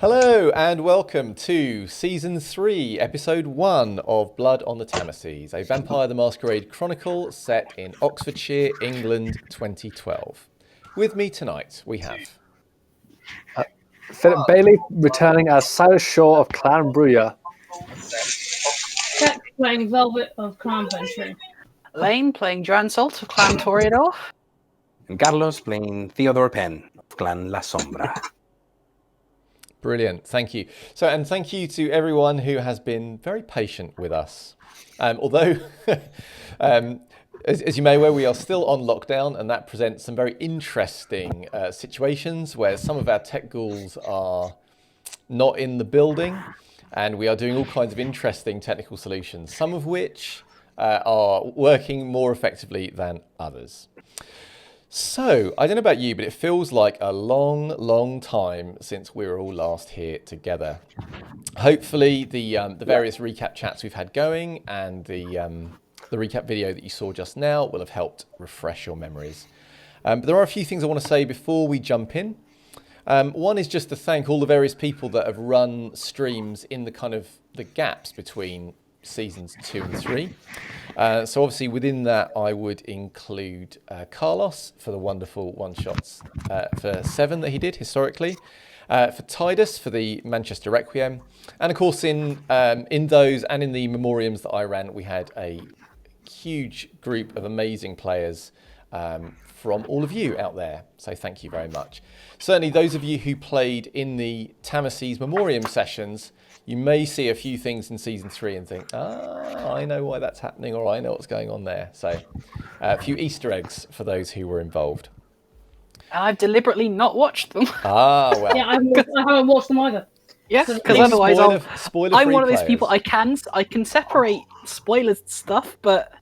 Hello and welcome to Season 3, Episode 1 of Blood on the Tamesis, a Vampire the Masquerade Chronicle set in Oxfordshire, England 2012. With me tonight we have... Philip Bailey returning as Silas Shaw of Clan Bruya. Beck playing Velvet of Clan Ventry. Lane playing Joanne Salt of Clan Toreador. And Carlos playing Theodore Penn of Clan La Sombra. Brilliant, thank you. And thank you to everyone who has been very patient with us. Although, as you may know, we are still on lockdown, and that presents some very interesting situations where some of our tech ghouls are not in the building, and we are doing all kinds of interesting technical solutions, some of which are working more effectively than others. So, I don't know about you, but it feels like a long, long time since we were all last here together. Hopefully, the various recap chats we've had going and the recap video that you saw just now will have helped refresh your memories. But there are a few things I want to say before we jump in. One is just to thank all the various people that have run streams in the gaps between seasons 2 and 3. So obviously within that I would include Carlos for the wonderful one-shots for 7 that he did historically, for Titus for the Manchester Requiem, and of course in those and in the memoriams that I ran we had a huge group of amazing players from all of you out there, so thank you very much. Certainly those of you who played in the Tamesis memoriam sessions, you may see a few things in Season 3 and think, I know why that's happening, or I know what's going on there. So a few Easter eggs for those who were involved. And I've deliberately not watched them. Well. Yeah, I haven't watched them either. Yeah, because otherwise I'm one of those people, I can separate spoiler stuff, but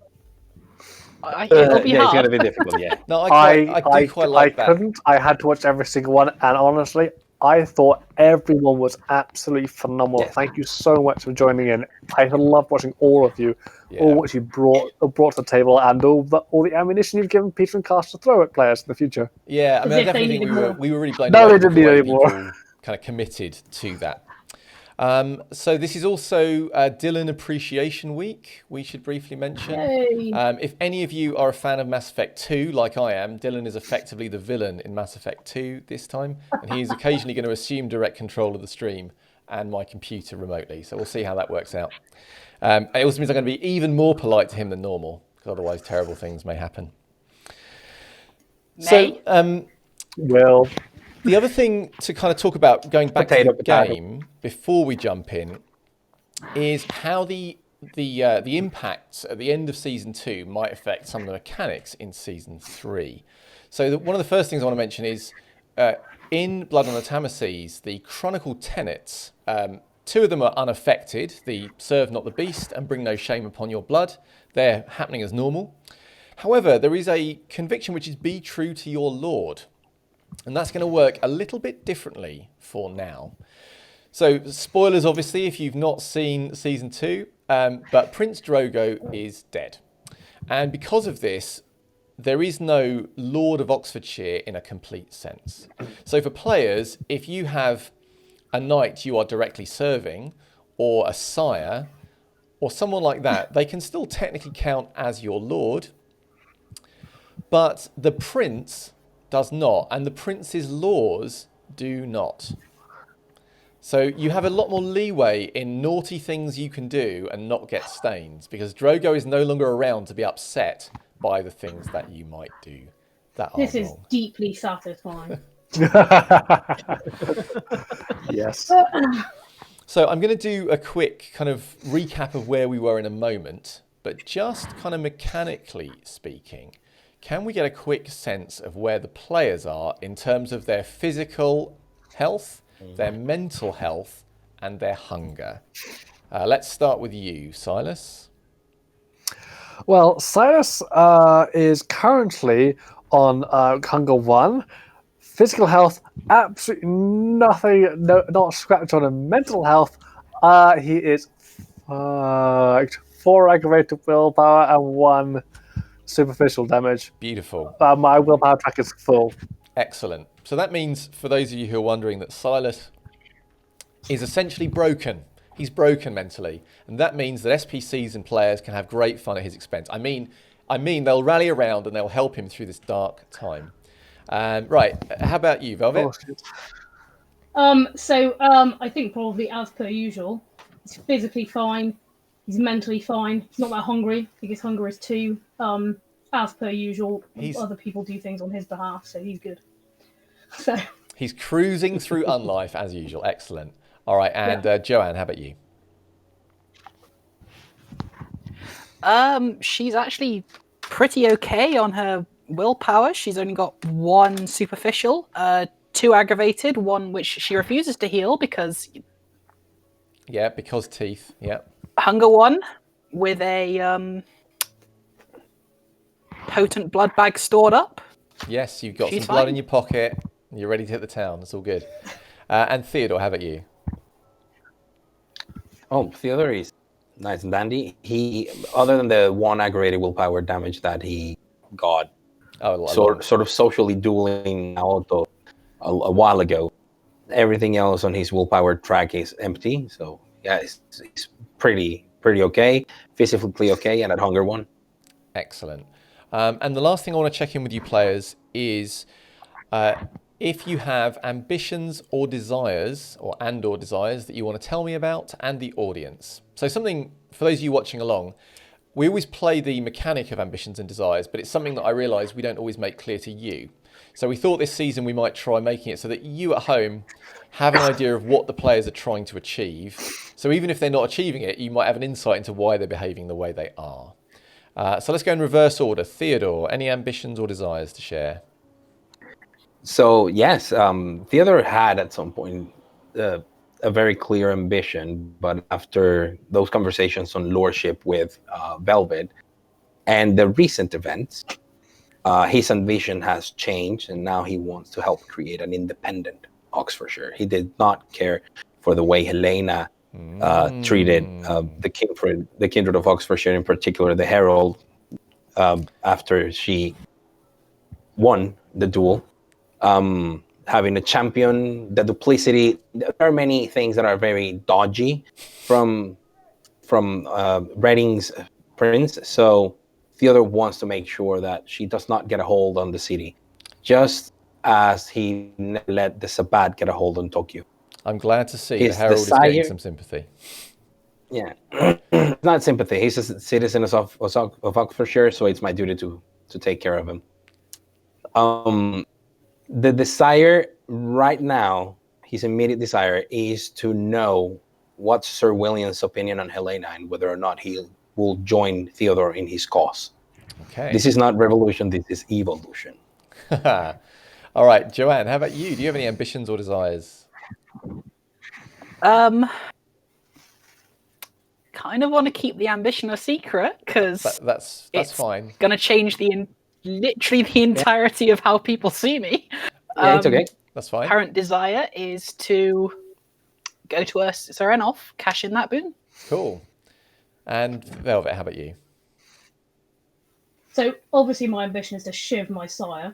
it'll be hard. It's going to be difficult, yeah. No, I quite like that. I couldn't. I had to watch every single one, and honestly, I thought everyone was absolutely phenomenal. Yes. Thank you so much for joining in. I loved watching all of you, all what you brought to the table, and all the ammunition you've given Peter and Cast to throw at players in the future. Yeah, I mean, I definitely think we were really blown away. No, they didn't need any more. Kind of committed to that. So this is also Dylan Appreciation Week, we should briefly mention. If any of you are a fan of Mass Effect 2, like I am, Dylan is effectively the villain in Mass Effect 2 this time, and he is occasionally going to assume direct control of the stream and my computer remotely, so we'll see how that works out. It also means I'm going to be even more polite to him than normal, because otherwise terrible things may happen. So, well... The other thing to kind of talk about, going back to the game before we jump in, is how the impacts at the end of Season 2 might affect some of the mechanics in Season 3. So one of the first things I want to mention is, in Blood on the Tamesis, the Chronicle tenets, 2 of them are unaffected, the serve not the beast and bring no shame upon your blood. They're happening as normal. However, there is a conviction which is be true to your lord. And that's going to work a little bit differently for now. So, spoilers obviously if you've not seen Season 2, but Prince Drogo is dead. And because of this, there is no Lord of Oxfordshire in a complete sense. So for players, if you have a knight you are directly serving, or a sire, or someone like that, they can still technically count as your lord, but the prince does not, and the prince's laws do not. So you have a lot more leeway in naughty things you can do and not get stains, because Drogo is no longer around to be upset by the things that you might do that are This is wrong. deeply satisfying. Yes. So I'm going to do a quick kind of recap of where we were in a moment, but just kind of mechanically speaking, can we get a quick sense of where the players are in terms of their physical health, their mental health, and their hunger? Let's start with you, Silas. Well, Silas is currently on hunger 1. Physical health, absolutely nothing, not scratch on him. Mental health, he is fucked. 4 aggravated willpower and 1 superficial damage. Beautiful. My willpower track is full. Excellent. So that means, for those of you who are wondering, that Silas is essentially broken. He's broken mentally, and that means that SPCs and players can have great fun at his expense. I mean, they'll rally around and they'll help him through this dark time. Right, how about you, Velvet? I think probably as per usual, he's physically fine, he's mentally fine, he's not that hungry because hunger is too. As per usual, other people do things on his behalf, so he's good. So he's cruising through unlife as usual. Excellent. All right, and Joanne, how about you? She's actually pretty okay on her willpower. She's only got 1 superficial, 2 aggravated, 1 which she refuses to heal because... Yeah, because teeth, yeah. Hunger 1 with a potent blood bag stored up. Yes, you've got some blood in your pocket. You're ready to hit the town. It's all good. And Theodore, how about you? Oh, Theodore is nice and dandy. He, other than the 1 aggravated willpower damage that he got, sort of socially dueling Naoto a while ago, everything else on his willpower track is empty. So yeah, it's pretty okay, physically okay, and at hunger 1. Excellent. And the last thing I want to check in with you players is if you have ambitions or desires, or desires that you want to tell me about and the audience. So something, for those of you watching along, we always play the mechanic of ambitions and desires, but it's something that I realise we don't always make clear to you. So we thought this season we might try making it so that you at home have an idea of what the players are trying to achieve. So even if they're not achieving it, you might have an insight into why they're behaving the way they are. So let's go in reverse order. Theodore, any ambitions or desires to share? So yes, Theodore had at some point a very clear ambition, but after those conversations on lordship with Velvet and the recent events, his ambition has changed, and now he wants to help create an independent Oxfordshire. He did not care for the way Helena treated the kindred of Oxfordshire, in particular the Herald, after she won the duel. Having a champion, the duplicity. There are many things that are very dodgy from Reading's prince. So Theodore wants to make sure that she does not get a hold on the city, just as he let the Sabbat get a hold on Tokyo. I'm glad to see the Herald is getting some sympathy. Yeah, it's not sympathy. He's a citizen of Oxfordshire, so it's my duty to take care of him. The desire right now, his immediate desire, is to know what's Sir William's opinion on Helena and whether or not he will join Theodore in his cause. Okay. This is not revolution, this is evolution. All right, Joanne, how about you? Do you have any ambitions or desires? Kind of want to keep the ambition a secret because that's fine. Going to change literally the entirety of how people see me. Yeah, it's okay. That's fine. Current desire is to go to Serenov, cash in that boon. Cool. And Velvet, how about you? So obviously my ambition is to shiv my sire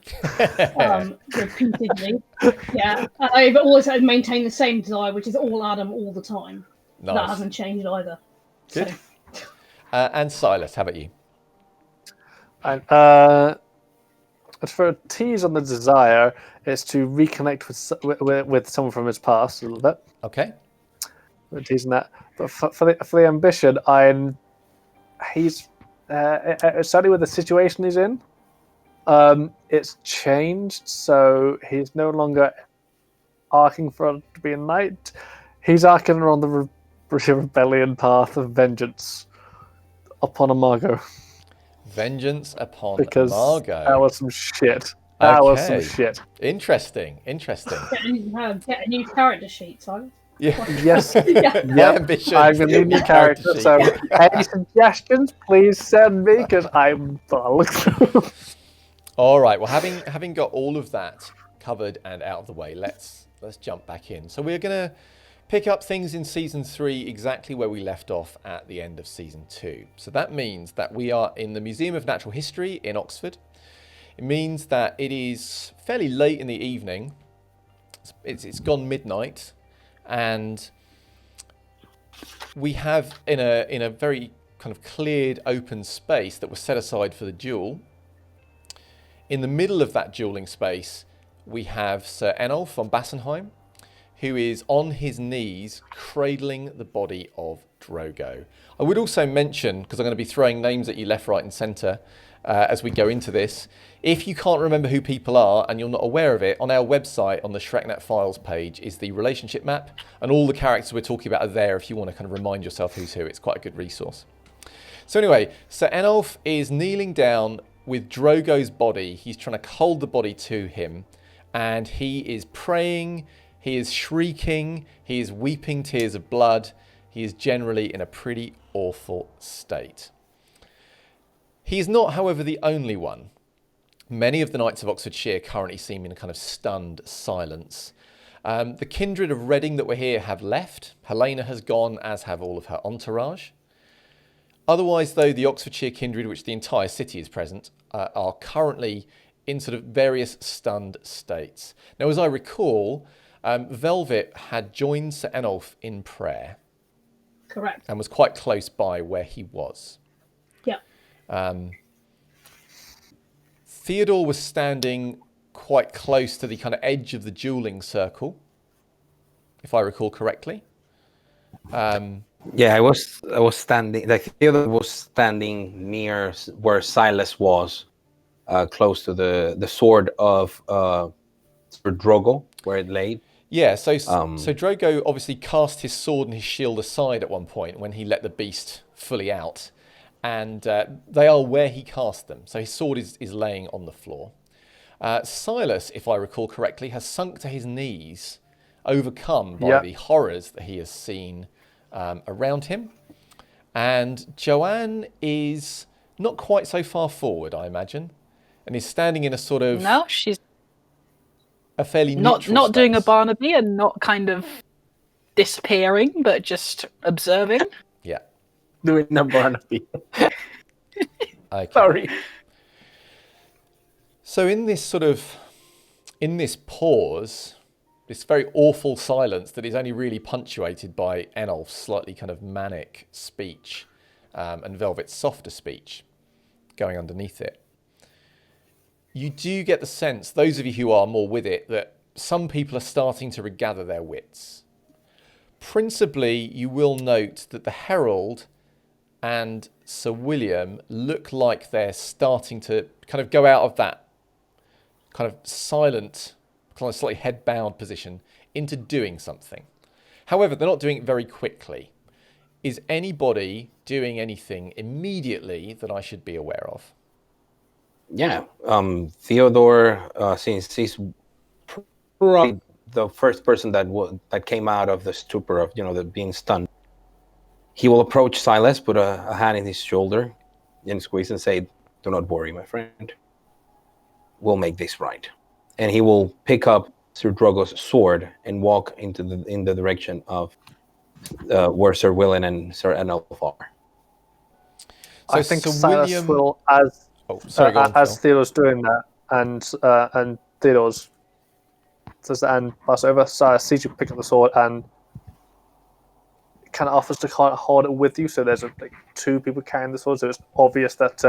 repeatedly. Yeah, I've always maintained the same desire, which is all Adam all the time. Nice. That hasn't changed either. Good. So. And Silas, how about you? As for a tease on the desire, it's to reconnect with someone from his past a little bit. Okay. We're teasing that, but for the ambition, he's certainly with the situation he's in. It's changed, so he's no longer arcing for to be a knight. He's arcing on the rebellion path of vengeance upon Amargo. Vengeance upon because Amargo. That was some shit. That was some shit. Interesting. Get a new character sheet, Simon. Yeah. Yes. Yeah. I'm going to need a new character. So, any suggestions, please send me because I'm dull. All right. Well, having got all of that covered and out of the way, let's jump back in. So we're going to pick up things in Season 3 exactly where we left off at the end of Season 2. So that means that we are in the Museum of Natural History in Oxford. It means that it is fairly late in the evening. It's gone midnight. And we have in a very kind of cleared open space that was set aside for the duel. In the middle of that dueling space, we have Sir Enolf von Bassenheim, who is on his knees cradling the body of Drogo. I would also mention, because I'm going to be throwing names at you left, right and centre as we go into this, if you can't remember who people are and you're not aware of it, on our website, on the ShrekNet Files page, is the relationship map, and all the characters we're talking about are there if you want to kind of remind yourself who's who. It's quite a good resource. So anyway, Sir Enolf is kneeling down with Drogo's body. He's trying to hold the body to him, and he is praying, he is shrieking, he is weeping tears of blood. He is generally in a pretty awful state. He is not, however, the only one. Many of the Knights of Oxfordshire currently seem in a kind of stunned silence. The kindred of Reading that were here have left. Helena has gone, as have all of her entourage. Otherwise, though, the Oxfordshire kindred, which the entire city is present, are currently in sort of various stunned states. Now, as I recall, Velvet had joined Sir Enolf in prayer. Correct. And was quite close by where he was. Yeah. Theodore was standing quite close to the kind of edge of the dueling circle, if I recall correctly. Yeah, I was standing. Like Theodore was standing near where Silas was, close to the sword of Drogo, where it lay. Yeah, so Drogo obviously cast his sword and his shield aside at one point when he let the beast fully out. And they are where he cast them. So his sword is laying on the floor. Silas, if I recall correctly, has sunk to his knees, overcome by the horrors that he has seen around him. And Joanne is not quite so far forward, I imagine, and is standing in a sort of... No, she's a fairly not neutral doing a space. Barnaby and not kind of disappearing, but just observing. Yeah. Doing a Barnaby. Okay. Sorry. So in this pause, this very awful silence that is only really punctuated by Enolf's slightly kind of manic speech and Velvet's softer speech going underneath it, you do get the sense, those of you who are more with it, that some people are starting to regather their wits. Principally, you will note that the Herald and Sir William look like they're starting to kind of go out of that kind of silent, kind of slightly head-bowed position into doing something. However, they're not doing it very quickly. Is anybody doing anything immediately that I should be aware of? Yeah, Theodore, since he's probably the first person that came out of the stupor of the being stunned, he will approach Silas, put a hand in his shoulder, and squeeze and say, "Do not worry, my friend. We'll make this right." And he will pick up Sir Drogo's sword and walk in the direction of where Sir William and Sir Enolf are. So I think Sir Silas William... will, as Phil. Theodore's doing that, and Theodore's says that, and pass over. Silas sees you pick up the sword and kind of offers to hold it with you. So there's like two people carrying the sword, so it's obvious that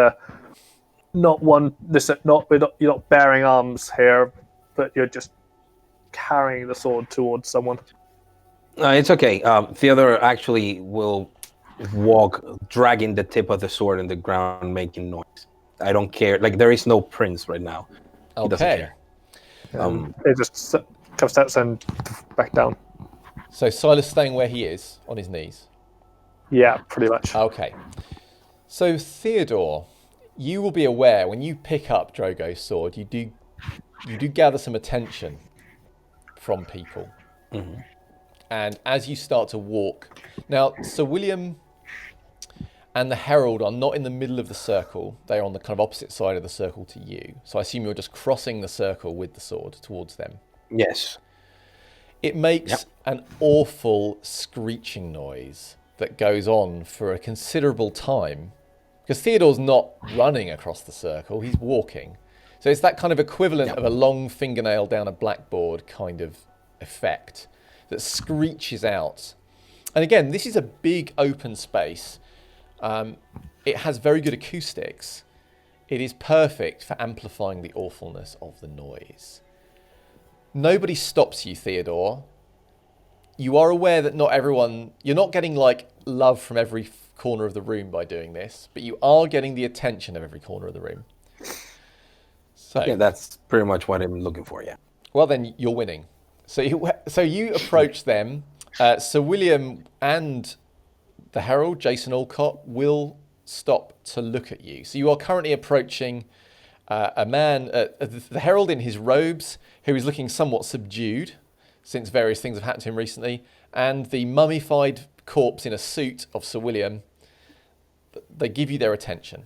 you're not bearing arms here, but you're just carrying the sword towards someone. It's okay. Theodore actually will walk, dragging the tip of the sword in the ground, making noise. I don't care. Like, there is no prince right now. He doesn't care. It just comes steps and back down. So Silas staying where he is, on his knees? Yeah, pretty much. Okay. So Theodore, you will be aware when you pick up Drogo's sword, you do gather some attention from people. Mm-hmm. And as you start to walk... Now, Sir William and the Herald are not in the middle of the circle. They are on the kind of opposite side of the circle to you. So I assume you're just crossing the circle with the sword towards them. Yes. It makes an awful screeching noise that goes on for a considerable time. Because Theodore's not running across the circle, he's walking. So it's that kind of equivalent of a long fingernail down a blackboard kind of effect. that screeches out. And again, this is a big open space. It has very good acoustics. It is perfect for amplifying the awfulness of the noise. Nobody stops you, Theodore. You are aware that not everyone... You're not getting, like, love from every corner of the room by doing this, but you are getting the attention of every corner of the room. So, Yeah, that's pretty much what I'm looking for, yeah. well, then you're winning. So you approach them. Sir William and the Herald, Jason Alcott, will stop to look at you. So you are currently approaching a man, the Herald in his robes, who is looking somewhat subdued, since various things have happened to him recently, and the mummified corpse in a suit of Sir William. They give you their attention.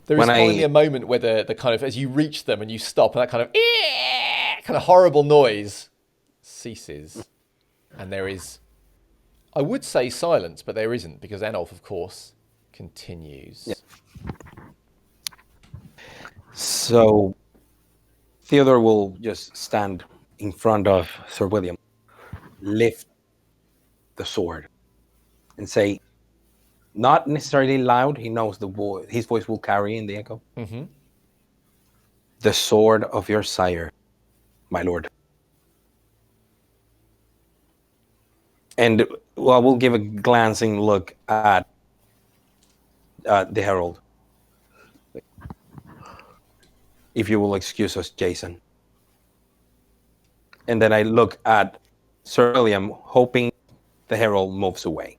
There is finally a moment where the kind of, as you reach them and you stop, and that kind of horrible noise ceases. And there is, I would say silence, but there isn't, because Enolf, of course, continues. Yeah. So Theodore will just stand in front of Sir William, lift the sword, and say, not necessarily loud, he knows his voice will carry in the echo. Mm-hmm. The sword of your sire, my lord. And well, we'll give a glancing look at the Herald. If you will excuse us, Jason. And then I look at Sir William, hoping the Herald moves away.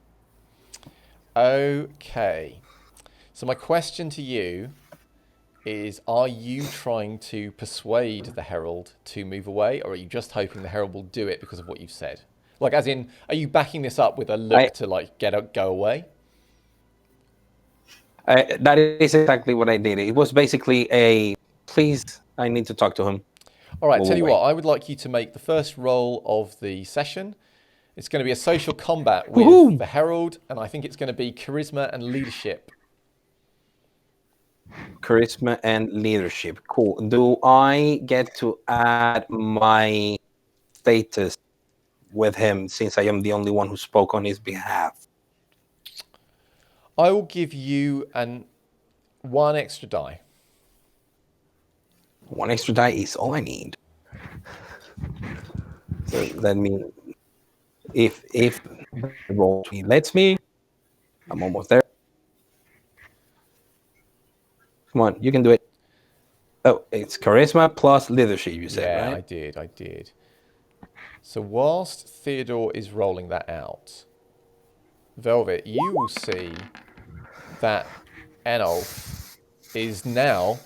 Okay. So my question to you is, are you trying to persuade the Herald to move away, or are you just hoping the Herald will do it because of what you've said? Like, as in, are you backing this up with a look to, like, go away? That is exactly what I did. It was basically a, please, I need to talk to him. All right, tell you what, I would like you to make the first roll of the session. It's going to be a social combat with the Herald, and I think it's going to be charisma and leadership. Charisma and leadership. Cool. Do I get to add my status with him, since I am the only one who spoke on his behalf? I will give you one extra die. One extra die is all I need. So that means if the roll lets me, I'm almost there. Come on, you can do it. Oh, it's charisma plus leadership, you said, yeah, right? Yeah, I did. So whilst Theodore is rolling that out, Velvet, you will see that Enolf is now,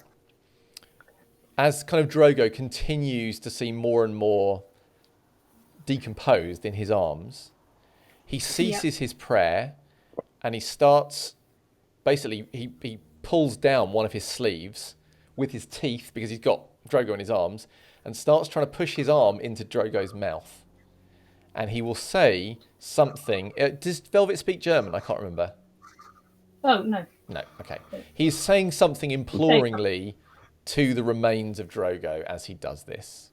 as kind of Drogo continues to seem more and more decomposed in his arms, he ceases his prayer and he starts, basically, he pulls down one of his sleeves with his teeth, because he's got Drogo in his arms, and starts trying to push his arm into Drogo's mouth. And he will say something. Does Velvet speak German? I can't remember. Oh, no. No, okay. He's saying something imploringly to the remains of Drogo as he does this.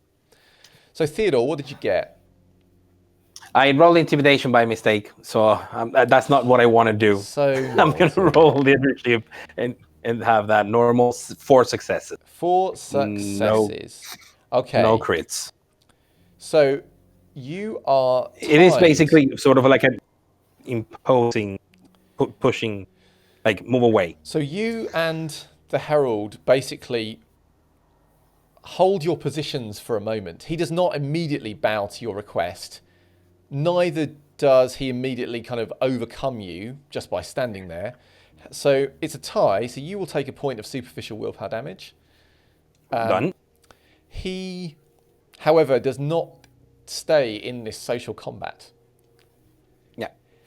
So, Theodore, what did you get? I rolled intimidation by mistake, so that's not what I want to do. So I'm going to roll leadership and have that normal 4 successes. 4 successes. Okay. No crits. So you are tied. It is basically sort of like an imposing, pushing, like move away. So you and the Herald basically hold your positions for a moment. He does not immediately bow to your request. Neither does he immediately kind of overcome you just by standing there. So it's a tie. So you will take a point of superficial willpower damage. Done. He, however, does not stay in this social combat.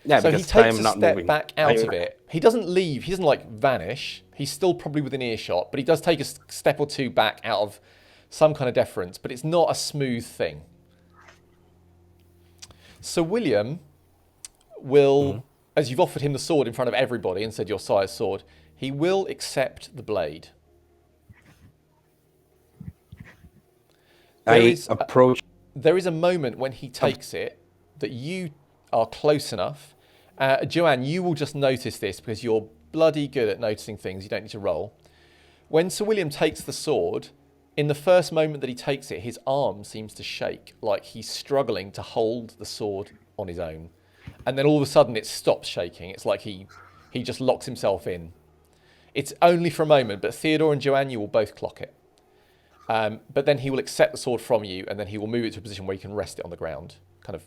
Yeah, so he because takes I'm a not step moving. back out of it. He doesn't leave. He doesn't like vanish. He's still probably within earshot, but he does take a step or two back out of some kind of deference. But it's not a smooth thing. So William will, as you've offered him the sword in front of everybody and said your sire's sword, he will accept the blade. I approach there is a moment when he takes it that you are close enough. Joanne, you will just notice this because you're bloody good at noticing things. You don't need to roll. When Sir William takes the sword, in the first moment that he takes it, his arm seems to shake, like he's struggling to hold the sword on his own. And then all of a sudden it stops shaking. It's like he just locks himself in. It's only for a moment, but Theodore and Joanne, you will both clock it. But then he will accept the sword from you, and then he will move it to a position where you can rest it on the ground, kind of,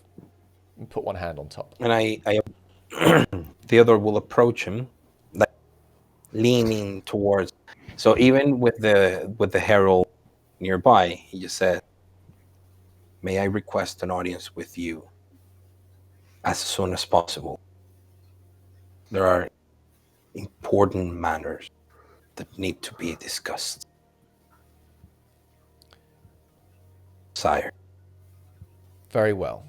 and put one hand on top. And I Theodore will approach him, like leaning towards. So even with the herald nearby, he just said, "May I request an audience with you as soon as possible? There are important matters that need to be discussed." Sire. Very well.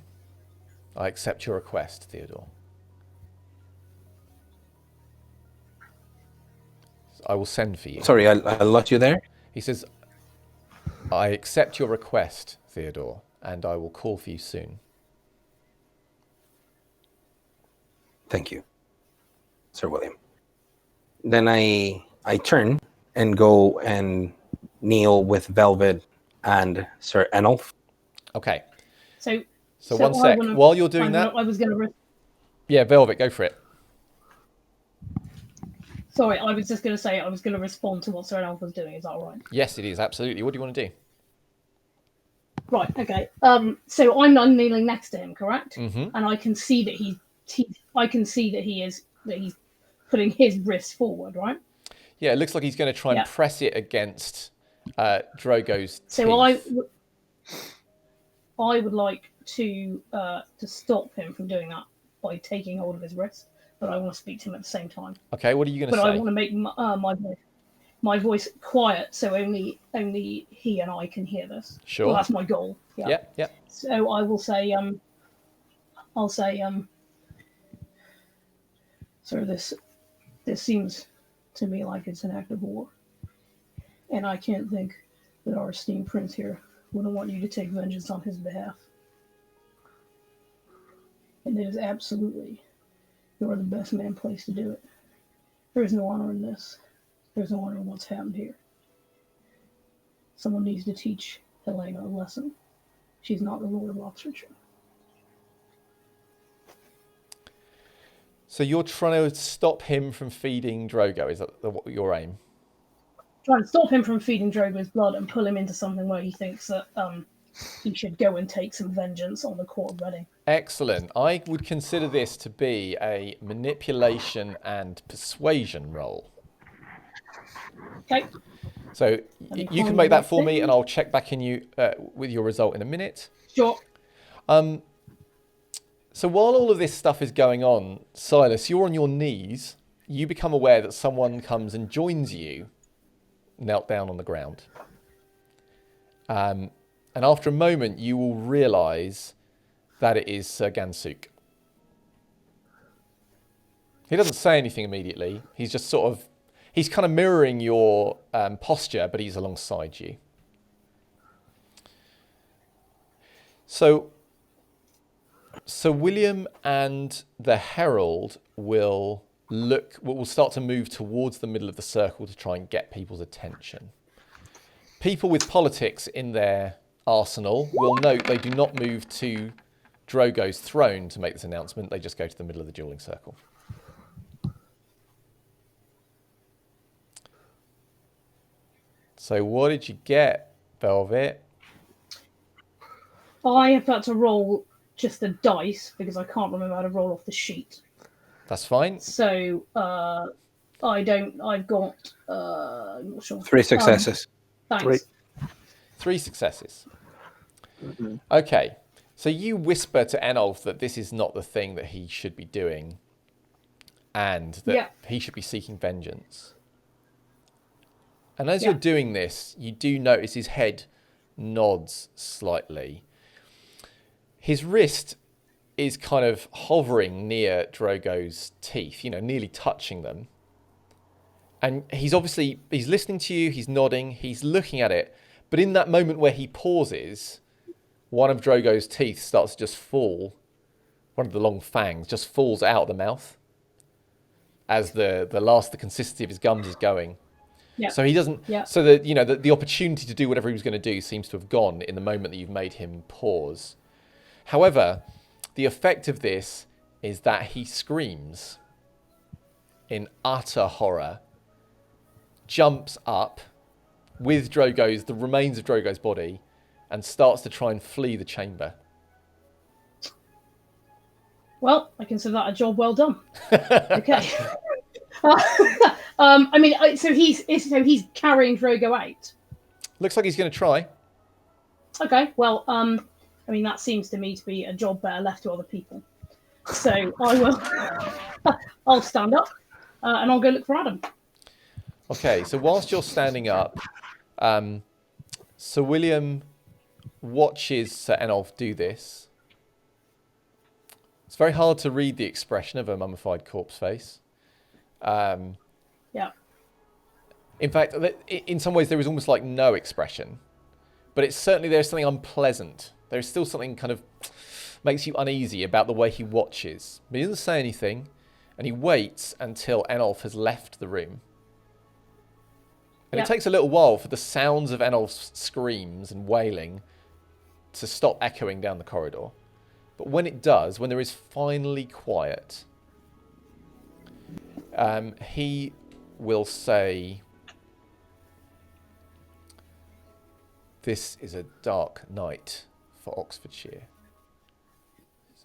I accept your request, Theodore. I will send for you. Sorry, I lost you there. He says, I accept your request, Theodore, and I will call for you soon. Thank you, Sir William. Then I turn and go and kneel with Velvet and Sir Enolf. Okay. So one sec. While you're doing that... I was going to... Yeah, Velvet, go for it. Sorry, I was just going to say I was going to respond to what Sir Enolf was doing. Is that all right? Yes, it is, absolutely. What do you want to do? Right, okay. So I'm kneeling next to him, correct? Mm-hmm. And I can see that he's putting his wrist forward, right? Yeah, it looks like he's going to try and press it against Drogo's teeth. So I would like to stop him from doing that by taking hold of his wrist, but I want to speak to him at the same time. Okay, what are you going to say? But I want to make my voice quiet, so only he and I can hear this. Sure. Well, that's my goal. Yeah. Yeah. So I will say, so this seems to me like it's an act of war, and I can't think that our esteemed prince here wouldn't want you to take vengeance on his behalf. And it is absolutely, you are the best man placed to do it. There is no honor in this. There's no honor in what's happened here. Someone needs to teach Helena a lesson. She's not the Lord of Oxfordshire. So you're trying to stop him from feeding Drogo, is that your aim? Trying to stop him from feeding Drogo's blood and pull him into something where he thinks that he should go and take some vengeance on the court of Reading. Excellent. I would consider this to be a manipulation and persuasion roll. Okay. So you can make that for me, and I'll check back in with your result in a minute. Sure. So while all of this stuff is going on, Silas, you're on your knees. You become aware that someone comes and joins you, knelt down on the ground. And after a moment, you will realise that it is Sir Gansuk. He doesn't say anything immediately. He's just he's kind of mirroring your posture, but he's alongside you. So William and the Herald will start to move towards the middle of the circle to try and get people's attention. People with politics in their arsenal will note they do not move to Drogo's throne to make this announcement. They just go to the middle of the dueling circle. So what did you get, Velvet? I have had to roll just a dice because I can't remember how to roll off the sheet. That's fine. So I've got I'm not sure. 3 successes. Thanks. 3 successes. Mm-hmm. Okay. So you whisper to Enolf that this is not the thing that he should be doing and that he should be seeking vengeance. And as you're doing this, you do notice his head nods slightly. His wrist is kind of hovering near Drogo's teeth, nearly touching them. And he's listening to you, he's nodding, he's looking at it. But in that moment where he pauses, one of Drogo's teeth starts to just fall. One of the long fangs just falls out of the mouth as the consistency of his gums is going. Yeah. So he doesn't. Yeah. So the opportunity to do whatever he was going to do seems to have gone in the moment that you've made him pause. However, the effect of this is that he screams in utter horror, jumps up with the remains of Drogo's body, and starts to try and flee the chamber. Well, I consider that a job well done. Okay. I mean, so he's carrying Drogo out. Looks like he's going to try. Okay. Well, I mean, that seems to me to be a job better left to other people. So I will. I'll stand up, and I'll go look for Adam. Okay. So whilst you're standing up, Sir William watches Sir Enolf do this. It's very hard to read the expression of a mummified corpse face. Yeah. In fact, in some ways there is almost like no expression, but it's certainly there's something unpleasant. There's still something kind of makes you uneasy about the way he watches. But he doesn't say anything, and he waits until Enolf has left the room. And it takes a little while for the sounds of Enolf's screams and wailing to stop echoing down the corridor. But when it does, when there is finally quiet, he will say, "This is a dark night for Oxfordshire,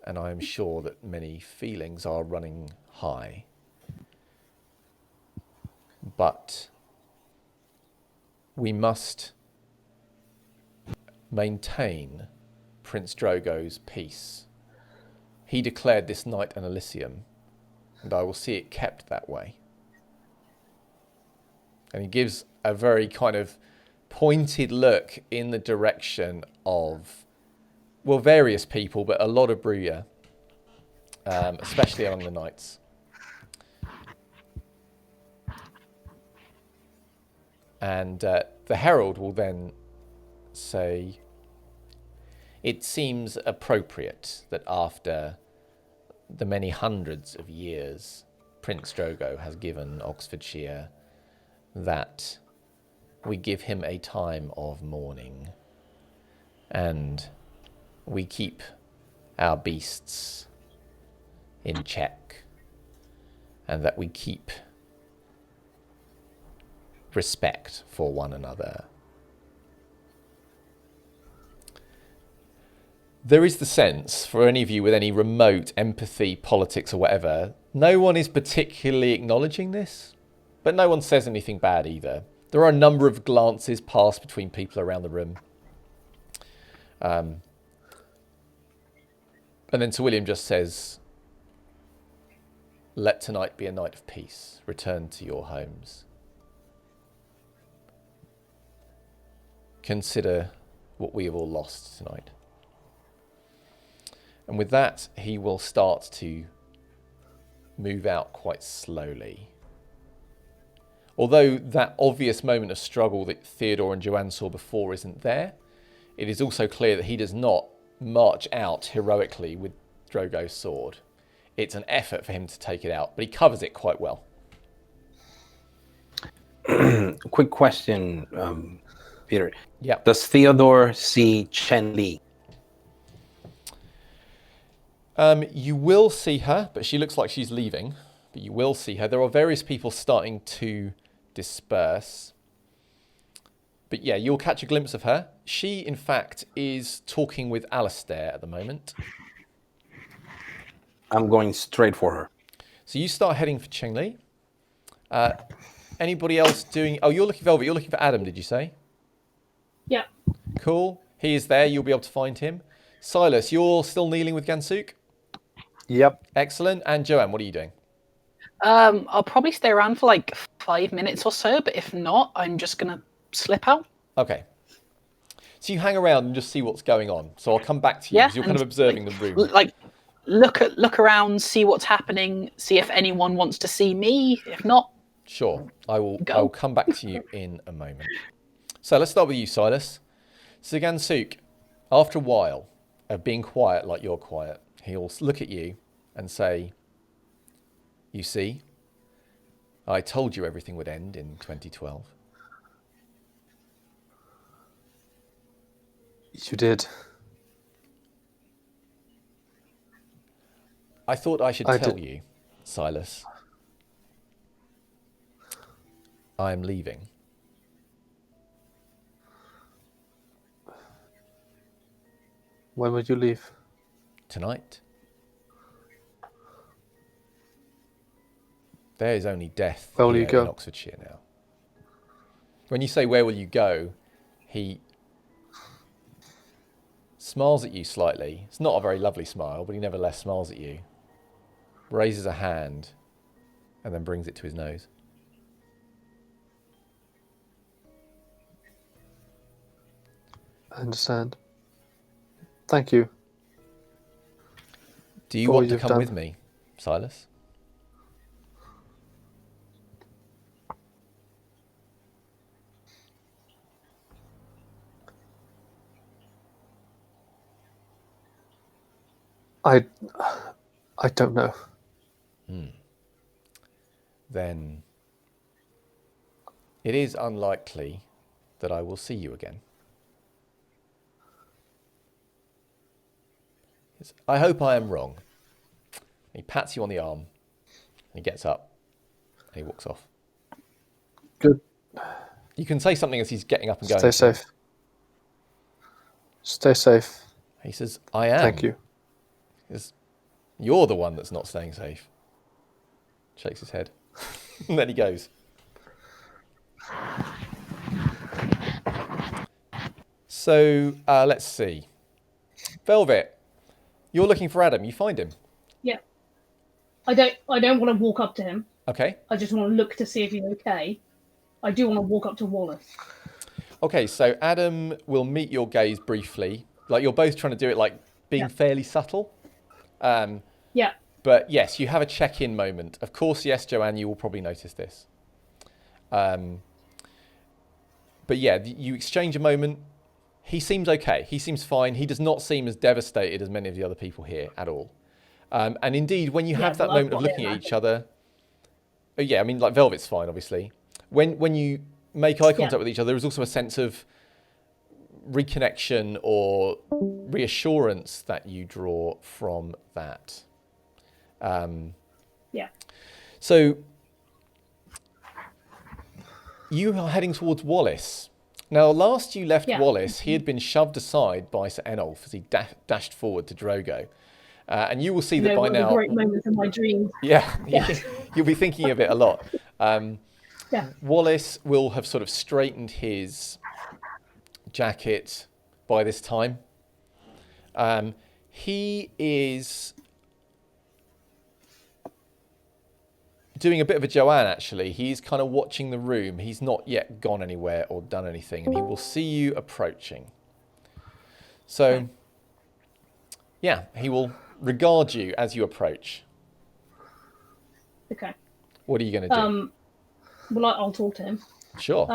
and I am sure that many feelings are running high. But we must maintain Prince Drogo's peace. He declared this night an Elysium, and I will see it kept that way." And he gives a very kind of pointed look in the direction of, well, various people, but a lot of Brujah, especially among the knights. And the herald will then say, "It seems appropriate that after the many hundreds of years Prince Drogo has given Oxfordshire, that we give him a time of mourning, and we keep our beasts in check, and that we keep respect for one another." There is the sense, for any of you with any remote empathy, politics or whatever, no one is particularly acknowledging this, but no one says anything bad either. There are a number of glances passed between people around the room. And then Sir William just says, "Let tonight be a night of peace. Return to your homes. Consider what we have all lost tonight." And with that, he will start to move out quite slowly. Although that obvious moment of struggle that Theodore and Joanne saw before isn't there, it is also clear that he does not march out heroically with Drogo's sword. It's an effort for him to take it out, but he covers it quite well. Quick question, Peter. Yeah. Does Theodore see Chen Li? You will see her, but she looks like she's leaving. But you will see her. There are various people starting to disperse. But yeah, you'll catch a glimpse of her. She, in fact, is talking with Alistair at the moment. I'm going straight for her. So you start heading for Chengli. Anybody else doing... Oh, you're looking for Velvet. You're looking for Adam, did you say? Yeah. Cool. He is there. You'll be able to find him. Silas, you're still kneeling with Gansuk? Yep. Excellent. And Joanne, what are you doing? I'll probably stay around for like 5 minutes or so, but if not, I'm just going to slip out. Okay. So you hang around and just see what's going on. So I'll come back to you because you're kind of observing the room. Like, look around, see what's happening, see if anyone wants to see me. If not, sure. I'll come back to you in a moment. So let's start with you, Silas. So Gansuk, After a while of being quiet like you're quiet, he'll look at you and say, "You see, I told you everything would end in 2012. You did. I thought I should tell you, Silas. I am leaving. When would you leave? Tonight. There is only death Where will here you go? in Oxfordshire now." When you say, "Where will you go?" he smiles at you slightly. It's not a very lovely smile, but he nevertheless smiles at you, raises a hand, and then brings it to his nose. I understand. Thank you. Do you For all want to you've come done. with me, Silas? I don't know. Then it is unlikely that I will see you again. I hope I am wrong. He pats you on the arm, and he gets up, and he walks off. Good. You can say something as he's getting up and going. Stay safe. Stay safe. He says, "I am." Thank you. He says, "You're the one that's not staying safe." Shakes his head. And then he goes. So, let's see. Velvet, you're looking for Adam. You find him. Yeah. I don't want to walk up to him. Okay. I just want to look to see if he's okay. I do want to walk up to Wallace. Okay, so Adam will meet your gaze briefly. Like, you're both trying to do it, like, being fairly subtle. Yeah. But yes, you have a check-in moment. Of course, yes, Joanne, you will probably notice this. But yeah, you exchange a moment. He seems okay. He seems fine. He does not seem as devastated as many of the other people here at all. And indeed, when you have that well, moment of looking at each other, yeah, I mean, like Velvet's fine, obviously. When you make eye contact with each other, there is also a sense of reconnection or reassurance that you draw from that. Yeah. So you are heading towards Wallace. Now, last you left Wallace, he had been shoved aside by Sir Enolf as he dashed forward to Drogo. And you will see that by now... a great moment in my dreams. Yeah, you'll be thinking of it a lot. Yeah. Wallace will have sort of straightened his jacket by this time. He is doing a bit of a Joanne, actually. He's kind of watching the room. He's not yet gone anywhere or done anything, and he will see you approaching. So, yeah, he will regard you as you approach. Okay. What are you going to do? Well, I'll talk to him. Sure.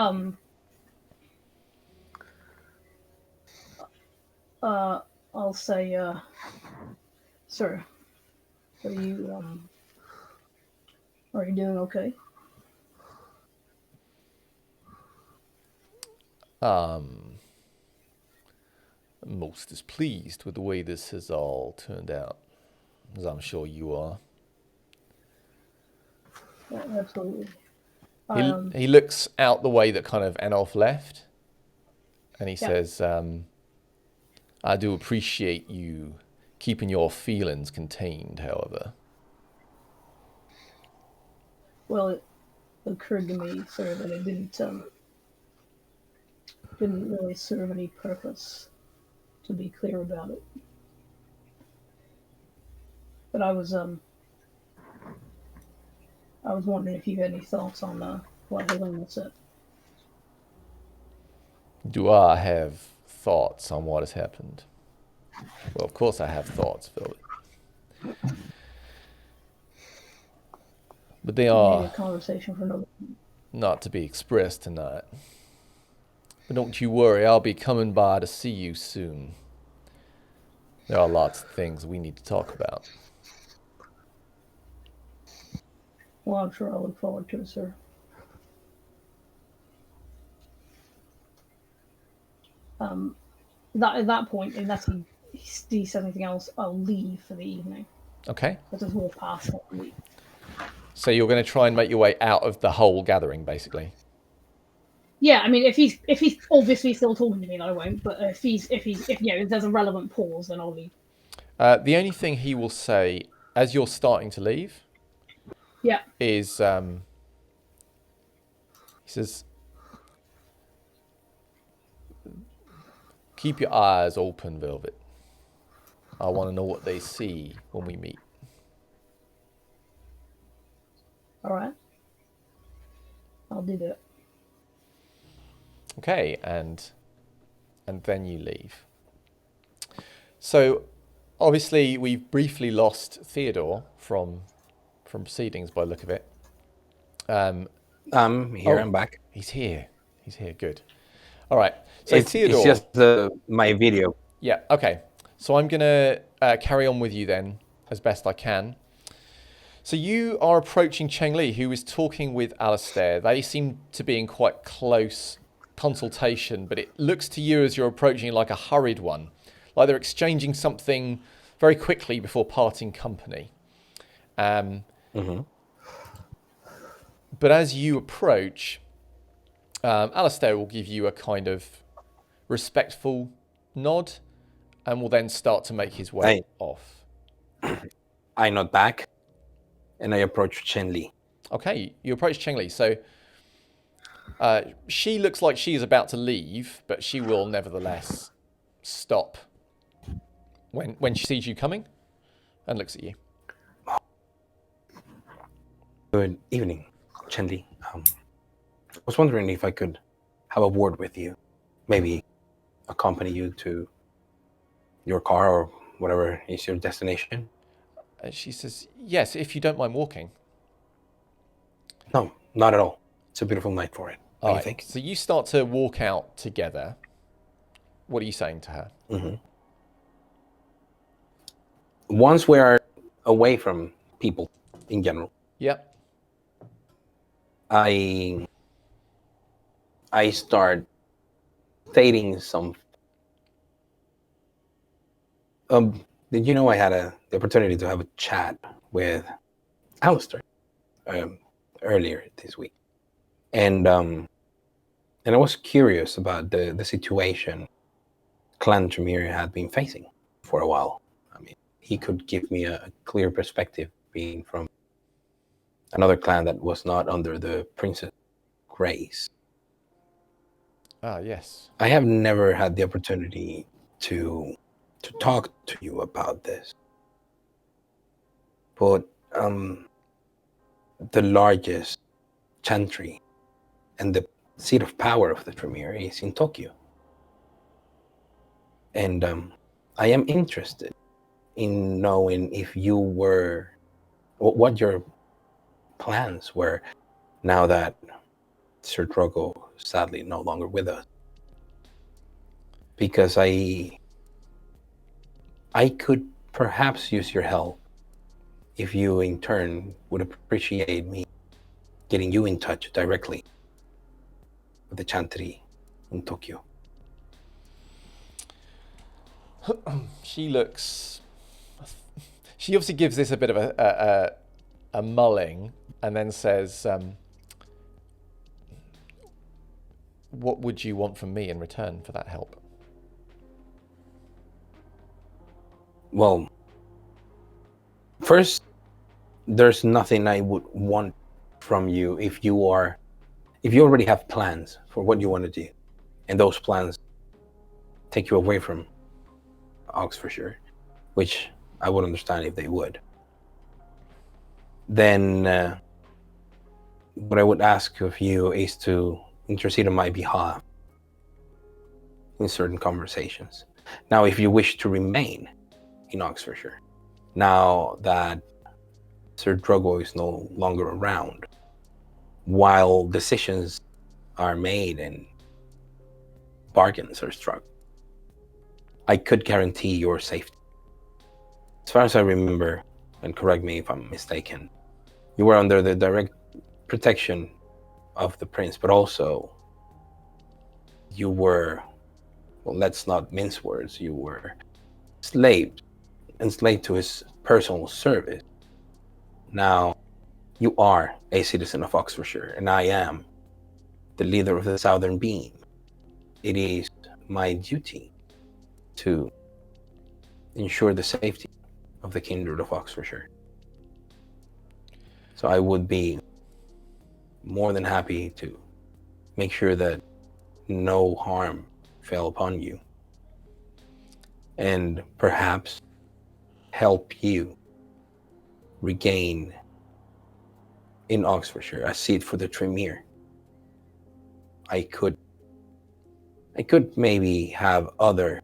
I'll say, sir, are you doing okay? Most displeased with the way this has all turned out, as I'm sure you are. Yeah, absolutely. He looks out the way that kind of Enolf left, and he says, I do appreciate you keeping your feelings contained, however. Well, it occurred to me, sir, that it didn't really serve any purpose to be clear about it. But I was wondering if you had any thoughts on what Helena said. Do I have thoughts on what has happened? Well, of course I have thoughts, Philip. But they are Maybe a conversation for another. not to be expressed tonight. But don't you worry, I'll be coming by to see you soon. There are lots of things we need to talk about. Well, I'm sure I'll look forward to it, sir. At that point, unless he says anything else, I'll leave for the evening. Okay. I'll just walk past it and leave. So you're going to try and make your way out of the whole gathering, basically. Yeah, I mean, if he's obviously still talking to me, then I won't. But if there's a relevant pause, then I'll leave. The only thing he will say as you're starting to leave, Yeah, is he says, "Keep your eyes open, Velvet. I want to know what they see when we meet." all right, I'll do that. Okay, and then you leave. So, obviously, we've briefly lost Theodore from proceedings by the look of it. I'm here. I'm back. He's here. He's here. Good. All right. So It's Theodore. just my video. Yeah. Okay. So I'm gonna carry on with you then as best I can. So you are approaching Cheng Li, who is talking with Alistair. They seem to be in quite close consultation, but it looks to you as you're approaching like a hurried one, like they're exchanging something very quickly before parting company. But as you approach, Alistair will give you a kind of respectful nod and will then start to make his way off. I nod back and I approach Chen Li. Okay, you approach Cheng Li. So she looks like she is about to leave, but she will nevertheless stop when she sees you coming and looks at you. Good evening, Chen Li. I was wondering if I could have a word with you. Maybe accompany you to your car or whatever is your destination. She says, yes, if you don't mind walking. No, not at all. It's a beautiful night for it. What do you think? So you start to walk out together. What are you saying to her? Once we are away from people in general, Yep. I start stating some. Did you know I had the opportunity to have a chat with Alistair earlier this week, and I was curious about the situation Clan Tremere had been facing for a while. I mean, he could give me a clear perspective, being from another clan that was not under the Princess Grace. Ah, yes. I have never had the opportunity to talk to you about this, but the largest chantry and the seat of power of the Tremere is in Tokyo, and I am interested in knowing if you were, what your plans were now that Sir Drogo is sadly no longer with us, because I could perhaps use your help if you in turn would appreciate me getting you in touch directly with the chantry in Tokyo. She obviously gives this a bit of a mulling and then says, what would you want from me in return for that help? Well, first, there's nothing I would want from you if you already have plans for what you want to do, and those plans take you away from Oxfordshire, which I would understand if they would. Then what I would ask of you is to intercede on my behalf in certain conversations. Now, if you wish to remain in Oxfordshire, now that Sir Drogo is no longer around, while decisions are made and bargains are struck, I could guarantee your safety as far as I remember, and correct me if I'm mistaken, you were under the direct protection of the prince, but also you were, well, let's not mince words, you were enslaved to his personal service. Now, you are a citizen of Oxfordshire, and I am the leader of the Southern Beam. It is my duty to ensure the safety of the kindred of Oxfordshire. So I would be more than happy to make sure that no harm fell upon you, and perhaps help you regain in Oxfordshire a seat for the Tremere. I could maybe have others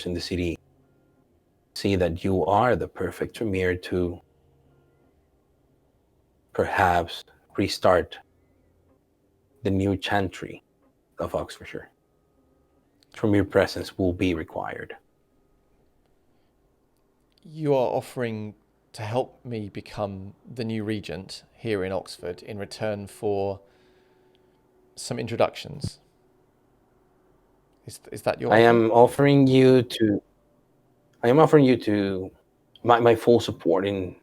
in the city see that you are the perfect Tremere to perhaps restart the new chantry of Oxfordshire. Tremere presence will be required. You are offering to help me become the new regent here in Oxford in return for some introductions. Is that your offer? I am offering you my full support in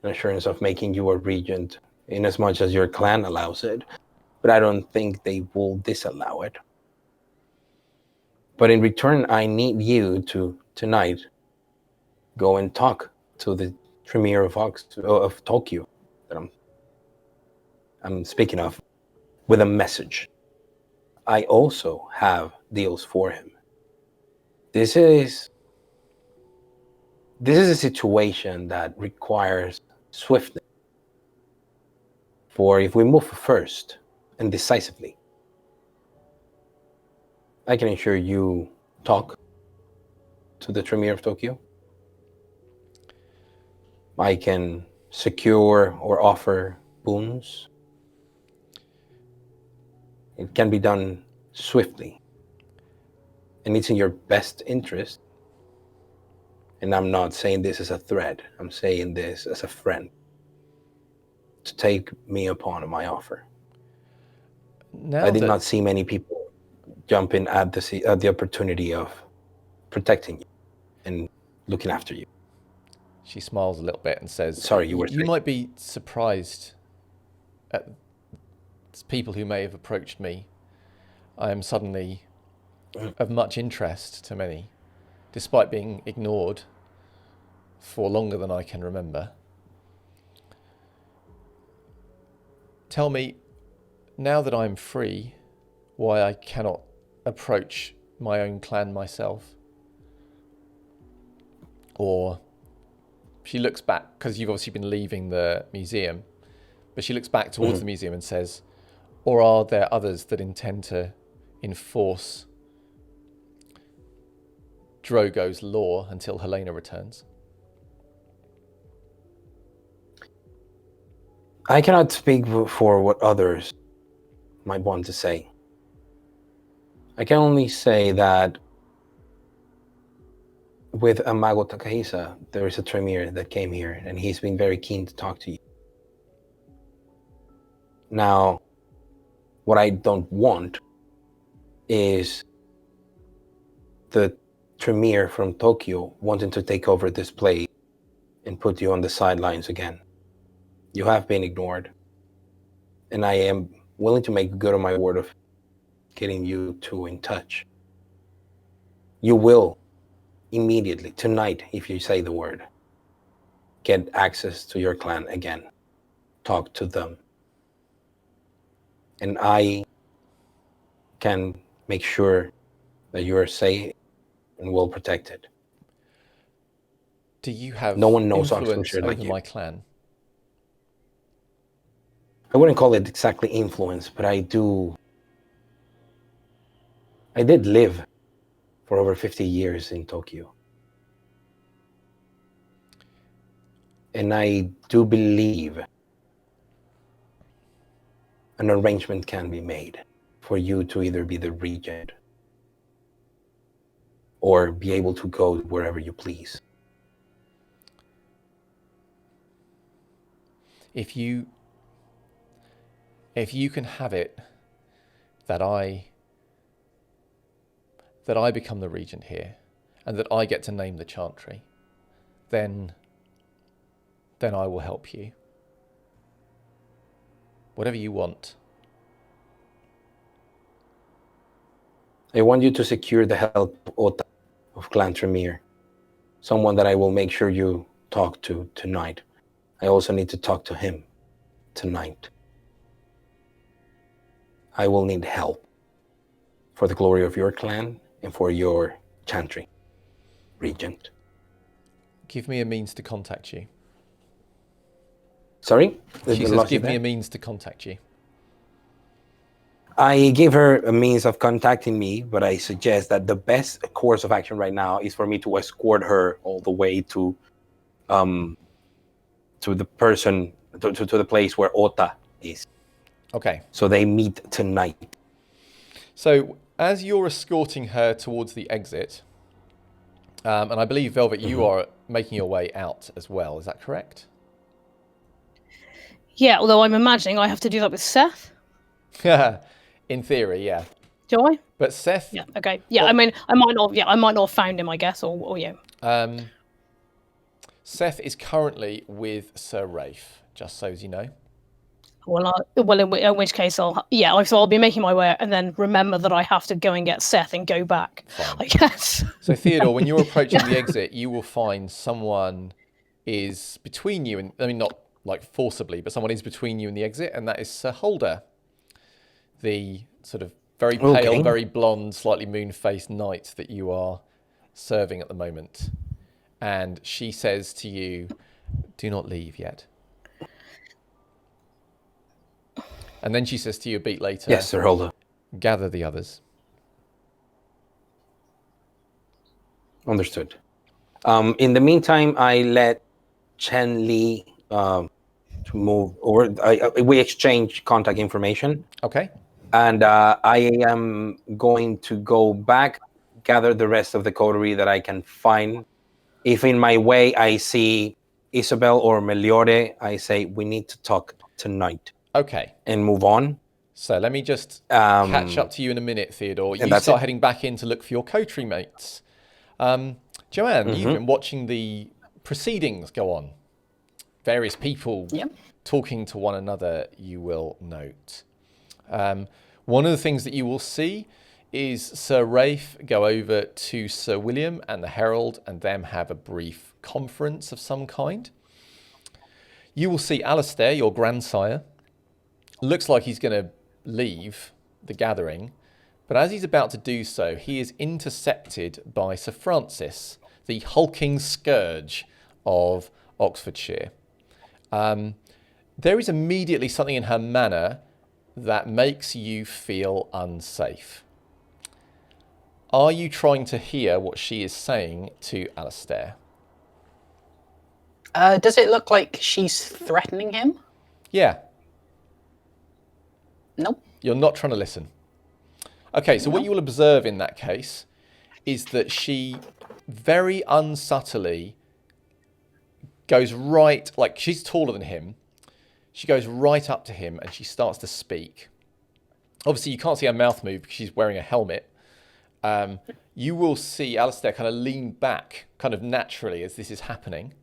assurance of making you a regent in as much as your clan allows it, but I don't think they will disallow it. But in return, I need you to tonight go and talk to the Tremere of Tokyo that I'm speaking of, with a message. I also have deals for him. This is a situation that requires swiftness. For if we move first and decisively, I can ensure you talk to the Tremere of Tokyo. I can secure or offer boons. It can be done swiftly. And it's in your best interest. And I'm not saying this as a threat. I'm saying this as a friend. To take me upon my offer. I did not see many people jumping at the opportunity of protecting you and looking after you. She smiles a little bit and says, Sorry, you were saying. You might be surprised at people who may have approached me. I am suddenly of much interest to many, despite being ignored for longer than I can remember. Tell me, now that I'm free, why I cannot approach my own clan myself? Or she looks back, because you've obviously been leaving the museum, but she looks back towards the museum and says, or are there others that intend to enforce Drogo's law until Helena returns? I cannot speak for what others might want to say. I can only say that with Amago Takahisa, there is a Tremere that came here, and he's been very keen to talk to you. Now, what I don't want is the Tremere from Tokyo wanting to take over this place and put you on the sidelines again. You have been ignored, and I am willing to make good on my word of getting you two in touch. You will immediately, tonight, if you say the word, get access to your clan again. Talk to them. And I can make sure that you are safe and well protected. Do you have no one knows influence Oxfordshire over like you. my clan? I wouldn't call it exactly influence, but I did live for over 50 years in Tokyo. And I do believe an arrangement can be made for you to either be the regent or be able to go wherever you please. If you can have it that I become the regent here, and that I get to name the chantry, then I will help you. Whatever you want. I want you to secure the help of Ota of Clan Tremere, someone that I will make sure you talk to tonight. I also need to talk to him tonight. I will need help for the glory of your clan and for your chantry, Regent. Give me a means to contact you. Sorry? She says, give me a means to contact you. I gave her a means of contacting me, but I suggest that the best course of action right now is for me to escort her all the way to the person, to the place where Ota is. Okay. So they meet tonight. So as you're escorting her towards the exit, and I believe, Velvet, you are making your way out as well. Is that correct? Yeah, although I'm imagining I have to do that with Seth. In theory, yeah. Do I? But Seth... Yeah, okay. Yeah, well, I mean, I might not have found him, I guess, or yeah. Seth is currently with Sir Rafe, just so as you know. Well, in which case I'll be making my way and then remember that I have to go and get Seth and go back. Fine. I guess. So Theodore, when you're approaching the exit, you will find someone is between you and, I mean, not like forcibly, but someone is between you and the exit, and that is Sir Holder, the sort of very pale, very blonde, slightly moon-faced knight that you are serving at the moment. And she says to you, do not leave yet. And then she says to you a beat later, yes, Sir Holder. Gather the others. Understood. In the meantime, I let Chen Li to move over. We exchange contact information. Okay. And I am going to go back, gather the rest of the coterie that I can find. If in my way I see Isabel or Meliore, I say, we need to talk tonight. Okay. And move on. So let me just catch up to you in a minute, Theodore. You start heading back in to look for your coterie mates. Joanne, you've been watching the proceedings go on. Various people talking to one another, you will note. One of the things that you will see is Sir Rafe go over to Sir William and the Herald and them have a brief conference of some kind. You will see Alistair, your grandsire. Looks like he's going to leave the gathering, but as he's about to do so, he is intercepted by Sir Francis, the hulking scourge of Oxfordshire. There is immediately something in her manner that makes you feel unsafe. Are you trying to hear what she is saying to Alistair? Does it look like she's threatening him? Yeah. Nope. You're not trying to listen. Okay, so what you will observe in that case is that she very unsubtly goes right, like she's taller than him. She goes right up to him and she starts to speak. Obviously, you can't see her mouth move because she's wearing a helmet. You will see Alistair kind of lean back kind of naturally as this is happening.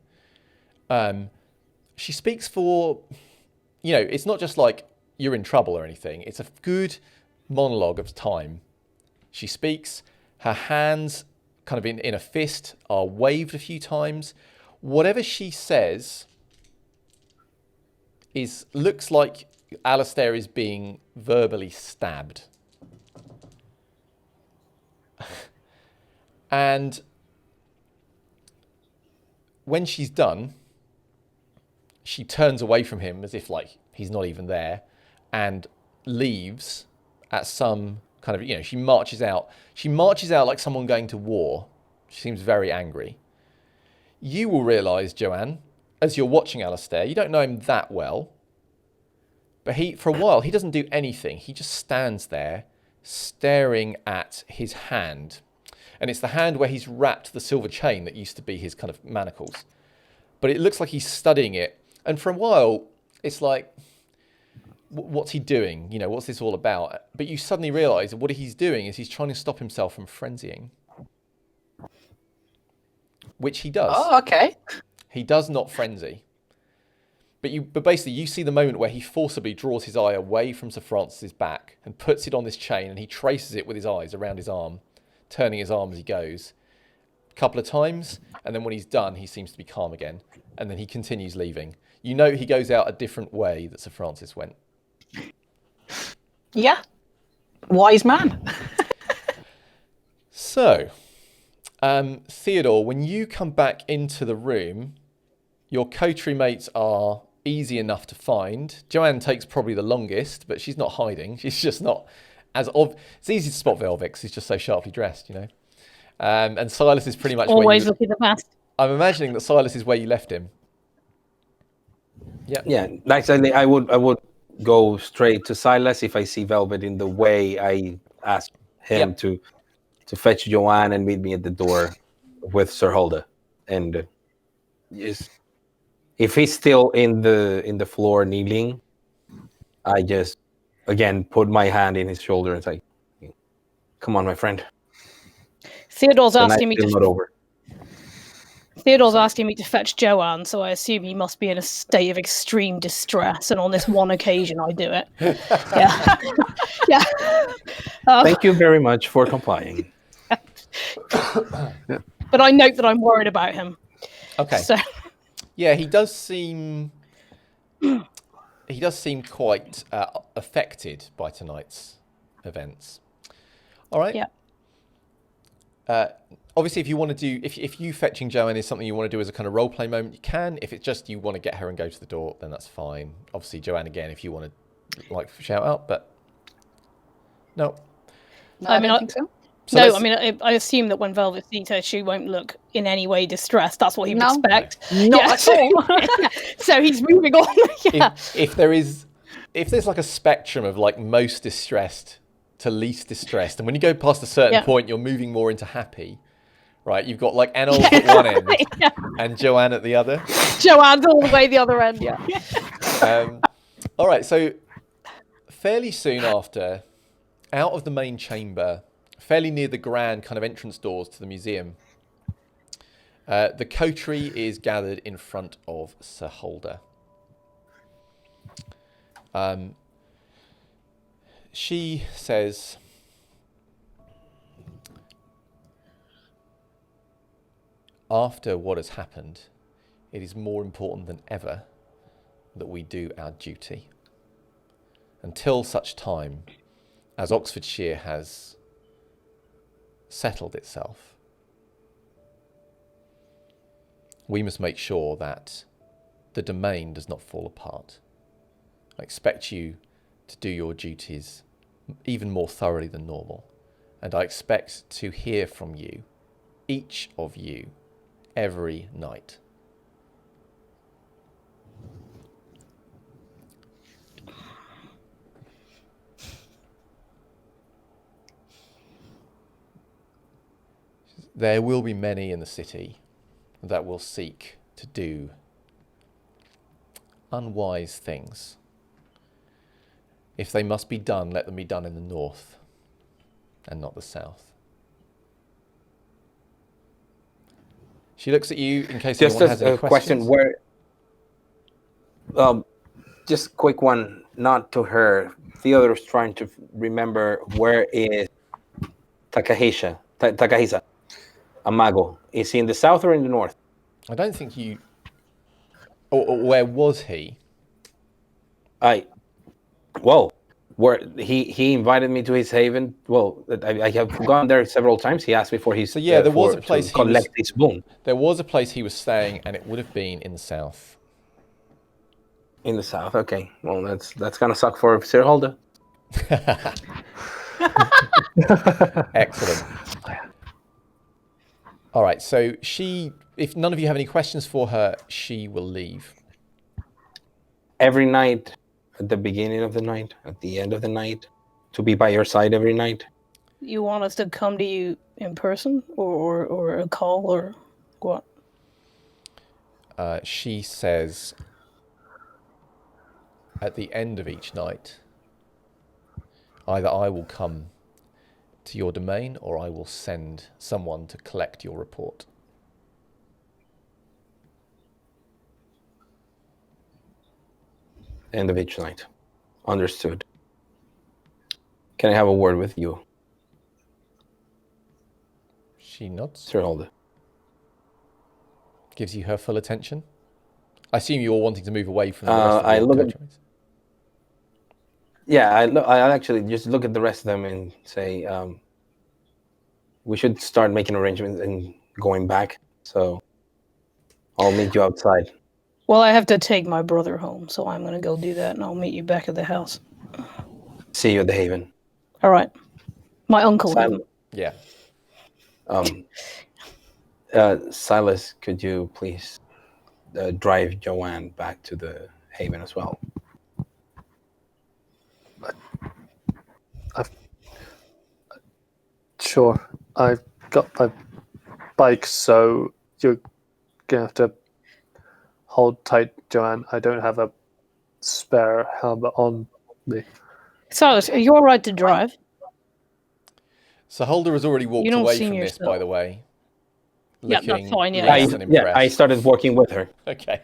She speaks for, you know, it's not just like you're in trouble or anything. It's a good monologue of time. She speaks, her hands kind of in a fist are waved a few times. Whatever she says looks like Alistair is being verbally stabbed. And when she's done, she turns away from him as if like he's not even there and leaves at some kind of, you know, she marches out. She marches out like someone going to war. She seems very angry. You will realise, Joanne, as you're watching Alistair, you don't know him that well, but for a while, he doesn't do anything. He just stands there staring at his hand. And it's the hand where he's wrapped the silver chain that used to be his kind of manacles. But it looks like he's studying it. And for a while, it's like, what's he doing? You know, what's this all about? But you suddenly realise that what he's doing is he's trying to stop himself from frenzying, which he does. Oh, okay. He does not frenzy. But basically, you see the moment where he forcibly draws his eye away from Sir Francis's back and puts it on this chain, and he traces it with his eyes around his arm, turning his arm as he goes. A couple of times, and then when he's done, he seems to be calm again, and then he continues leaving. You know he goes out a different way that Sir Francis went. Yeah. Wise man. So, Theodore, when you come back into the room, your coterie mates are easy enough to find. Joanne takes probably the longest, but she's not hiding. She's just not as it's easy to spot Velvet because he's just so sharply dressed, you know. And Silas is pretty much Always looking the best. I'm imagining that Silas is where you left him. Yeah. Yeah, actually, I would go straight to Silas if I see Velvet in the way. I ask him to fetch Joanne and meet me at the door with Sir Hulda. And if he's still in the floor kneeling, I just again put my hand in his shoulder and say, "Come on, my friend." Theodore's The asking me night's still not over. Theodore's asking me to fetch Joanne, so I assume he must be in a state of extreme distress, and on this one occasion I do it. Yeah. Yeah. Thank you very much for complying. But I note that I'm worried about him. Okay. So yeah, he does seem quite affected by tonight's events. All right. Yeah. Obviously, if you want to do, if you fetching Joanne is something you want to do as a kind of role play moment, you can. If it's just you want to get her and go to the door, then that's fine. Obviously, Joanne again, if you want to like shout out, but no. I don't think so. No, I mean, I assume that when Velvet sees her, she won't look in any way distressed. That's what he would expect. Not at all. So he's moving on. Yeah. If there's like a spectrum of like most distressed to least distressed, and when you go past a certain point, you're moving more into happy, right? You've got like Enel at one end and Joanne at the other. Joanne's all the way the other end. Yeah. All right. So fairly soon after, out of the main chamber, fairly near the grand kind of entrance doors to the museum, the coterie is gathered in front of Sir Hulda. She says, after what has happened, it is more important than ever that we do our duty. Until such time as Oxfordshire has settled itself, we must make sure that the domain does not fall apart. I expect you to do your duties even more thoroughly than normal, and I expect to hear from you, each of you, every night. There will be many in the city that will seek to do unwise things. If they must be done, let them be done in the north and not the south. She looks at you in case anyone has any questions. Question, where, just quick one, not to her. Theodore's trying to remember where is Takahisa, Amago. Is he in the south or in the north? I don't think you... Or where was he? Well, where he invited me to his haven. Well, I have gone there several times. He asked me for his... So yeah, there was a place to collect his boon. There was a place he was staying, and it would have been in the south. In the south, okay. Well, that's gonna suck for Sir Hulda. Excellent. All right, so if none of you have any questions for her, she will leave. Every night, at the beginning of the night, at the end of the night, to be by your side every night. You want us to come to you in person, or a call, or what? She says, at the end of each night, either I will come to your domain or I will send someone to collect your report. End of each night. Understood. Can I have a word with you, She nods, Sir Holder? gives you her full attention. I assume you're wanting to move away from the rest of I the look at- Coteries. Yeah, I actually just look at the rest of them and say, we should start making arrangements and going back. So I'll meet you outside. Well, I have to take my brother home, so I'm going to go do that, and I'll meet you back at the house. See you at the Haven. All right. My uncle. Sil- Yeah. Silas, could you please drive Joanne back to the Haven as well? Sure. I've got my bike, so you're gonna have to hold tight, Joanne. I don't have a spare helmet on me. Silas, are you all right to drive? So Holder has already walked don't away seem from this, yourself. by the way. Yeah, that's Looking fine, yeah. less than impressed. I started working with her. Okay.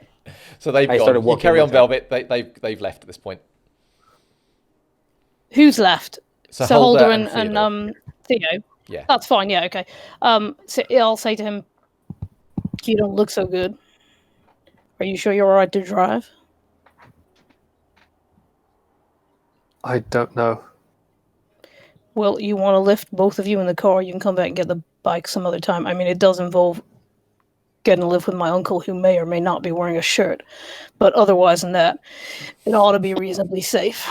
So they've I gone. started You walking carry on, with her. Velvet. They've left at this point. Who's left? So So Holder Holder and and Theo. Yeah. That's fine, yeah, okay. So I'll say to him, you don't look so good. Are you sure you're all right to drive? I don't know. Well, you want to lift both of you in the car, you can come back and get the bike some other time. I mean, it does involve getting to live with my uncle who may or may not be wearing a shirt. But otherwise than that, it ought to be reasonably safe.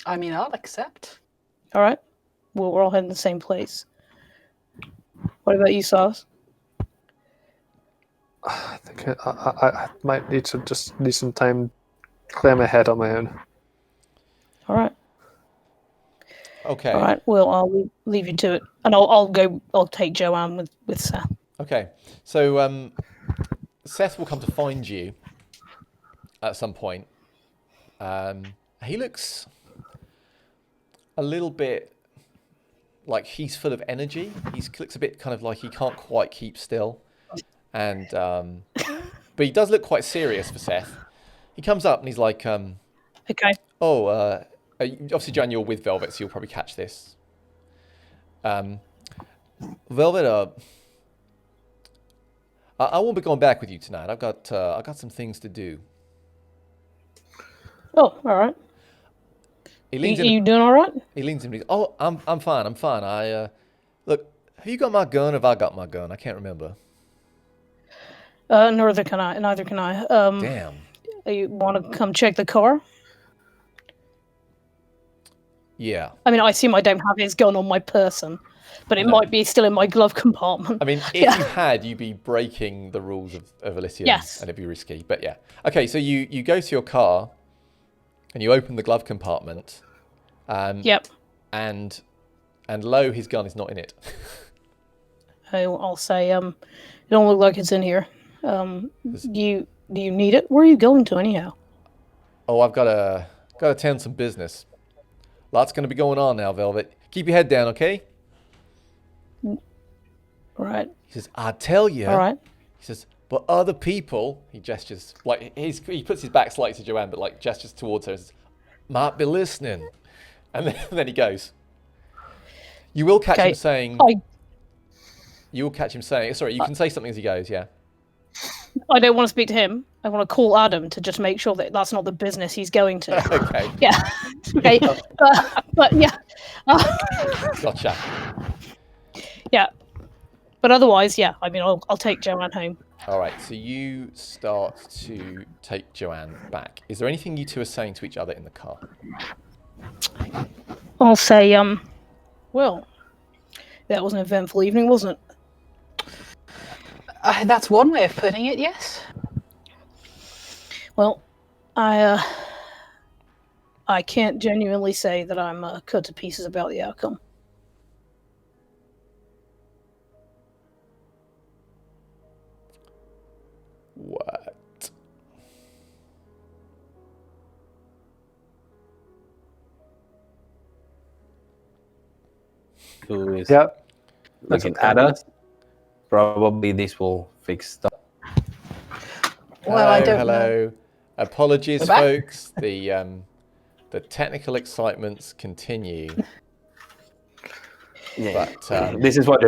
I mean, I'll accept. All right? Well, we're all heading the same place. What about you, Sauce? I think I might need to just need some time to clear my head on my own. All right. Okay. All right. Well, I'll leave you to it, and I'll take Joanne with Seth. Okay. So Seth will come to find you at some point. He looks a little bit like he's full of energy. He looks a bit kind of like he can't quite keep still. And but he does look quite serious for Seth. He comes up and he's like, Okay. oh, obviously, Jan, you're with Velvet, so you'll probably catch this. Velvet, I won't be going back with you tonight. I got some things to do. Oh, all right. He leans You doing all right? He leans in. And he's, oh, I'm fine. I'm fine. Look, have you got my gun? Or have I got my gun? I can't remember. Neither can I. Damn. You want to come check the car? Yeah. I mean, I assume I don't have his gun on my person, but it No. might be still in my glove compartment. I mean, if Yeah. you had, you'd be breaking the rules of Elysium, Yes. and it'd be risky. But yeah. Okay, so you go to your car, and you open the glove compartment. Yep. And lo, his gun is not in it. I'll say, it don't look like it's in here. Do you need it? Where are you going to anyhow? Oh, I've got to attend some business. Lots going to be going on now, Velvet. Keep your head down, okay? All right. He says, I tell you. All right. He says, but other people, he gestures, like, he puts his back slightly to Joanne, but like gestures towards her and says, might be listening. And then he goes. You will catch him saying, you will catch him saying, sorry, you can say something as he goes, yeah. I don't want to speak to him. I want to call Adam to just make sure that that's not the business he's going to. Okay. Yeah. Okay. But yeah. Gotcha. Yeah. But otherwise, yeah. I mean, I'll take Joanne home. All right, so you start to take Joanne back. Is there anything you two are saying to each other in the car? I'll say, well, that was an eventful evening, wasn't it? That's one way of putting it, yes. Well, I can't genuinely say that I'm cut to pieces about the outcome. who is Yep. looking at us. Probably this will fix stuff. Well, I don't know. Hello. Apologies, We're back. folks. The technical excitements continue. Yeah. But This is what.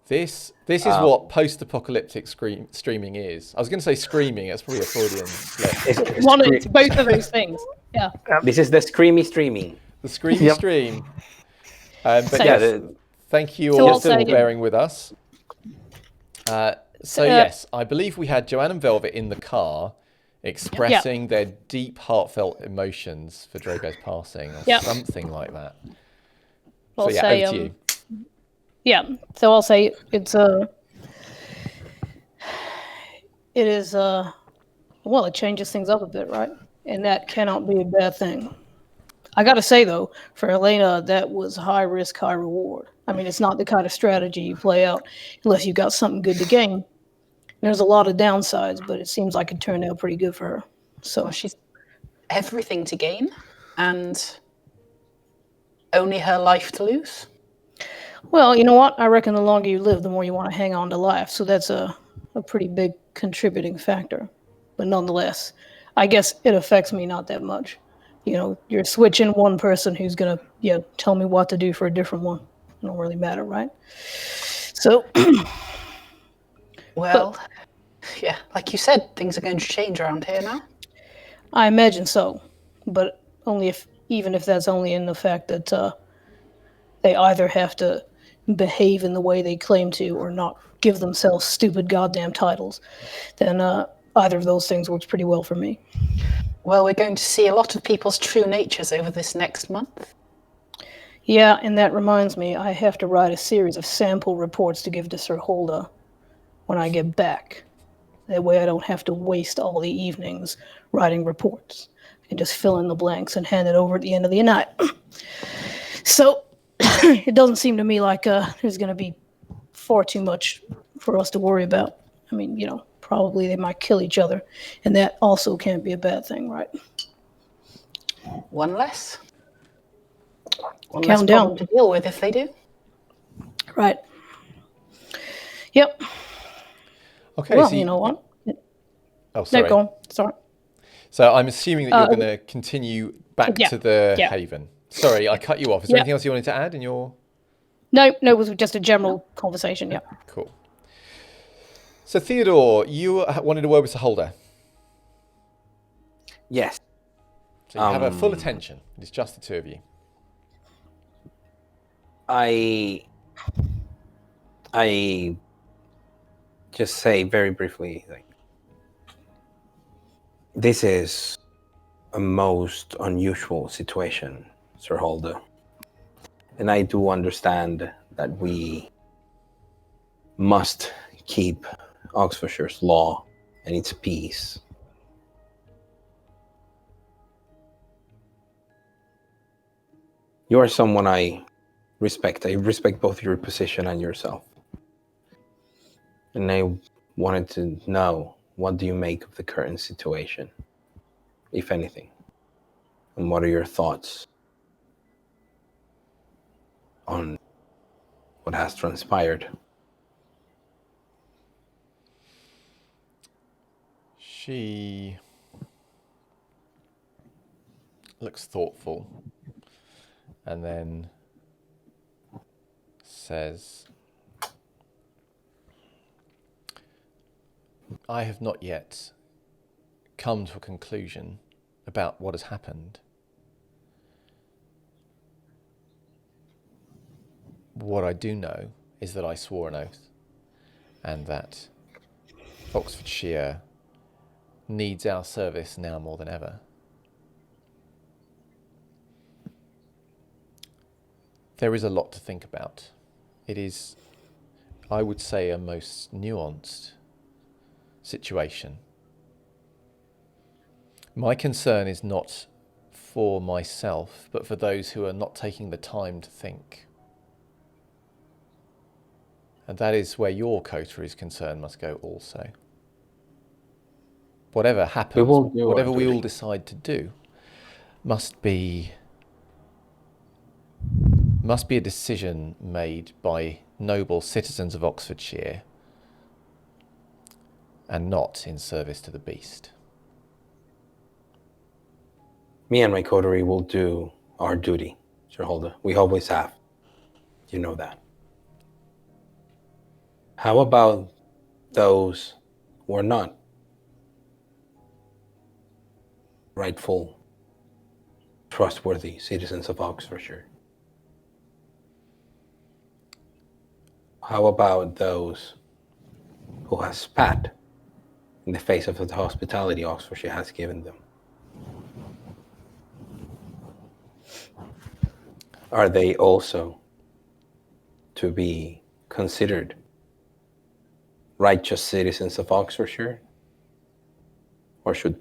this is what post-apocalyptic streaming is. I was going to say screaming. That's probably a Freudian slip. It's both of those things. Yeah. This is the screamy streaming. The screamy Yep. stream. But So- yes, thank you So all I'll for say- bearing with us. So yes, I believe we had Joanne and Velvet in the car expressing their deep, heartfelt emotions for Drogo's passing, or Yep. something like that. I'll So yeah, say, over to you. Yeah, so I'll say it is well, it changes things up a bit, right? And that cannot be a bad thing. I gotta say though, for Elena, that was high risk, high reward. I mean, it's not the kind of strategy you play out unless you've got something good to gain. There's a lot of downsides, but it seems like it turned out pretty good for her. So Well, she's everything to gain and only her life to lose. well, you know what? I reckon the longer you live, the more you want to hang on to life. So that's a pretty big contributing factor. But nonetheless, I guess it affects me not that much. You know, you're switching one person who's going to tell me what to do for a different one. It don't really matter, right? So, Well, yeah, like you said, things are going to change around here now. I imagine so. But even if that's only in the fact that they either have to behave in the way they claim to or not give themselves stupid goddamn titles, then either of those things works pretty well for me. Well, we're going to see a lot of people's true natures over this next month. Yeah, and that reminds me, I have to write a series of sample reports to give to Sir Holda when I get back. That way I don't have to waste all the evenings writing reports. I can just fill in the blanks and hand it over at the end of the night. So, it doesn't seem to me like there's going to be far too much for us to worry about. I mean, you know, probably they might kill each other, and that also can't be a bad thing, right? One less. One Count less down. problem to deal with if they do. Right. Yep. Okay, Well, so you know what? Oh, sorry. No, go on. Sorry. So I'm assuming that you're going to continue back yeah, to the yeah. Haven. Sorry, I cut you off. Is there Yeah. anything else you wanted to add in your... No, it was just a general conversation, yeah. Cool. So Theodore, you wanted a word with Sir Holder. Yes. So you have her full attention. It's just the two of you. I just say very briefly, like, this is a most unusual situation, Sir Holder. And I do understand that we must keep Oxfordshire's law and its peace. You are someone I respect. I respect both your position and yourself. And I wanted to know, what do you make of the current situation, if anything? And what are your thoughts on what has transpired? She looks thoughtful and then says, I have not yet come to a conclusion about what has happened. What I do know is that I swore an oath and that Oxfordshire needs our service now more than ever. There is a lot to think about. It is, I would say, a most nuanced situation. My concern is not for myself, but for those who are not taking the time to think. And that is where your Coterie's concern must go also. Whatever happens, whatever we all decide to do, must be must be a decision made by noble citizens of Oxfordshire and not in service to the beast. Me and my coterie will do our duty, Sir Holder. We always have. You know that. How about those who are not rightful, trustworthy citizens of Oxfordshire? How about those who have spat in the face of the hospitality Oxfordshire has given them? Are they also to be considered righteous citizens of Oxfordshire? Or should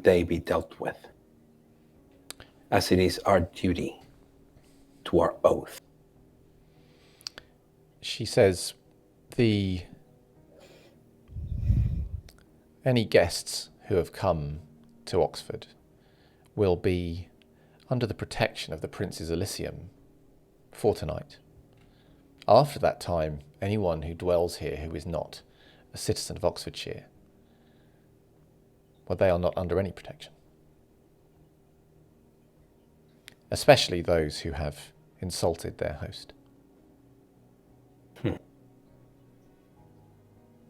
they be dealt with, as it is our duty to our oath? She says any guests who have come to Oxford will be under the protection of the Prince's Elysium for tonight. After that time, anyone who dwells here who is not a citizen of Oxfordshire, well, they are not under any protection. Especially those who have insulted their host.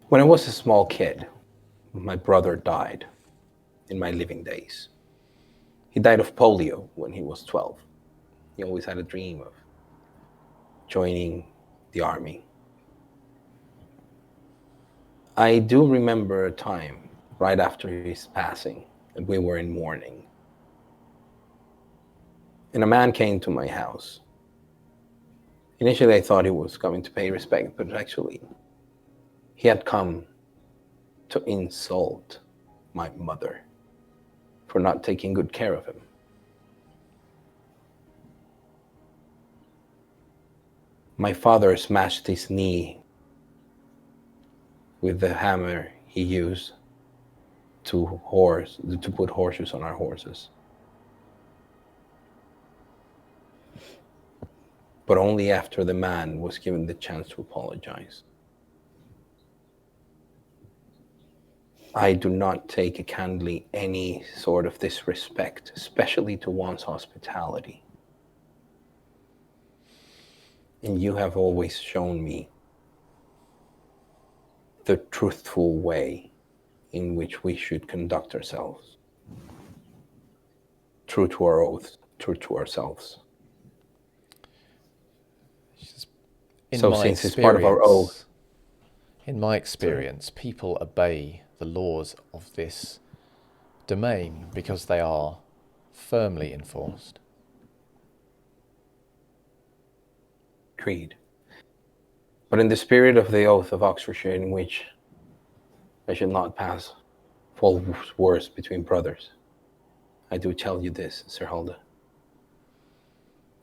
When I was a small kid, my brother died in my living days. He died of polio when he was 12. He always had a dream of joining the army. I do remember a time right after his passing, and we were in mourning. And a man came to my house. Initially, I thought he was coming to pay respect, but actually, he had come to insult my mother for not taking good care of him. My father smashed his knee with the hammer he used to put horseshoes on our horses. But only after the man was given the chance to apologize. I do not take kindly any sort of disrespect, especially to one's hospitality. And you have always shown me the truthful way in which we should conduct ourselves. True to our oaths, true to ourselves. So since it's part of our oath. In my experience, people obey the laws of this domain because they are firmly enforced. Agreed. But in the spirit of the oath of Oxfordshire, in which I should not pass false words between brothers, I do tell you this, Sir Hulda.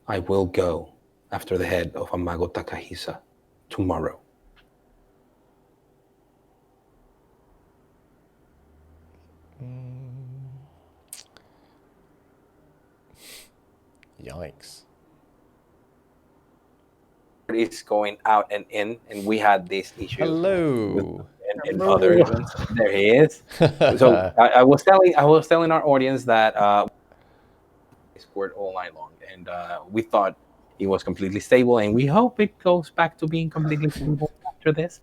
I will go after the head of Amago Takahisa tomorrow. Yikes. Is going out and in, and we had this issue. Hello. And other events. There he is. So I was telling our audience that he scored all night long, and we thought he was completely stable, and we hope it goes back to being completely stable after this.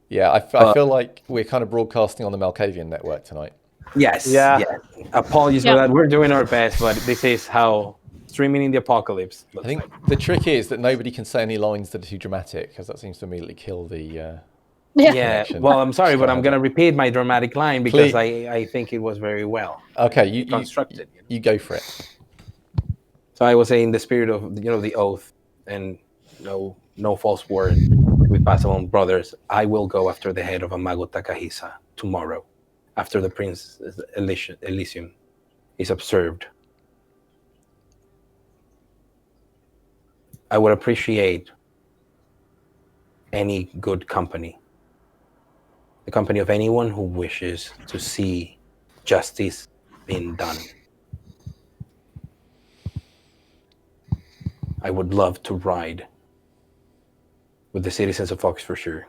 Yeah, I feel like we're kind of broadcasting on the Malkavian network tonight. Yes. Yeah. Yes. Apologies for that. We're doing our best, but this is how streaming in the apocalypse looks I think like. the trick is that nobody can say any lines that are too dramatic, because that seems to immediately kill the Yeah. connection. Well, I'm sorry, but I'm going to repeat my dramatic line because I think it was very well Okay, constructed. You go for it. So I was saying the spirit of the oath and no false word we pass among brothers. I will go after the head of Amago Takahisa tomorrow, after the Prince's Elysium is observed. I would appreciate any good company, the company of anyone who wishes to see justice being done. I would love to ride with the citizens of Oxfordshire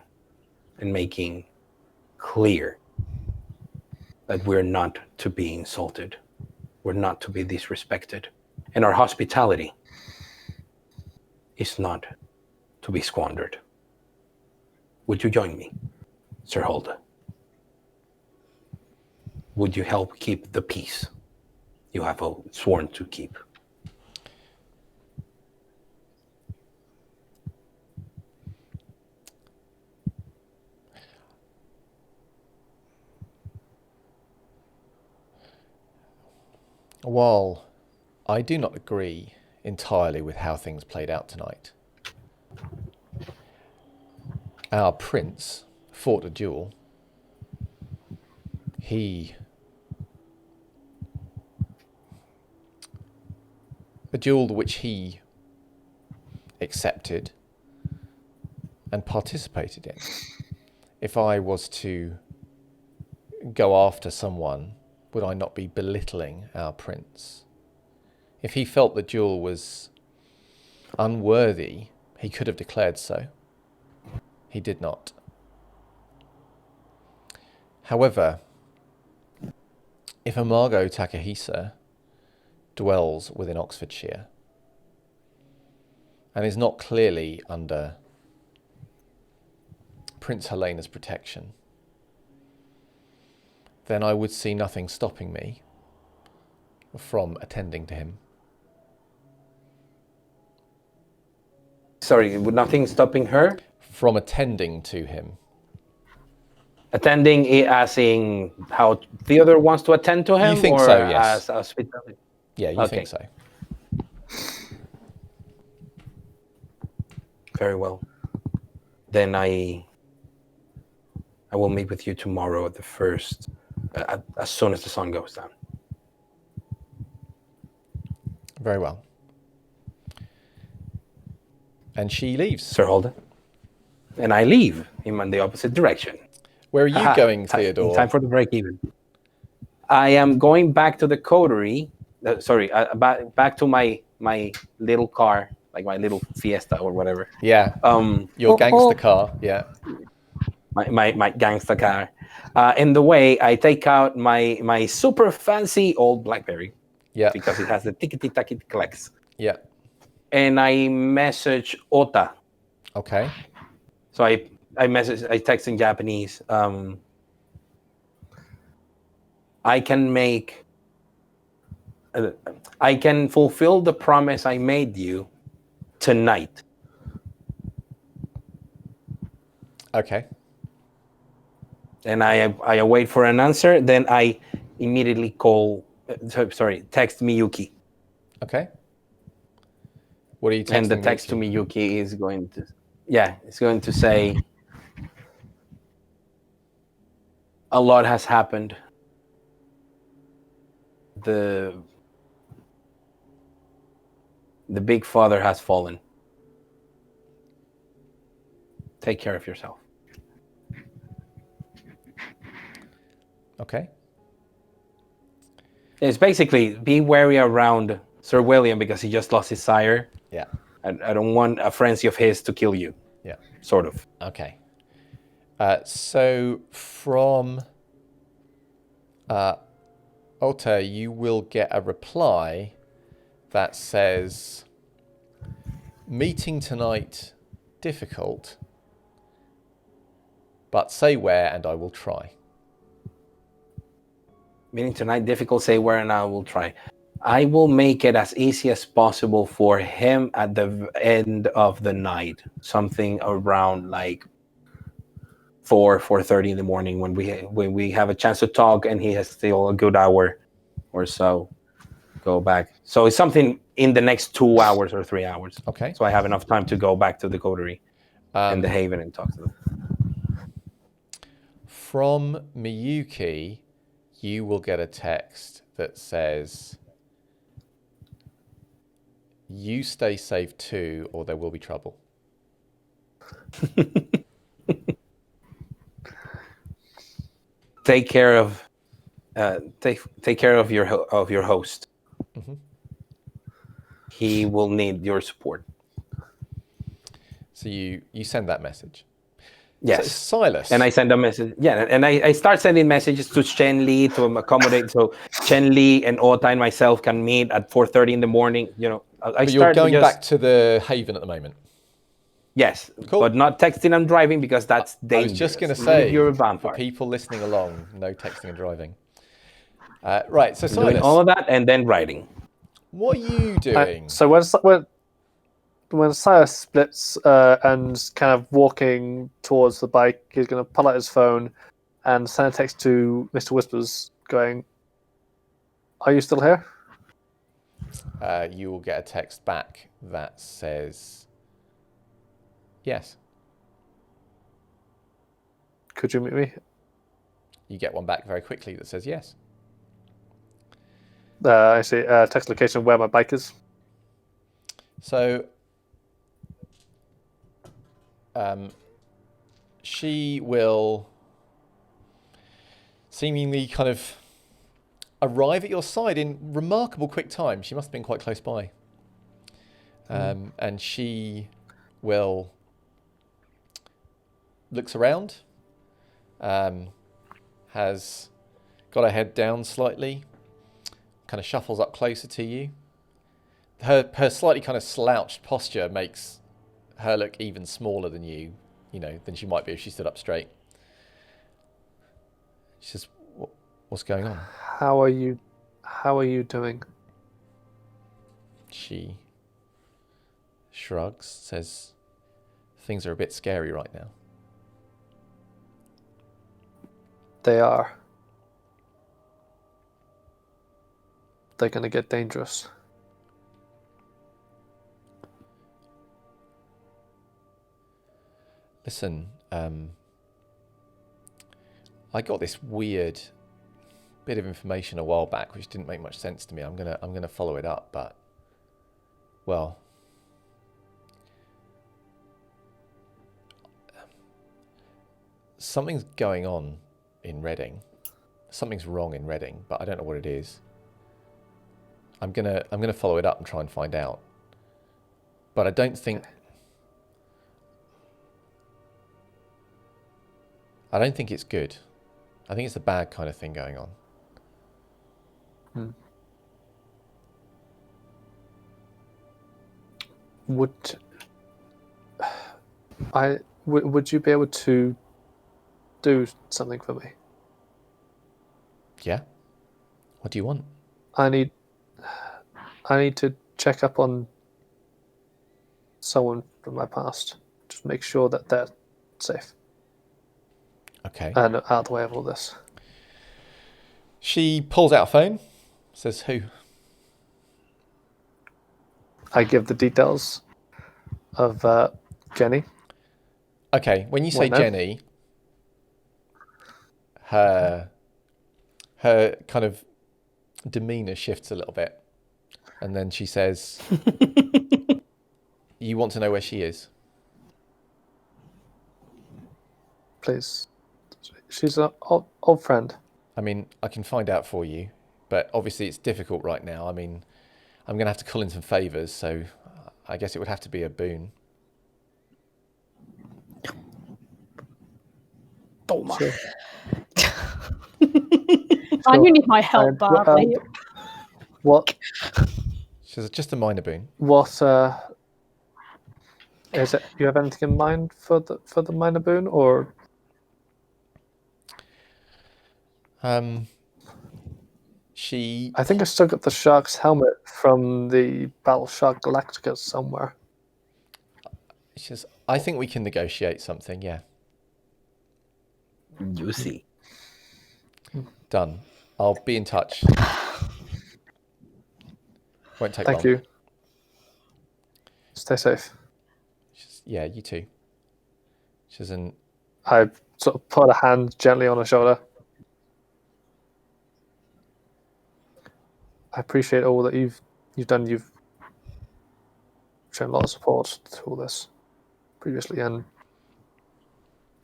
and making clear that we're not to be insulted, we're not to be disrespected, and our hospitality is not to be squandered. Would you join me, Sir Hulda? Would you help keep the peace you have sworn to keep? While I do not agree entirely with how things played out tonight, our prince fought a duel. A duel which he accepted and participated in. If I was to go after someone, would I not be belittling our prince? If he felt the duel was unworthy, he could have declared so. He did not. However, if Imago Takahisa dwells within Oxfordshire and is not clearly under Prince Helena's protection, then I would see nothing stopping me from attending to him. Sorry, would nothing stopping her? From attending to him. Attending as in how the other wants to attend to him? You think or so, yes. As hospitality? Yeah, you think so. Very well. Then I will meet with you tomorrow at the first, as soon as the sun goes down. Very well. And she leaves. Sir Holden. And I leave in the opposite direction. Where are you going, Theodore? Time for the break even. I am going back to the Coterie. Back to my little car, like my little Fiesta or whatever. Yeah. Your gangster car. Yeah. My gangster car. In the way, I take out my super fancy old BlackBerry. Yeah. Because it has the tickety-tackety clicks. Yeah. And I message Ota. Okay. So I text in Japanese. I can fulfill the promise I made you tonight. Okay. And I await for an answer. Then I immediately text Miyuki. Okay. What are you texting? And the text to Miyuki is going to say, a lot has happened. The big father has fallen. Take care of yourself. Okay. It's basically be wary around Sir William because he just lost his sire. Yeah. I don't want a frenzy of his to kill you. Yeah. Sort of. Okay. So from Ota, you will get a reply that says, meeting tonight difficult, but say where and I will try. Meeting tonight difficult, say where and I will try. I will make it as easy as possible for him at the end of the night. Something around like 4:30 in the morning when we have a chance to talk and he has still a good hour or so. Go back. So it's something in the next 2 hours or 3 hours. Okay. So I have enough time to go back to the Coterie and the Haven and talk to them. From Miyuki, you will get a text that says, you stay safe too, or there will be trouble. Take care of your host. Mm-hmm. he will need your support. So you send that message. Yes. So Silas. And I send a message. Yeah, and I start sending messages to Chen Li to accommodate, so Chen Li and Ota and myself can meet at 4:30 in the morning. But you're going back to the haven at the moment. Yes, Cool. but not texting and driving because that's dangerous. I was just going to say, you're a vampire. For people listening along, no texting and driving. Right, so Silas. Doing all of that and then writing. What are you doing? So when Silas splits and kind of walking towards the bike, he's going to pull out his phone and send a text to Mr. Whispers going, "Are you still here?" You will get a text back that says, yes. Could you meet me? You get one back very quickly that says yes. I see. Text location where my bike is. So she will seemingly kind of arrive at your side in remarkable quick time. She must have been quite close by. And she will looks around, has got her head down slightly, kind of shuffles up closer to you. Her slightly kind of slouched posture makes her look even smaller than you, than she might be if she stood up straight. She says, "What's going on?" How are you doing? She shrugs, says, "Things are a bit scary right now." They are. They're going to get dangerous. Listen, I got this weird bit of information a while back which didn't make much sense to me. I'm gonna follow it up, but well, something's going on in Reading. Something's wrong in Reading, but I don't know what it is. I'm gonna follow it up and try and find out. But I don't think it's good. I think it's a bad kind of thing going on. Would you be able to do something for me? Yeah? What do you want? I need to check up on someone from my past. Just make sure that they're safe. Okay. And out of the way of all this. She pulls out a phone, says, "Who?" I give the details of Jenny. Okay, when you say no? Jenny, her kind of demeanor shifts a little bit. And then she says, "You want to know where she is?" Please. She's an old friend. I mean, I can find out for you, but obviously it's difficult right now. I mean, I'm going to have to call in some favours, so I guess it would have to be a boon. Sure. I do need my help badly. What? She says, "Just a minor boon." What? Is it? You have anything in mind for the minor boon, or? She... I think I still got the shark's helmet from the Battlestar Galactica somewhere. She says, "I think we can negotiate something, yeah." You see. Done. I'll be in touch. Won't take long. Thank you. Stay safe. She says, "Yeah, you too." She says, "And I sort of put a hand gently on her shoulder. I appreciate all that you've done. You've shown a lot of support to all this previously, and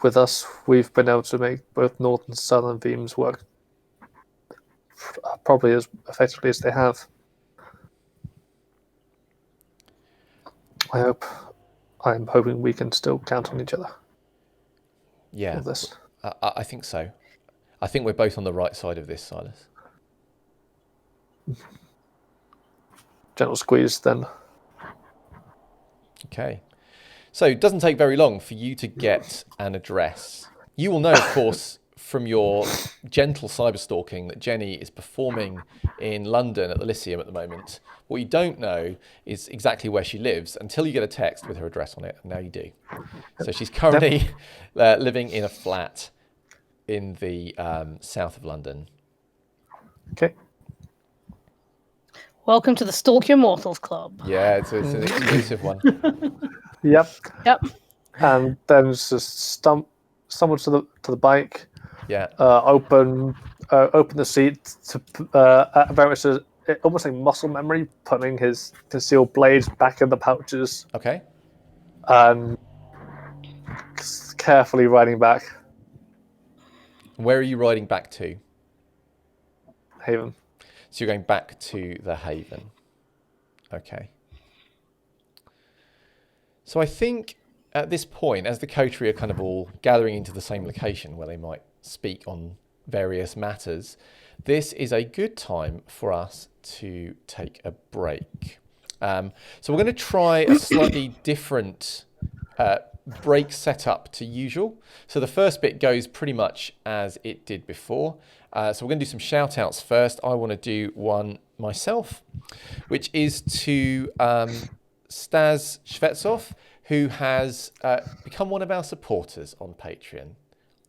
with us, we've been able to make both North and Southern themes work probably as effectively as they have. I'm hoping we can still count on each other. Yeah, For this. I think so. I think we're both on the right side of this, Silas. Gentle squeeze then. Okay. So it doesn't take very long for you to get an address. You will know, of course, from your gentle cyberstalking that Jenny is performing in London at the Lyceum at the moment. What you don't know is exactly where she lives until you get a text with her address on it, and now you do. So she's currently living in a flat in the south of London. Okay. Welcome to the Stalk Your Mortals Club. Yeah, it's an exclusive one. Yep. Yep. And then just stumble to the bike. Yeah. Open the seat to very much almost like muscle memory, putting his concealed blades back in the pouches Okay. and carefully riding back. Where are you riding back to? Haven. So you're going back to the Haven. Okay. So I think at this point, as the Coterie are kind of all gathering into the same location where they might speak on various matters, this is a good time for us to take a break. So we're going to try a slightly different break setup to usual. So the first bit goes pretty much as it did before. So we're going to do some shout outs first. I want to do one myself, which is to Stas Shvetsov, who has become one of our supporters on Patreon.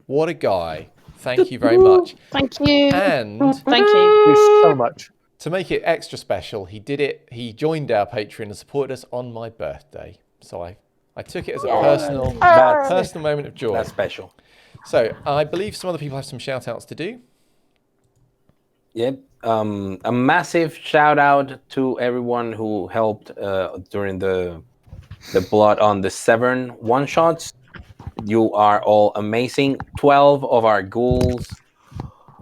What a guy. Thank you very much. Thank you. And Thank you. Thank you so much. to make it extra special, he joined our Patreon and supported us on my birthday. So I took it as a personal moment of joy. That's special. So I believe some other people have some shout outs to do. Yep. A massive shout out to everyone who helped during the Blood on the Severn one shots. You are all amazing. 12 of our ghouls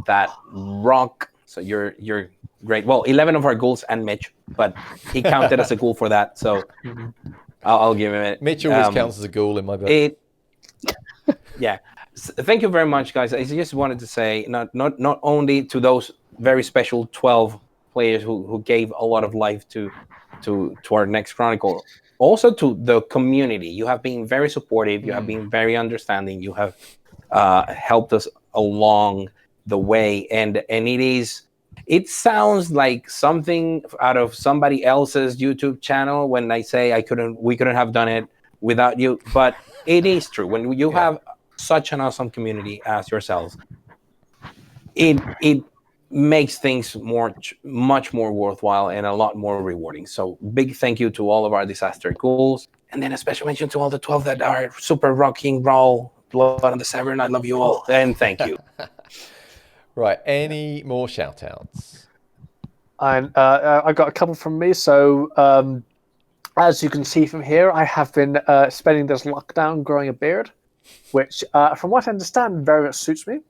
that rock. So you're great. Well, 11 of our ghouls and Mitch, but he counted as a ghoul for that. So I'll give him it. Mitch always counts as a ghoul in my book. Yeah. Thank you very much, guys. I just wanted to say not only to those very special 12 players who gave a lot of life to our next Chronicle, also to the community. You have been very supportive. You have been very understanding. You have helped us along the way, and it sounds like something out of somebody else's YouTube channel when I say we couldn't have done it without you, but it is true. When you have such an awesome community as yourselves, it makes things much more worthwhile and a lot more rewarding. So big thank you to all of our disaster ghouls, and then a special mention to all the 12 that are super rocking raw Blood on the Severn. I love you all, and thank you. Right, any more shout outs? And I got a couple from me. So as you can see from here, I have been spending this lockdown growing a beard, which from what I understand very much suits me.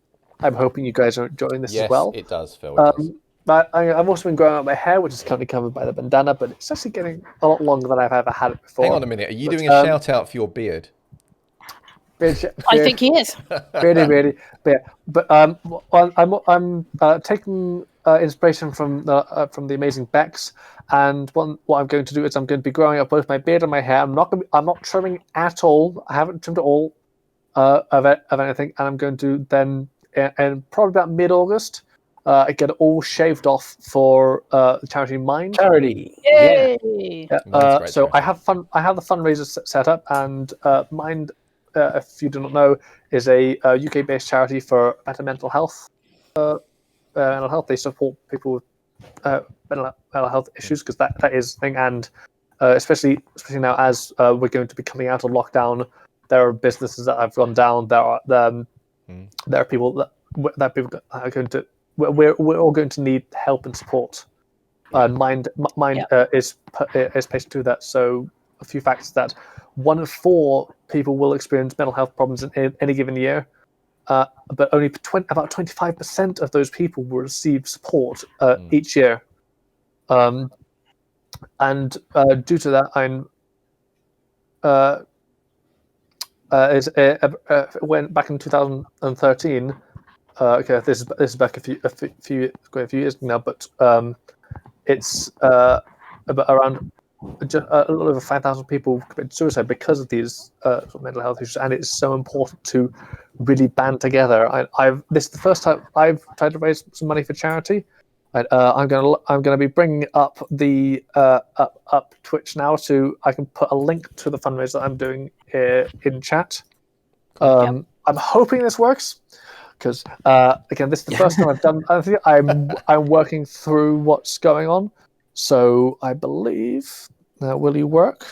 I'm hoping you guys are enjoying this as well. Yes, it does, Phil. It does. But I've also been growing out my hair, which is currently covered by the bandana, but it's actually getting a lot longer than I've ever had it before. Hang on a minute. Are you doing a shout out for your beard? I think he is. Beardy. But I'm taking inspiration from the amazing Bex, and what I'm going to do is I'm going to be growing out both my beard and my hair. I'm not trimming at all. I haven't trimmed at all of anything, and I'm going to then, and probably about mid-August, get it all shaved off for the charity Mind. Charity. Yay! Yeah. So I have the fundraiser set up, and Mind, if you do not know, is a UK-based charity for better mental health. They support people with mental health issues, because that is a thing, and especially now as we're going to be coming out of lockdown, there are businesses that have gone down. There are people that people are going to. We're all going to need help and support. Mind is placed to that. So a few facts that 1 in 4 people will experience mental health problems in any given year, but only about 25% of those people will receive support each year. And due to that, when back in 2013. Okay, this is back a few years now, but it's about around just a little over 5,000 people committed suicide because of these sort of mental health issues, and it's so important to really band together. This is the first time I've tried to raise some money for charity. And, I'm gonna be bringing up the up Twitch now, so I can put a link to the fundraiser that I'm doing here in chat. I'm hoping this works, because again, this is the first time I've done. I think I'm working through what's going on, so I believe will you work?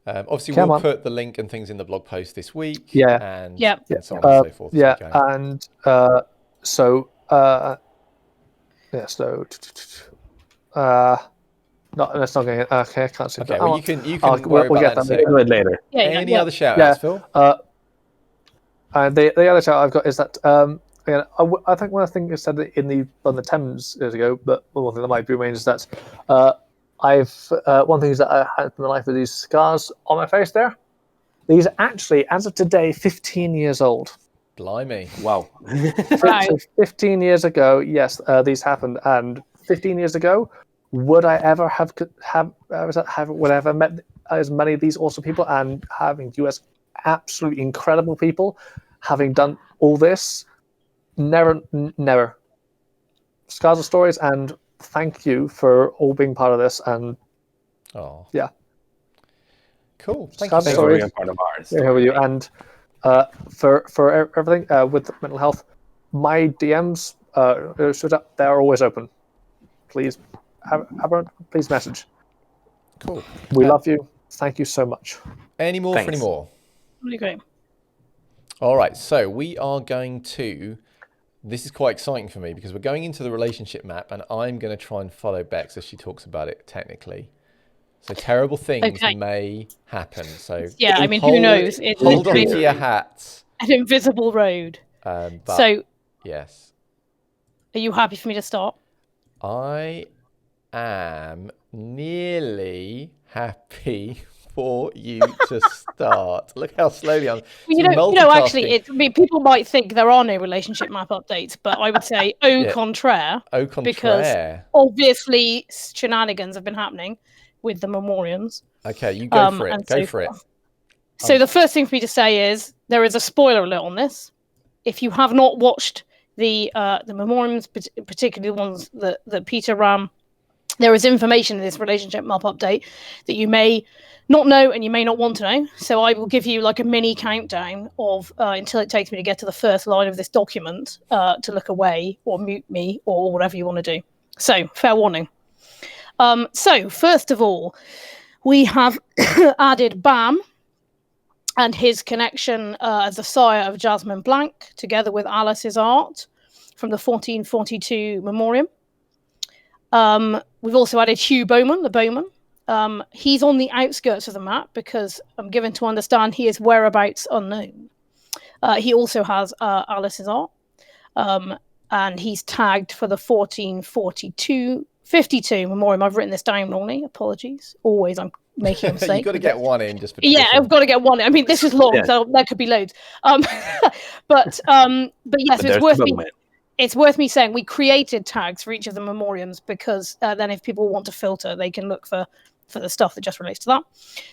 Obviously, we'll put the link and things in the blog post this week. Yeah. And so on and so forth. Yeah, and so. Yeah, so that's not going. Okay, I can't see. Okay, well, you can worry about that. We'll do it later. Any other shout-outs, Phil? The other shout I've got is that again, I think one of the things I said on the Thames years ago, but one thing that might be remains is that one thing is that I had in my life with these scars on my face there. These are actually, as of today, 15 years old. Blimey! Wow. So 15 years ago, yes, these happened, and 15 years ago, would I ever have met as many of these awesome people and having you as absolutely incredible people, having done all this? Never. Scars of stories, and thank you for all being part of this. And yeah, cool. Thank you for being a part of ours. Here with you, and for everything with mental health, my DMs they're always open. Please please message. Cool. We love you. Thank you so much. Any more? For any more? Really great. All right, so we are going to. This is quite exciting for me because we're going into the relationship map, and I'm going to try and follow Bex as she talks about it technically. So terrible things may happen. So yeah, I mean, who knows? Hold on to your hats. An invisible road. So yes. Are you happy for me to start? I am nearly happy for you to start. Look how slowly I'm. Actually, people might think there are no relationship map updates, but I would say au contraire. Au contraire. Because obviously shenanigans have been happening with the memoriams. Okay, you go for it. Go for it. So the first thing for me to say is there is a spoiler alert on this. If you have not watched the memoriams, particularly the ones that Peter ran, there is information in this relationship map update that you may not know and you may not want to know. So I will give you like a mini countdown of until it takes me to get to the first line of this document to look away or mute me or whatever you want to do. So fair warning. So first of all, we have added Bam and his connection as the sire of Jasmine Blanc, together with Alice's art from the 1442 memoriam. We've also added Hugh Bowman, the Bowman. He's on the outskirts of the map because I'm given to understand he is whereabouts unknown. He also has Alice's art, and he's tagged for the 1442-52 memoriam. I've written this down wrongly. Apologies. Always, I'm making a mistake. You've got to get one in just for tradition. Yeah, I've got to get one in. I mean, this is long, so there could be loads. But yes, it's worth me saying we created tags for each of the memoriams because then if people want to filter, they can look for the stuff that just relates to that.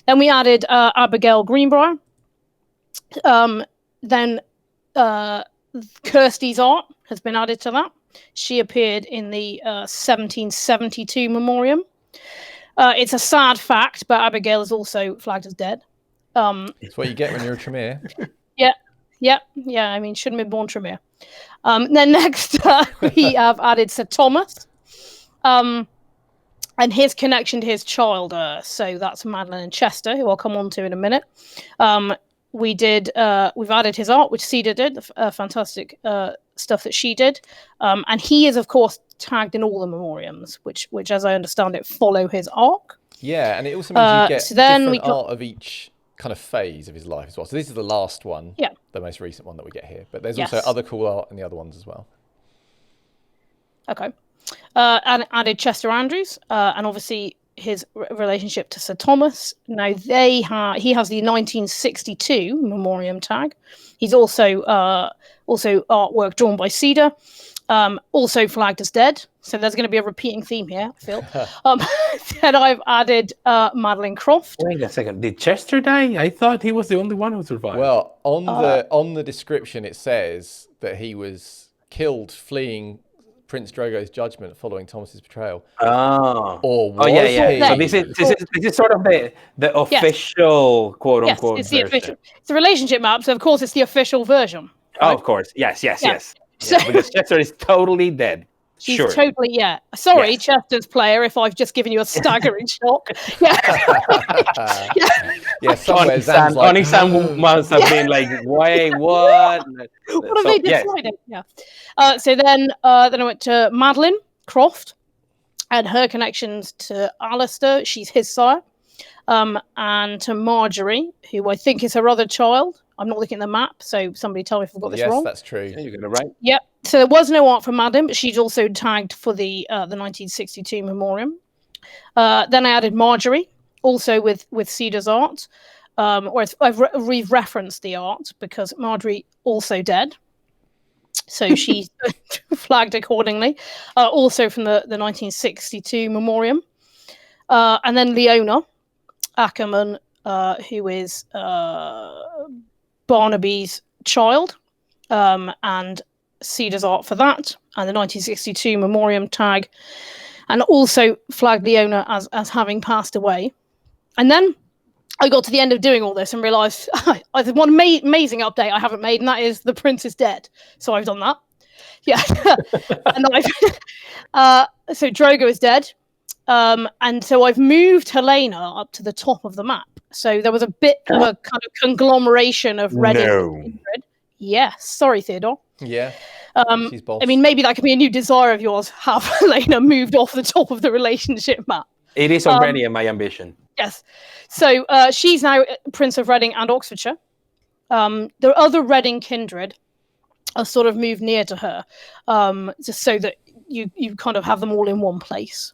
Then we added Abigail Greenbrier. Then Kirsty's art has been added to that. She appeared in the 1772 memoriam. It's a sad fact, but Abigail is also flagged as dead. It's what you get when you're a Tremere. Yeah. I mean, shouldn't have been born Tremere. Then next, we have added Sir Thomas, and his connection to his child. So that's Madeline and Chester, who I'll come on to in a minute. We've added his art, which Cedar did, fantastic stuff that she did. And he is, of course, tagged in all the memoriams, which as I understand it, follow his arc. Yeah, and it also means you get different art of each kind of phase of his life as well. So this is the last one, the most recent one that we get here. But there's also other cool art in the other ones as well. Okay. And added Chester Andrews, and obviously his relationship to Sir Thomas. Now he has the 1962 memoriam tag. He's also artwork drawn by Cedar, also flagged as dead. So there's going to be a repeating theme here, I feel. Then I've added Madeline Croft. Wait a second. Did Chester die? I thought he was the only one who survived. Well, on the description it says that he was killed fleeing Prince Drogo's judgment following Thomas's betrayal. Oh. Or was yeah. he? So this is sort of the official quote unquote It's the version. official. It's a relationship map, so of course it's the official version. Oh, Right? of course. Yes. So- Because Chester is totally dead. She's Sure. totally, Sorry, Yes. Chester's player, if I've just given you a staggering shock. Yeah. Yeah, somewhere Zan's like, Onyx must have been like, wait, what? What have they decided? Yeah. So then I went to Madeline Croft and her connections to Alistair. She's his sire. And to Marjorie, who I think is her other child. I'm not looking at the map, so somebody tell me if I've got this wrong. yes, that's true. You got it right. Yep. So there was no art for Madeline, but she's also tagged for the 1962 memoriam. Then I added Marjorie, also with Cedar's art. Whereas I've re-referenced the art because Marjorie also dead. So she's flagged accordingly. Also from the 1962 memoriam. And then Leona Ackerman, who is Barnaby's child, and Cedar's art for that, and the 1962 memoriam tag, and also flagged Leona as having passed away. And then I got to the end of doing all this and realised there's one amazing update I haven't made, and that is the prince is dead. So I've done that. Yeah. And so Drogo is dead. And so I've moved Helena up to the top of the map. So there was a bit of a kind of conglomeration of Reddit. No. Yes. Sorry, Theodore. Yeah, she's boss. I mean, maybe that could be a new desire of yours, have Helena moved off the top of the relationship map. It is already my ambition. Yes. So she's now Prince of Reading and Oxfordshire. The other Reading kindred are sort of moved near to her, just so that you kind of have them all in one place.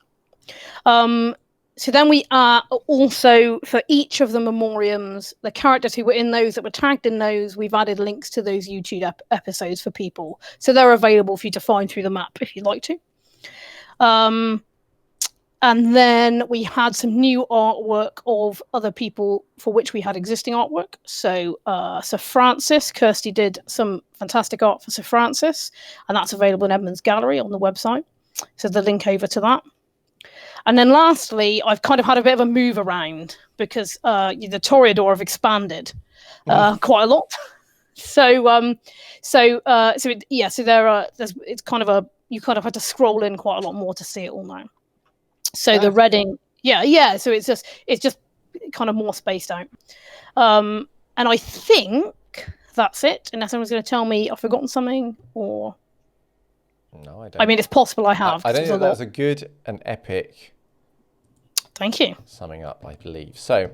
So then we are also, for each of the memoriams, the characters who were in those that were tagged in those, we've added links to those YouTube episodes for people. So they're available for you to find through the map if you'd like to. And then we had some new artwork of other people for which we had existing artwork. So Sir Francis, Kirsty did some fantastic art for Sir Francis, and that's available in Edmund's Gallery on the website. So the link over to that. And then lastly, I've kind of had a bit of a move around because the Toreador have expanded quite a lot. So there are. It's kind of you kind of had to scroll in quite a lot more to see it all now. So the Reading, yeah. So it's just kind of more spaced out. And I think that's it. Unless someone's going to tell me I've forgotten something or. No, I don't. I mean, it's possible I have. I don't think that was a good and epic. Thank you. Summing up, I believe. So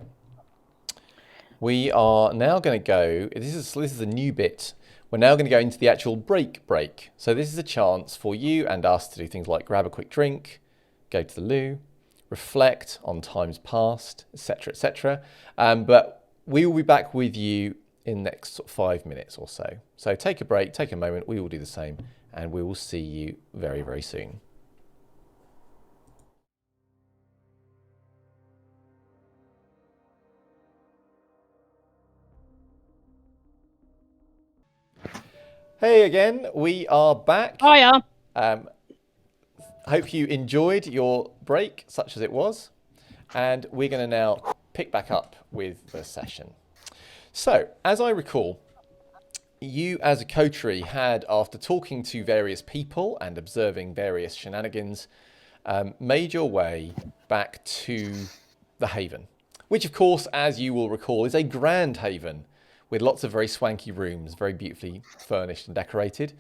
we are now going to go. This is a new bit. We're now going to go into the actual break. So this is a chance for you and us to do things like grab a quick drink, go to the loo, reflect on times past, etc., etc. But we will be back with you in the next 5 minutes or so. So take a break, take a moment. We will do the same, and we will see you very, very soon. Hey again, we are back. Hiya. Hope you enjoyed your break, such as it was. And we're going to now pick back up with the session. So, as I recall, you as a coterie had, after talking to various people and observing various shenanigans, made your way back to the Haven. Which, of course, as you will recall, is a grand haven with lots of very swanky rooms, very beautifully furnished and decorated.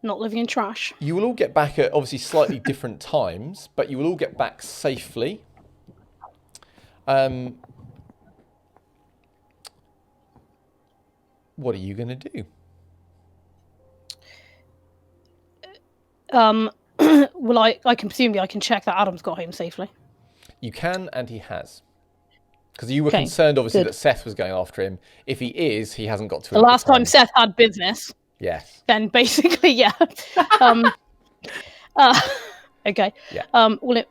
Not living in trash. You will all get back at obviously slightly different times, but you will all get back safely. What are you going to do? Well, I can presume I can check that Adam's got home safely. You can, and he has. Because you were Okay, concerned, obviously, good. that Seth was going after him. If he is, he hasn't got to The him at last the time Seth had business, Yes. then basically, yeah. Okay. Yeah. Well,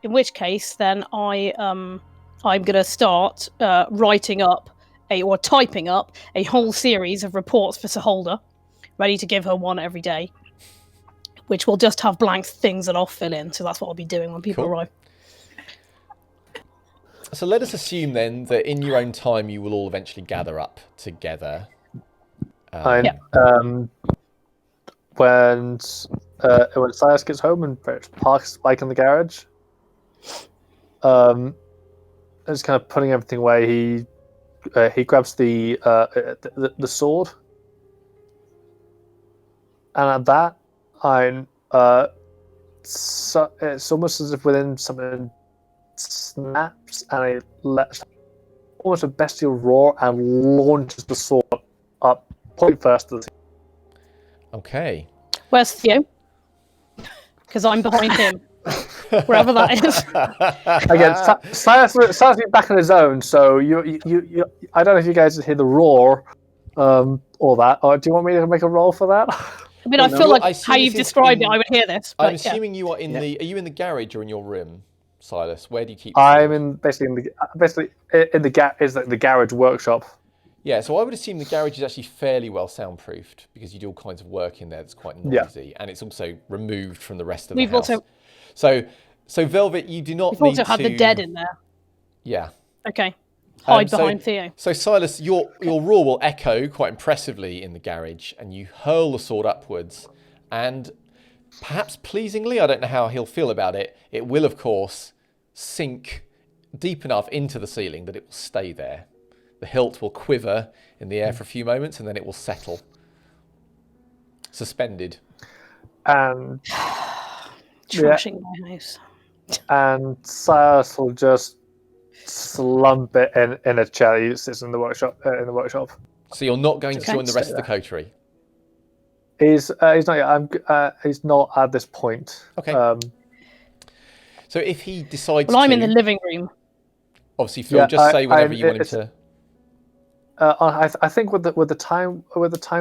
in which case, then I'm gonna start typing up a whole series of reports for Sir Holder, ready to give her one every day, which will just have blank things that I'll fill in. So that's what I'll be doing when people Cool. arrive. So let us assume then that in your own time you will all eventually gather up together. When Silas gets home and parks the bike in the garage, just kind of putting everything away, he grabs the sword, and at that, it's almost as if within something snaps, and it lets almost a bestial roar and launches the sword up point first to the ceiling. Where's Okay. Theo? Because I'm behind him, wherever that is. Again, Silas be back on his own, so you I don't know if you guys hear the roar, or that. Or do you want me to make a roll for that? I mean, I feel like how assume you've this is described it, I would hear this. I'm But, yeah. assuming you are in the. Are you in the garage or in your room, Silas? Where do you keep? I'm basically in the garage workshop. Yeah, so I would assume the garage is actually fairly well soundproofed because you do all kinds of work in there that's quite noisy, and it's also removed from the rest of the house. So Velvet, you do not We've need also had the dead in there. Yeah. Okay. Hide behind Theo. So Silas, your roar will echo quite impressively in the garage, and you hurl the sword upwards, and perhaps pleasingly, I don't know how he'll feel about it, it will of course sink deep enough into the ceiling that it will stay there. The hilt will quiver in the air for a few moments, and then it will settle, suspended. And Trashing my house. And Silas will just slump it in a chair he sits in the workshop. So you're not going to join the rest of the coterie? He's not yet. He's not at this point. Okay. So if he decides, I'm in the living room. Obviously, Phil, just say whenever you want him to. I think with the time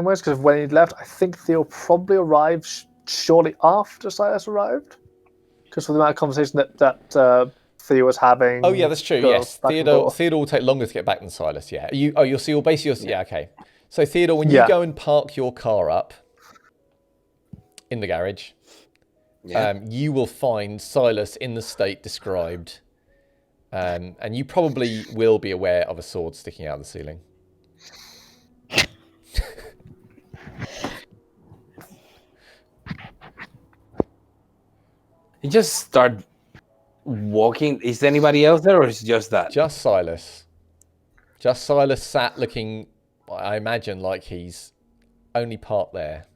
was, because when he left, I think Theo probably arrived shortly after Silas arrived, because for the amount of conversation that Theo was having. Oh yeah, that's true. Yes, Theodore will take longer to get back than Silas. Yeah. You'll see. Yeah. Okay. So Theodore, when you go and park your car up in the garage, you will find Silas in the state described, and you probably will be aware of a sword sticking out of the ceiling. You just start walking. Is anybody else there, or is it just that? Just Silas. Just Silas sat looking, I imagine, like he's only part there.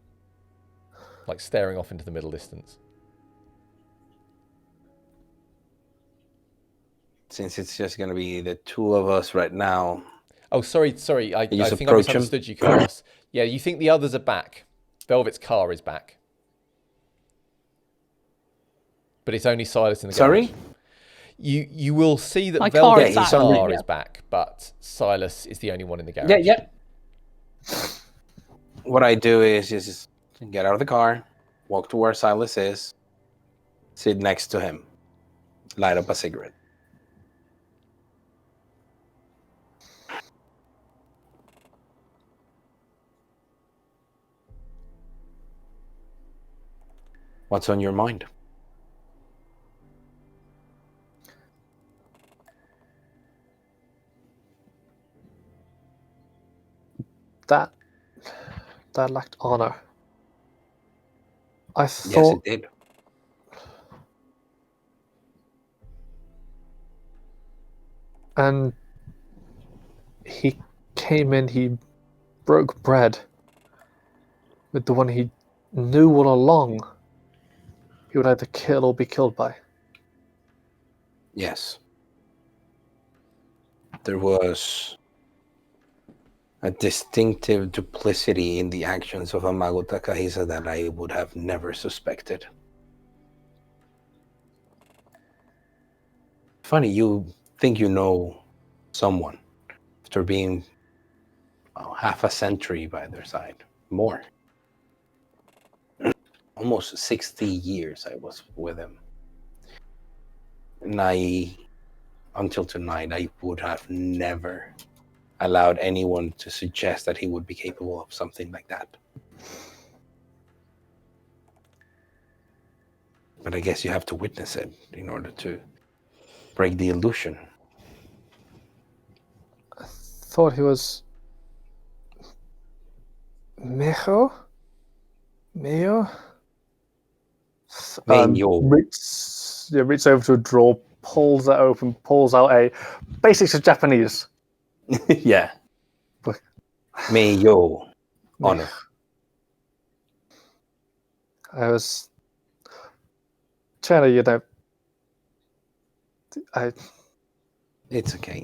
Like staring off into the middle distance. Since it's just going to be the two of us right now. Oh, sorry. I think I misunderstood you, Carlos. Yeah, you think the others are back. Velvet's car is back. But it's only Silas in the garage. Sorry? You will see that Velvet's car is back, but Silas is the only one in the garage. Yeah. What I do is just get out of the car, walk to where Silas is, sit next to him, light up a cigarette. What's on your mind? That lacked honor. I thought. Yes, it did. And he came in. He broke bread with the one he knew all along he would either kill or be killed by. Yes. There was a distinctive duplicity in the actions of Amago Takahisa that I would have never suspected. funny. You think you know someone after being half a century by their side. More. Almost 60 years I was with him. And until tonight, I would have never allowed anyone to suggest that he would be capable of something like that. But I guess you have to witness it in order to break the illusion. I thought he was Mayo. Reaches over to a drawer, pulls that open, pulls out a basics of Japanese. Yeah. May yo honor. I was trying to, It's okay.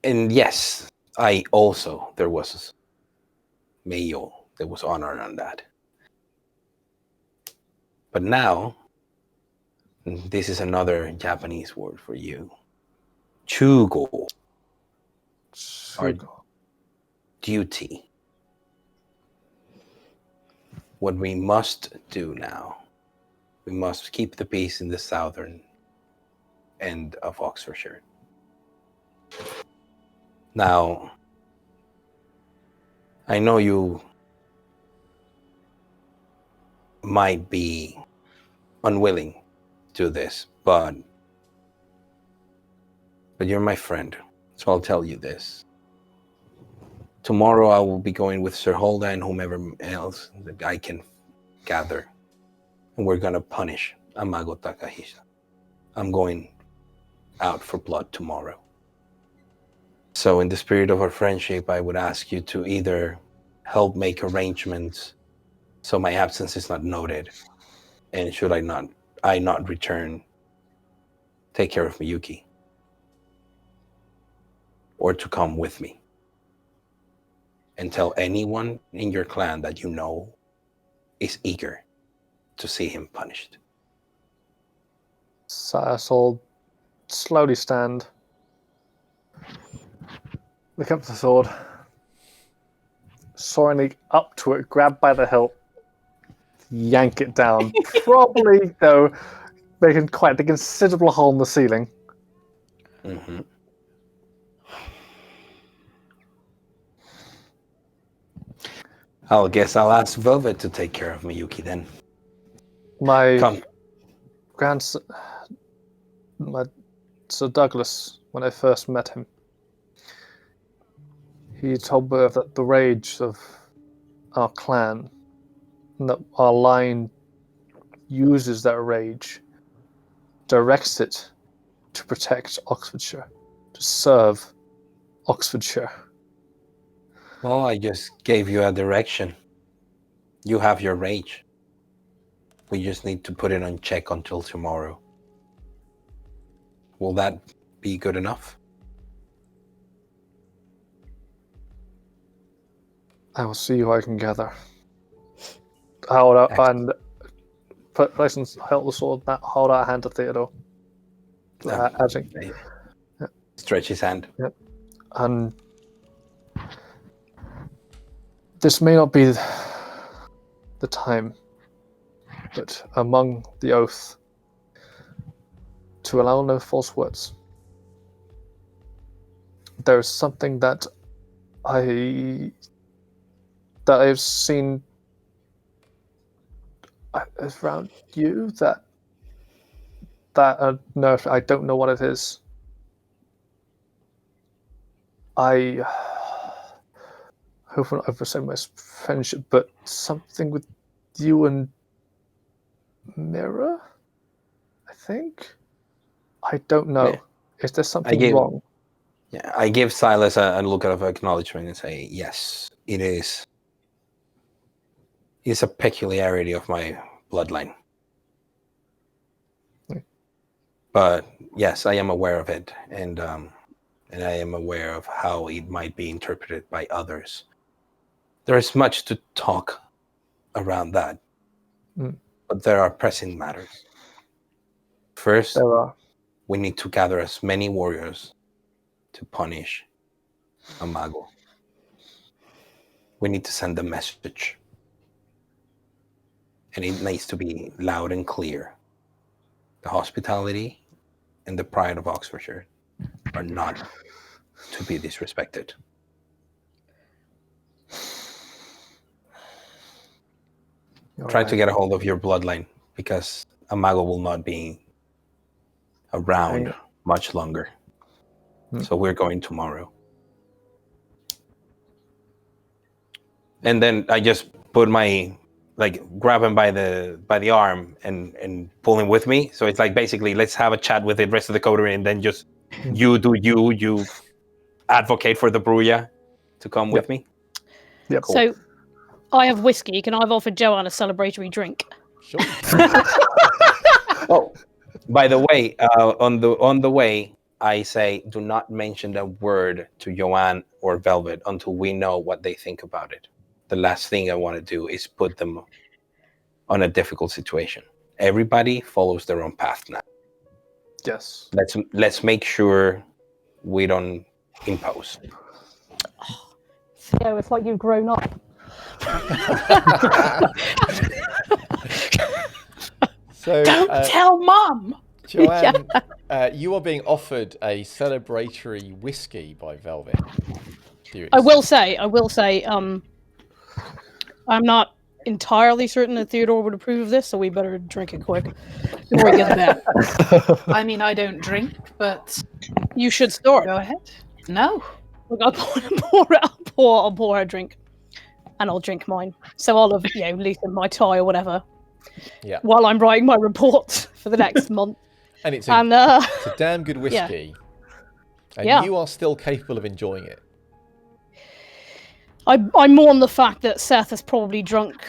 And yes, there was Mayo. There was honor on that. But now, this is another Japanese word for you. Chugo. Our duty. What we must do now, we must keep the peace in the southern end of Oxfordshire. Now, I know you might be unwilling to do this, but you're my friend, so I'll tell you this. Tomorrow I will be going with Sir Holda and whomever else that I can gather, and we're gonna punish Amago Takahisa. I'm going out for blood tomorrow. So in the spirit of our friendship, I would ask you to either help make arrangements so my absence is not noted, and should I not return, take care of Miyuki, or to come with me and tell anyone in your clan that you know is eager to see him punished. I'll slowly stand, look up to the sword, soaring up to it, grab by the hilt, yank it down. Probably, though, making quite a considerable hole in the ceiling. Mm-hmm. I'll ask Velvet to take care of Miyuki then. My grandson, Sir Douglas, when I first met him, he told me that the rage of our clan, and that our line uses that rage, directs it to protect Oxfordshire, to serve Oxfordshire. Well, I just gave you a direction. You have your rage. We just need to put it on check until tomorrow. Will that be good enough? I will see who I can gather. Hold out and place and held the sword. Hold out a hand to Theodore. Stretch his hand. Yep. And this may not be the time, but among the oath, to allow no false words. There is something that I've seen around you that no, I don't know what it is. I hope I'm not overselling my friendship, but something with you and Mira, I think. I don't know. Yeah. Is there something wrong? Yeah, I give Silas a look of acknowledgement and say, yes, it is. It's a peculiarity of my bloodline. But yes, I am aware of it, and I am aware of how it might be interpreted by others. There is much to talk around that, but there are pressing matters. first, There are. we need to gather as many warriors to punish Amago. We need to send a message. And it needs to be loud and clear. The hospitality and the pride of Oxfordshire are not to be disrespected. Try to get a hold of your bloodline, because Amago will not be around much longer. So we're going tomorrow. And then I just put grab him by the arm and pull him with me. So it's like, basically, let's have a chat with the rest of the coterie, and then just you advocate for the Bruja to come with me. Yep. Cool. So, I have whiskey. Can I have offered Joanne a celebratory drink? Sure. Oh, by the way, on the way, I say, do not mention a word to Joanne or Velvet until we know what they think about it. The last thing I want to do is put them on a difficult situation. Everybody follows their own path now. Yes. Let's make sure we don't impose. Theo, it's like you've grown up. So, Don't tell Mum! Joanne, you are being offered a celebratory whiskey by Velvet. I will say, I'm not entirely certain that Theodore would approve of this, so we better drink it quick before he gets back. I mean, I don't drink, but You should start. go ahead. No. Look, I'll pour her a drink, and I'll drink mine. So I'll have, at least in my tie or whatever. Yeah. While I'm writing my report for the next month. And it's a damn good whiskey. Yeah. And you are still capable of enjoying it. I mourn the fact that Seth has probably drunk,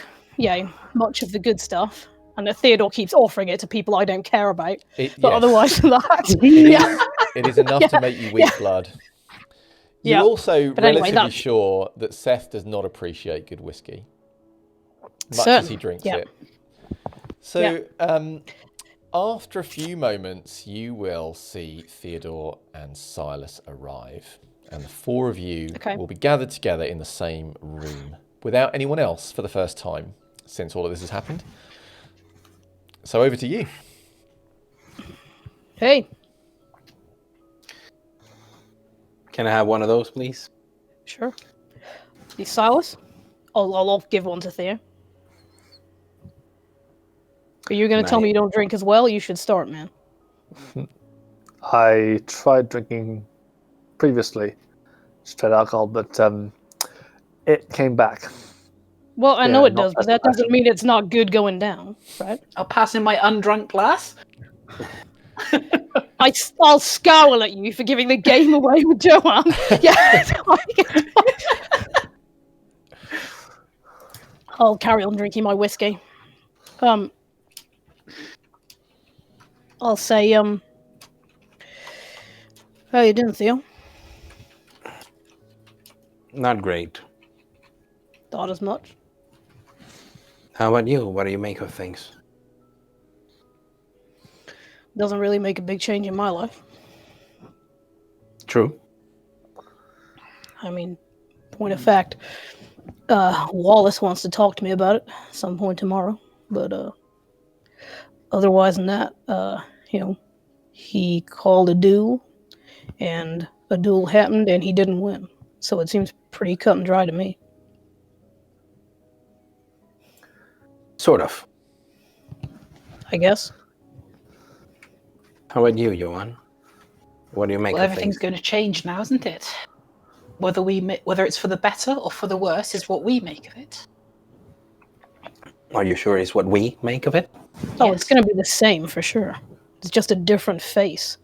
much of the good stuff, and that Theodore keeps offering it to people I don't care about. Otherwise than that, it is enough to make you weak blood. You're also relatively sure that Seth does not appreciate good whiskey, much as he drinks it. So, after a few moments, you will see Theodore and Silas arrive. And the four of you will be gathered together in the same room without anyone else for the first time since all of this has happened. So over to you. Hey. Can I have one of those, please? Sure. You Silas? I'll give one to Theo. Are you going to tell me you don't drink as well? You should start, man. I tried drinking previously straight alcohol, but it came back. Well, I know it does, but that doesn't mean it's not good going down, right? I'll pass in my undrunk glass. I'll scowl at you for giving the game away with Joanne. I'll carry on drinking my whiskey. I'll say, how you doing, Theo? Not great. Thought as much. How about you? What do you make of things? Doesn't really make a big change in my life. True. I mean, point of fact, Wallace wants to talk to me about it some point tomorrow, but otherwise than that, he called a duel, and a duel happened, and he didn't win. So it seems pretty cut and dry to me. Sort of. I guess. How about you, Johan? What do you make of things? Everything's going to change now, isn't it? Whether it's for the better or for the worse is what we make of it. Are you sure it's what we make of it? Oh, Yes. it's going to be the same for sure. It's just a different face.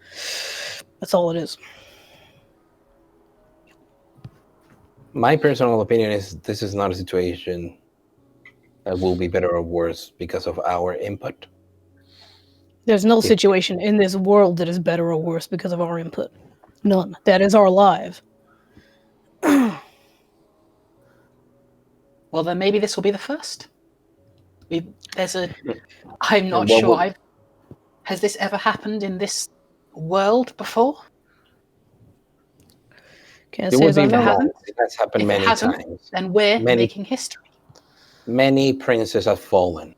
That's all it is. My personal opinion is this is not a situation that will be better or worse because of our input. There's no situation in this world that is better or worse because of our input. None. That is our life. Well, then maybe this will be the first. I'm not sure. Has this ever happened in this world before? Can't It say would as I be know. wrong. It has happened If it many hasn't, times. then we're Many- making history. Many princes have fallen.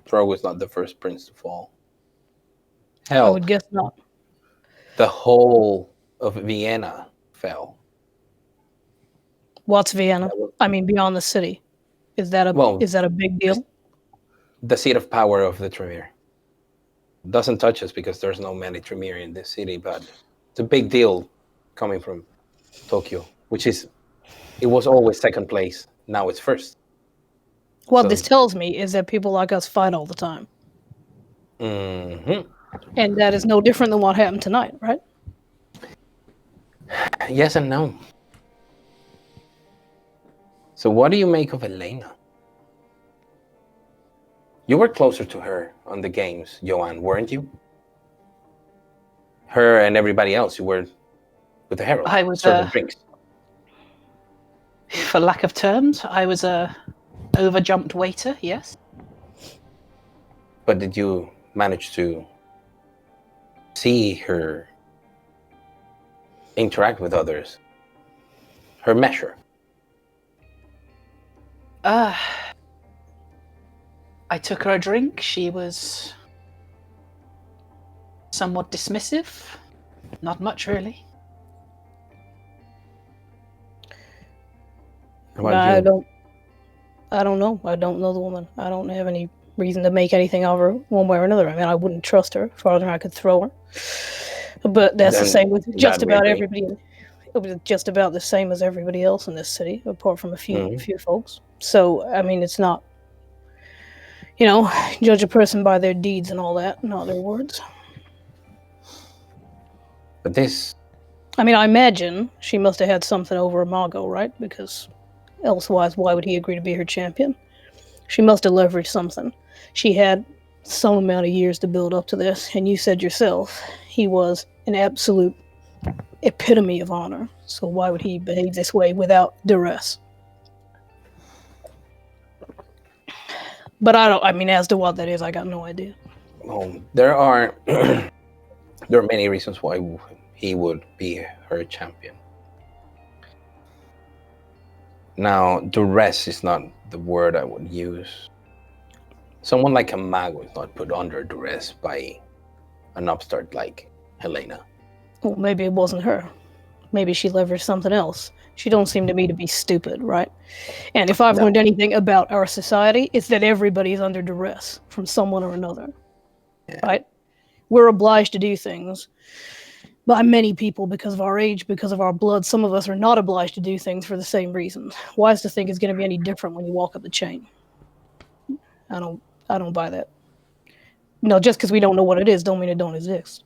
Drogo is not the first prince to fall. I Hell, would guess not. the whole of Vienna fell. What's Vienna? That was- I mean, beyond the city. Is that a big deal? The seat of power of the Tremere. Doesn't touch us because there's no many Tremere in this city, but it's a big deal coming from Tokyo, it was always second place. Now it's first. What So- this tells me is that people like us fight all the time. Mm-hmm. And that is no different than what happened tonight, right? Yes and no. So what do you make of Elena? You were closer to her on the games, Joanne, weren't you? Her and everybody else, you were with the herald. I was, serving drinks. For lack of terms, I was a overjumped waiter, yes. But did you manage to see her interact with others? Her measure? I took her a drink. She was somewhat dismissive. Not much, really. How about you? I don't know. I don't know the woman. I don't have any reason to make anything of her one way or another. I mean, I wouldn't trust her farther than I could throw her. But that's the Then same with just that we about agree. everybody. It was just about the same as everybody else in this city, apart from a few Mhm. few folks. So, I mean, it's not, judge a person by their deeds and all that, not their words. But this, I mean, I imagine she must have had something over Margot, right? Because elsewise, why would he agree to be her champion? She must have leveraged something. She had some amount of years to build up to this, and you said yourself he was an absolute epitome of honor. So why would he behave this way without duress? But as to what that is, I got no idea. there are there are many reasons why he would be her champion. Now, duress is not the word I would use. Someone like a mag was not put under duress by an upstart like Helena. Well, maybe it wasn't her. Maybe she leveraged something else. She don't seem to me to be stupid, right? And if I've learned anything about our society, it's that everybody's under duress from someone or another, right? We're obliged to do things by many people because of our age, because of our blood. Some of us are not obliged to do things for the same reasons. Why is to think it's going to be any different when you walk up the chain? I don't buy that. No, just because we don't know what it is, don't mean it don't exist.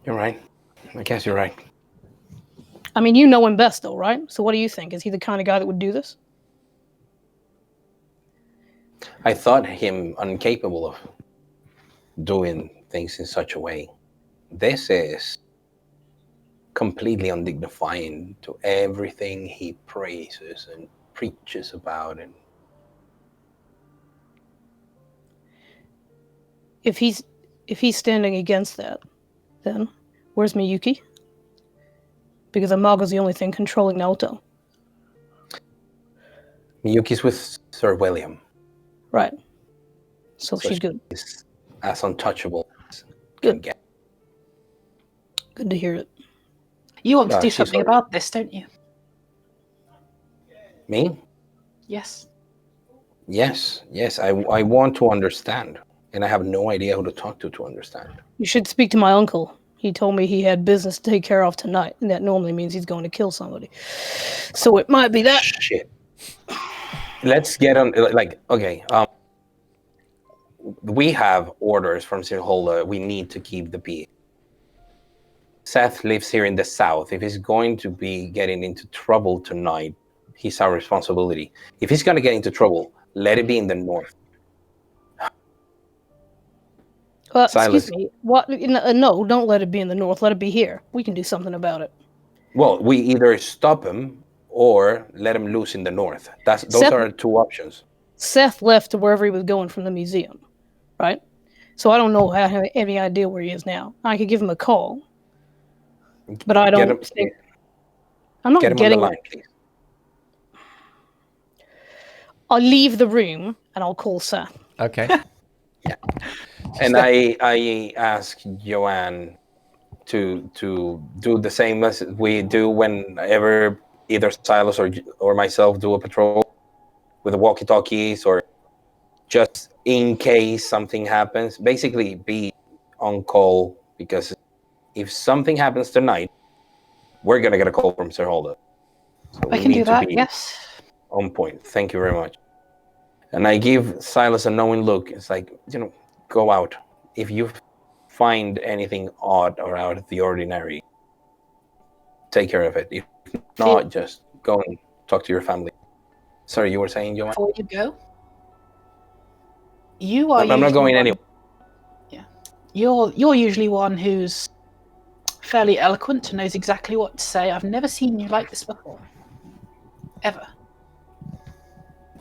You're right. I guess you're right. I mean, you know him best, though, right? So what do you think? Is he the kind of guy that would do this? I thought him incapable of doing things in such a way. This is completely undignifying to everything he praises and preaches about. And If he's standing against that, then where's Miyuki? Because Amaga's the only thing controlling Naoto. Miyuki's with Sir William. Right. So she's good. She's as untouchable as Good. can get. Good to hear it. You want to do she's something alright. about this, don't you? Me? Yes. Yes. I want to understand. And I have no idea who to talk to understand. You should speak to my uncle. He told me he had business to take care of tonight, and that normally means he's going to kill somebody. So it might be that. Shit. Let's get on, okay. We have orders from Sir Holda. We need to keep the peace. Seth lives here in the south. If he's going to be getting into trouble tonight, he's our responsibility. If he's going to get into trouble, let it be in the north. Excuse me. What? No, don't let it be in the north. Let it be here. We can do something about it. Well, we either stop him or let him loose in the north. Those are our two options. Seth left to wherever he was going from the museum, right? So I don't know. I have any idea where he is now. I could give him a call, but I don't think I'm not Get him getting. on the line, please. I'll leave the room and I'll call Seth. Okay. Yeah. And I ask Joanne to do the same as we do whenever either Silas or myself do a patrol with the walkie-talkies, or just in case something happens. Basically, be on call, because if something happens tonight, we're gonna get a call from Sir Holder. So I can do that, yes. On point. Thank you very much. And I give Silas a knowing look. It's like, go out. If you find anything odd or out of the ordinary, take care of it. If not, just go and talk to your family. Sorry, you were saying, Joanne? Before you go, you are. I'm not going anywhere. Yeah, you're usually one who's fairly eloquent and knows exactly what to say. I've never seen you like this before, ever.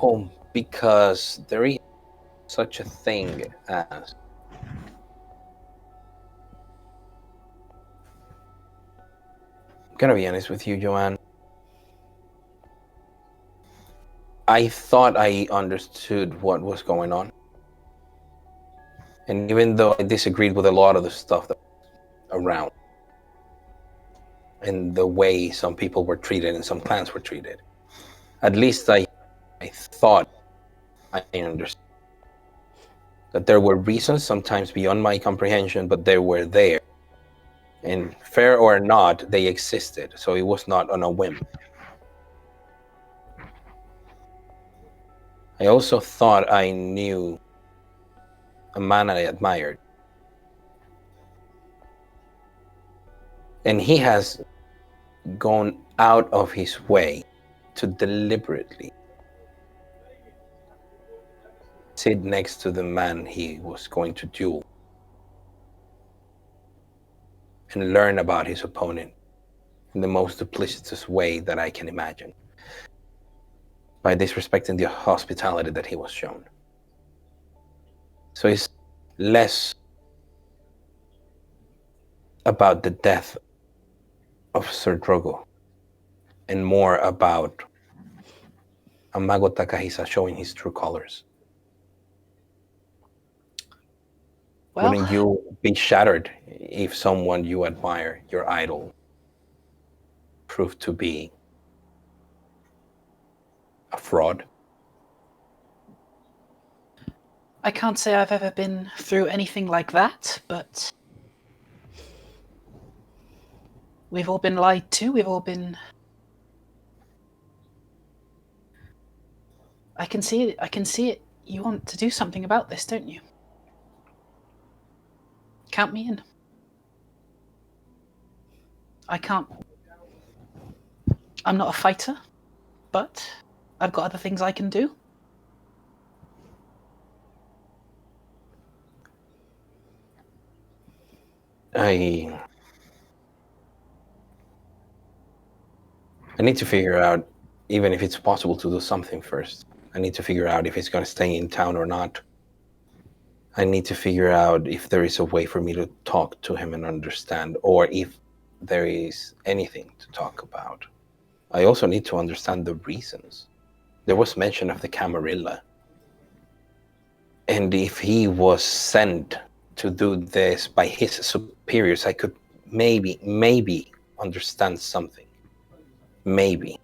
Oh, because there is such a thing as I'm gonna be honest with you, Joanne. I thought I understood what was going on. And even though I disagreed with a lot of the stuff that was around and the way some people were treated and some clans were treated, at least I thought I understood that there were reasons, sometimes beyond my comprehension, but they were there. And fair or not, they existed. So it was not on a whim. I also thought I knew a man I admired. And he has gone out of his way to deliberately sit next to the man he was going to duel and learn about his opponent in the most duplicitous way that I can imagine, by disrespecting the hospitality that he was shown. So it's less about the death of Sir Drogo and more about Amago Takahisa showing his true colors. Well, Wouldn't you be shattered if someone you admire, your idol, proved to be a fraud? I can't say I've ever been through anything like that, but we've all been lied to. We've all been. I can see it. I can see it. You want to do something about this, don't you? Count me in. I can't. I'm not a fighter, but I've got other things I can do. I need to figure out, even if it's possible to do something first. I need to figure out if he's going to stay in town or not. I need to figure out if there is a way for me to talk to him and understand, or if there is anything to talk about. I also need to understand the reasons. There was mention of the Camarilla. And if he was sent to do this by his superiors, I could maybe understand something. Maybe.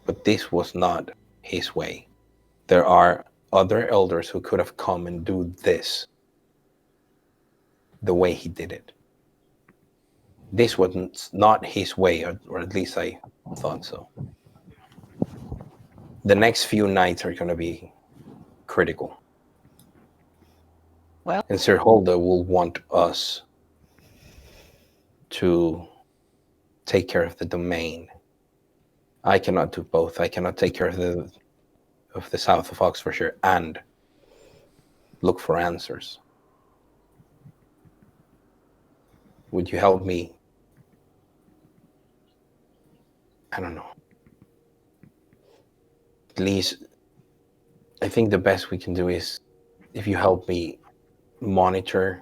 But this was not his way. There are other elders who could have come and do this the way he did it. This was not his way, or at least I thought so. The next few nights are going to be critical. Well, and Sir Holder will want us to take care of the domain. I cannot do both. I cannot take care of the south of Oxfordshire and look for answers. Would you help me? I don't know. At least I think the best we can do is if you help me monitor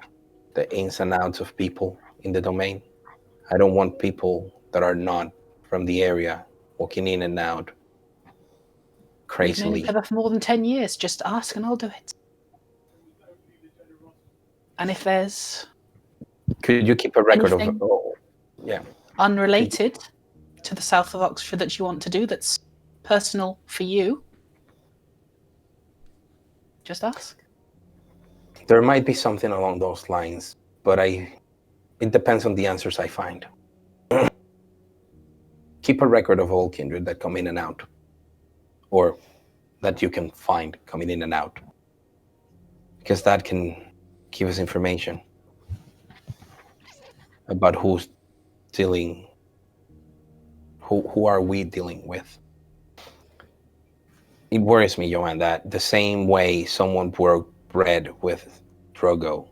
the ins and outs of people in the domain. I don't want people that are not from the area walking in and out We've known each crazily. other for more than 10 years. Just ask and I'll do it. And if there's Could you keep a record anything of? Oh, yeah. unrelated to the south of Oxfordshire that you want to do that's personal for you, just ask. There might be something along those lines, but it depends on the answers I find. Keep a record of all kindred that come in and out, or that you can find coming in and out, because that can give us information about who's dealing, who are we dealing with. It worries me, Joanne, that the same way someone broke bread with Drogo,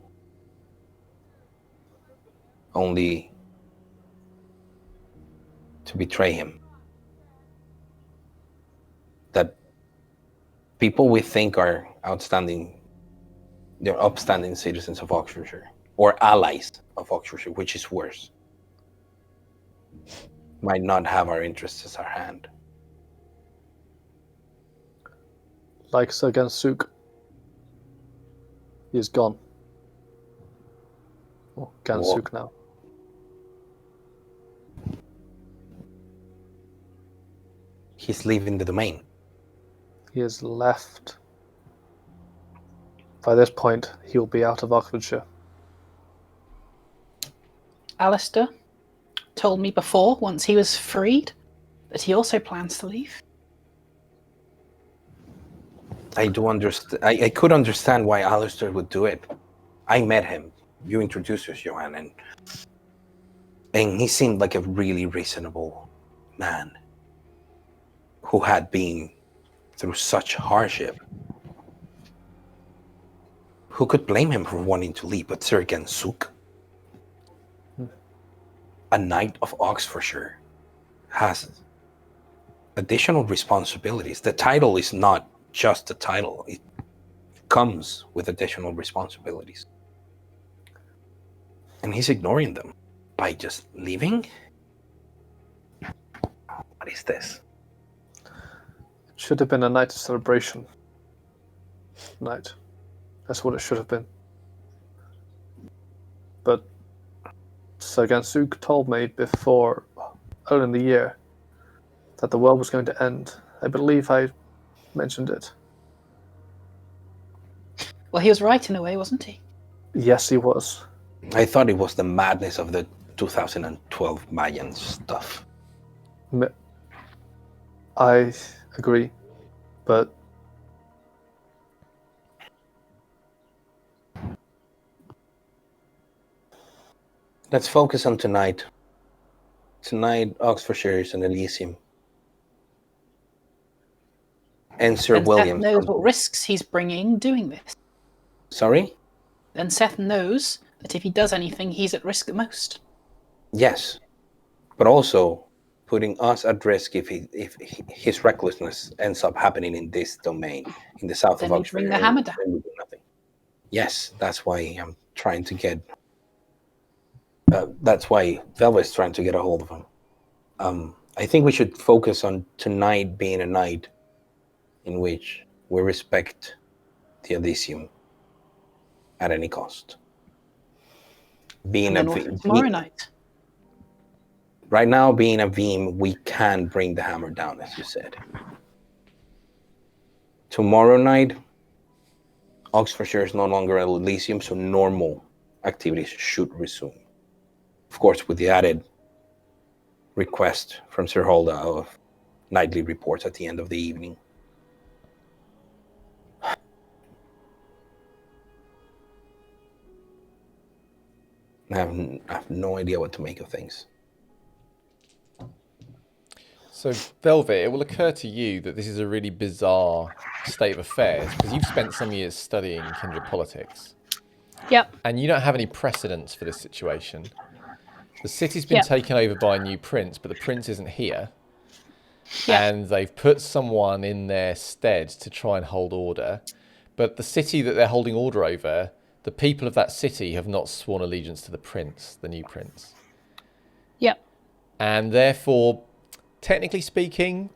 only to betray him, that people we think are outstanding, they're upstanding citizens of Oxfordshire, or allies of Oxfordshire, which is worse, might not have our interests at hand. Like Sergey Suk. He is gone. Or Gansuk now. He's leaving the domain. He has left. By this point, he will be out of Oxfordshire. Alistair told me before, once he was freed, that he also plans to leave. I do understand. I could understand why Alistair would do it. I met him. You introduced us, Joanne, and he seemed like a really reasonable man who had been through such hardship. Who could blame him for wanting to leave but Sir Gansuk? A knight of Oxfordshire has additional responsibilities. The title is not just a title. It comes with additional responsibilities. And he's ignoring them by just leaving? What is this? It should have been a night of celebration. Night. That's what it should have been. But Sergey Suk told me before, early in the year, that the world was going to end. I believe I mentioned it. Well, he was right in a way, wasn't he? Yes, he was. I thought it was the madness of the 2012 Mayan stuff. I agree, but Let's focus on tonight. Tonight, Oxfordshire is an Elysium. And Sir Then William. Seth knows what risks he's bringing doing this. Sorry? Then Seth knows that if he does anything, he's at risk the most. Yes. But also putting us at risk if his recklessness ends up happening in this domain, in the south Then of we Oxford. bring the hammer down. And we do nothing. Yes, that's why I'm trying to get... that's why Velvet's trying to get a hold of him. I think we should focus on tonight being a night in which we respect the Elysium at any cost. Being And then what for tomorrow night? Right now, being a Veem, we can bring the hammer down, as you said. Tomorrow night, Oxfordshire is no longer an Elysium, so normal activities should resume. Of course, with the added request from Sir Holda of nightly reports at the end of the evening. I have no idea what to make of things. So, Velvet, it will occur to you that this is a really bizarre state of affairs because you've spent some years studying kindred politics. Yep. And you don't have any precedents for this situation. The city's been taken over by a new prince, but the prince isn't here. and they've put someone in their stead to try and hold order. But the city that they're holding order over, the people of that city have not sworn allegiance to the prince, the new prince. Yep. And therefore, technically speaking,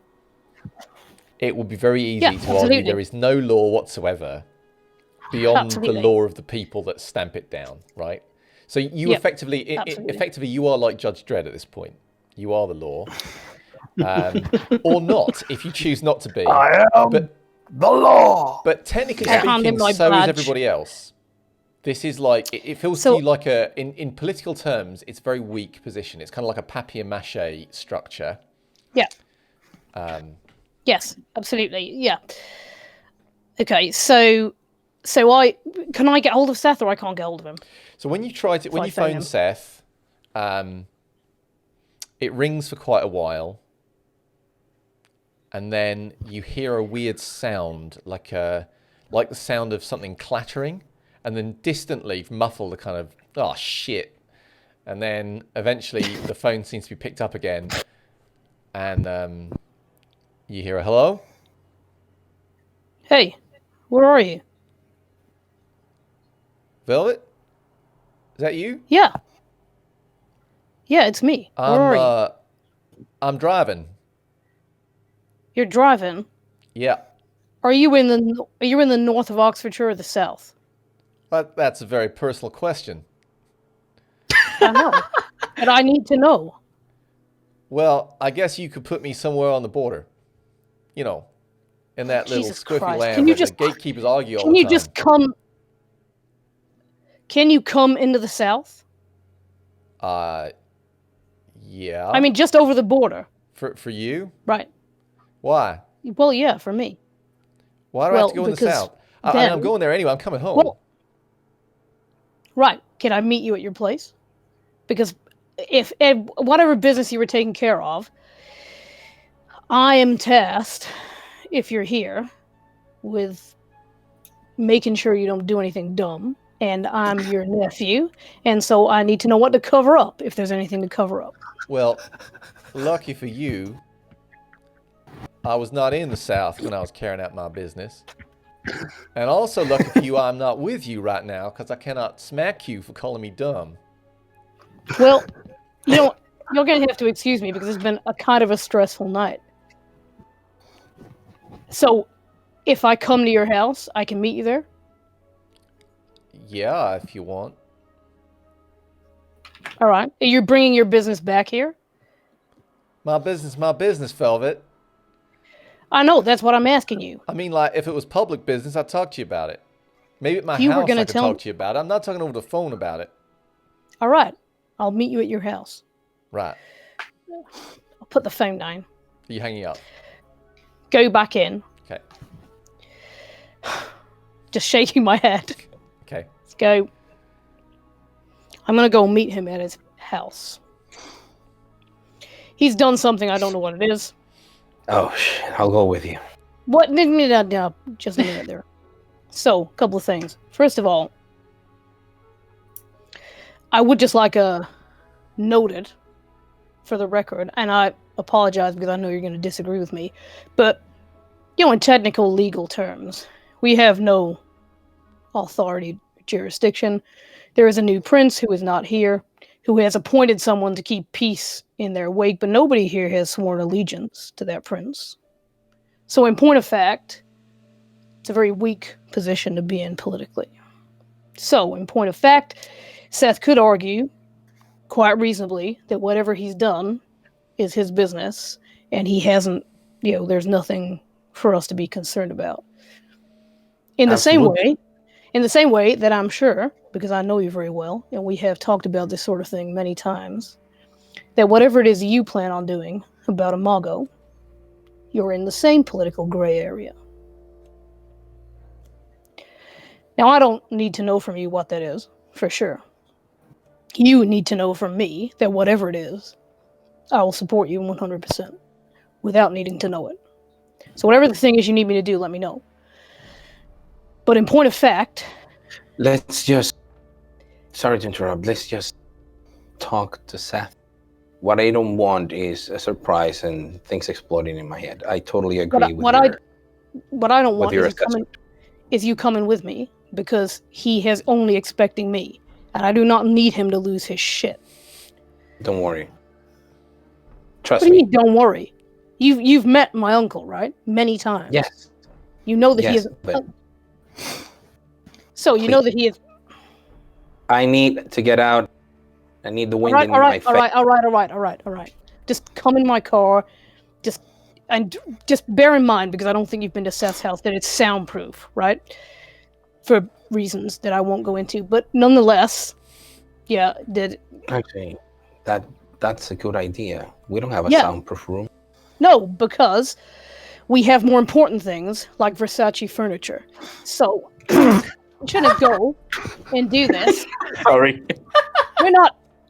it will be very easy to argue there is no law whatsoever beyond the law of the people that stamp it down, right? So you effectively you are like Judge Dredd at this point. You are the law. Or not, if you choose not to be. I am the law. But technically speaking, so is everybody else. This is like, it feels to you like in political terms, it's a very weak position. It's kind of like a papier-mâché structure. Yeah. Yes, absolutely. Yeah. Okay, so can I get hold of Seth, or I can't get hold of him? So when you phone Seth, it rings for quite a while, and then you hear a weird sound, like the sound of something clattering, and then distantly, muffled, a kind of, oh shit, and then eventually the phone seems to be picked up again, and you hear a hello? Hey, where are you? Velvet? Is that you? Yeah. Yeah, it's me. Where are you? I'm driving. You're driving? Yeah. Are you in the north of Oxfordshire or the south? That's a very personal question. I know. But I need to know. Well, I guess you could put me somewhere on the border. You know, in that little squiffy land where the gatekeepers argue all the time. Can you just come? Can you come into the south? Yeah. I mean, just over the border. For you? Right. Why? Well, yeah, for me. Why do I have to go in the south? I'm going there anyway. I'm coming home. Well, right. Can I meet you at your place? Because if whatever business you were taking care of, I am tasked, if you're here, with making sure you don't do anything dumb. And I'm your nephew, and so I need to know what to cover up, if there's anything to cover up. Well, lucky for you, I was not in the South when I was carrying out my business. And also lucky for you, I'm not with you right now, because I cannot smack you for calling me dumb. Well, you know, you're going to have to excuse me, because it's been a kind of a stressful night. So, if I come to your house, I can meet you there? Yeah, if you want. All right. You're bringing your business back here? My business, Velvet. I know, that's what I'm asking you. I mean, like, if it was public business, I'd talk to you about it. Maybe at my house I could talk to you about it. I'm not talking over the phone about it. All right. I'll meet you at your house. Right. I'll put the phone down. Are you hanging up? Go back in. Okay. Just shaking my head. Okay. Let's go. I'm going to go meet him at his house. He's done something, I don't know what it is. Oh, shit. I'll go with you. What? Just a minute there. So, a couple of things. First of all, I would just like a noted for the record, and I apologize because I know you're going to disagree with me, but, you know, in technical legal terms, we have no authority jurisdiction. There is a new prince who is not here, who has appointed someone to keep peace in their wake, but nobody here has sworn allegiance to that prince. So in point of fact, it's a very weak position to be in politically. So in point of fact, Seth could argue, quite reasonably, that whatever he's done is his business, and he hasn't, you know, there's nothing for us to be concerned about. In the same way that I'm sure, because I know you very well, and we have talked about this sort of thing many times, that whatever it is you plan on doing about Imago, you're in the same political gray area. Now, I don't need to know from you what that is, for sure. You need to know from me that whatever it is, I will support you 100%, without needing to know it. So whatever the thing is you need me to do, let me know. But in point of fact... Let's just... Sorry to interrupt. Let's just talk to Seth. What I don't want is a surprise and things exploding in my head. I totally agree with What I don't want your is you coming with me, because he is only expecting me, and I do not need him to lose his shit. Don't worry. Trust What do you me. mean, don't worry? You've met my uncle, right? Many times. Yes. You know that he Yes, is. but So you know that he is. I need to get out. I need the wind All right, in all my right, face. all right. Just come in my car. Just bear in mind, because I don't think you've been to Seth's house, that it's soundproof, right? For reasons that I won't go into, but nonetheless, yeah. Actually, that's a good idea. We don't have a Yeah. soundproof room. No, because we have more important things like Versace furniture. So we shouldn't go and do this. Sorry.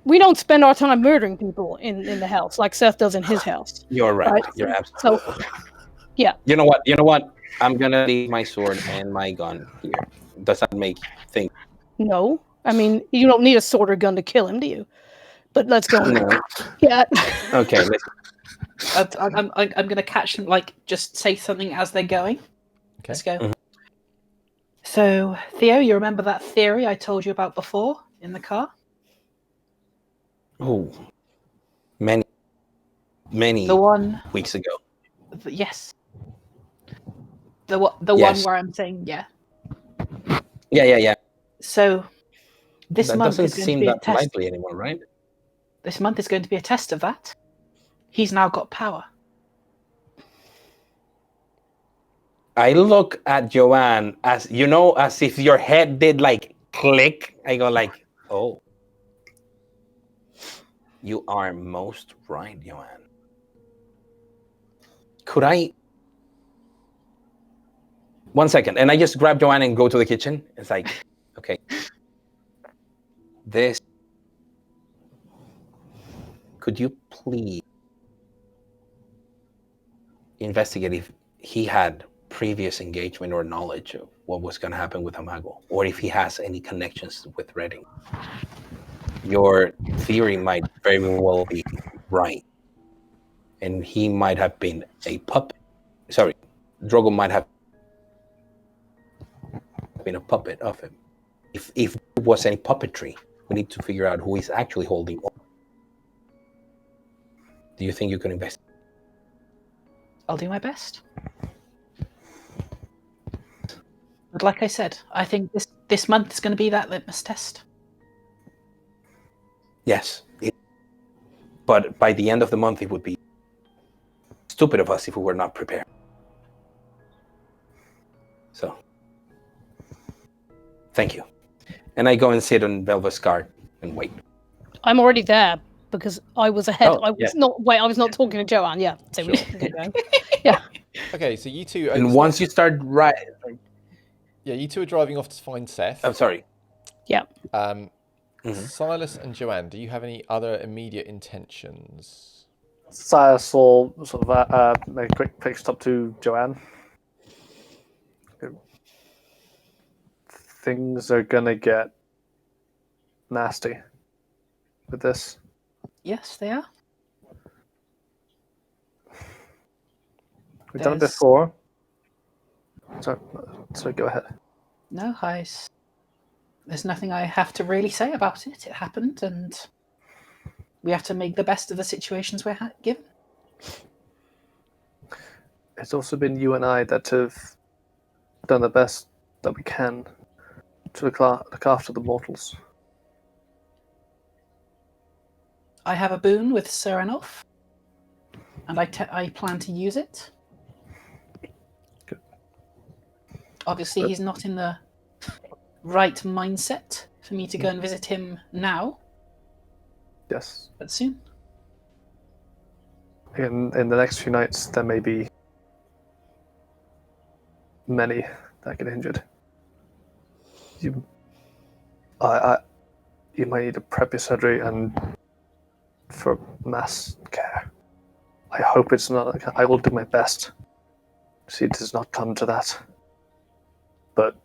We don't spend our time murdering people in the house like Seth does in his house. You're right. Right. You're absolutely. So, yeah. You know what? I'm gonna leave my sword and my gun here. Does that make things? No, I mean, you don't need a sword or gun to kill him, do you? But let's go. No. Yeah. Okay. I'm going to catch them, like, just say something as they're going. Okay. Let's go. Mhm. So, Theo, you remember that theory I told you about before in the car? Oh, many The one, weeks ago. yes. The one Yes. where I'm saying, yeah. Yeah. So, this That month doesn't is going to seem be a that test. likely anymore, right? This month is going to be a test of that. He's now got power. I look at Joanne as if your head did like click. I go like, oh, you are most right, Joanne. Could I? 1 second, and I just grab Joanne and go to the kitchen. It's like, okay, this. Could you please investigate if he had previous engagement or knowledge of what was going to happen with Amago, or if he has any connections with Reading? Your theory might very well be right, and he might have been a puppet. Sorry, Drogo might have been a puppet of him. If there was any puppetry, we need to figure out who is actually holding on. Do you think you can investigate? I'll do my best. But like I said, I think this month is going to be that litmus test. Yes. But by the end of the month, it would be stupid of us if we were not prepared. So, thank you. And I go and sit on Velva's guard and wait. I'm already there because I was ahead. Oh, I was not talking to Joanne. Yeah. So we can get going. Yeah. Okay, so you two. And once you start yeah, you two are driving off to find Seth. I'm sorry. Yeah. Silas and Joanne, do you have any other immediate intentions? Silas will sort of make a quick stop to Joanne. Things are gonna get nasty with this. Yes, they are. We've done it before. So go ahead. No, there's nothing I have to really say about it. It happened, and we have to make the best of the situations we're given. It's also been you and I that have done the best that we can to look after the mortals. I have a boon with Serenov, and I plan to use it. Good. Obviously, he's not in the right mindset for me to go and visit him now, Yes. but soon. In the next few nights, there may be many that get injured. You might need to prep your surgery and for mass care. I hope it's not. I will do my best. See, it does not come to that. But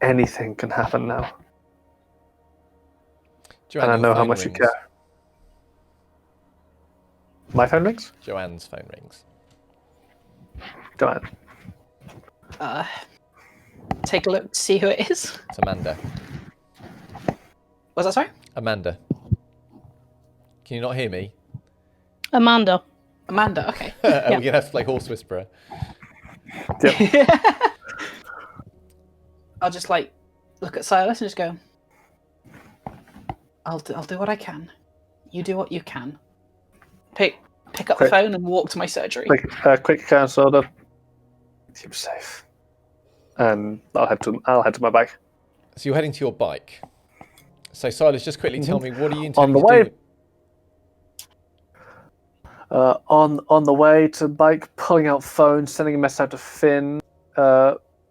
anything can happen now, Joanne, and I your know how phone much you rings. care. My phone rings? Joanne's phone rings. Joanne. Take a look to see who it is. It's Amanda. Was that sorry? Amanda. Can you not hear me? Amanda. Amanda, okay. We're going to have to play Horse Whisperer. Yep. I'll just like look at Silas and just go, I'll do what I can. You do what you can. Pick up the phone and walk to my surgery. Quick cancel order. Keep safe. And I'll head to my bike. So you're heading to your bike. So Silas, just quickly tell me, what are you On intending the to way. do? On the way to bike, pulling out phone, sending a message out to Finn,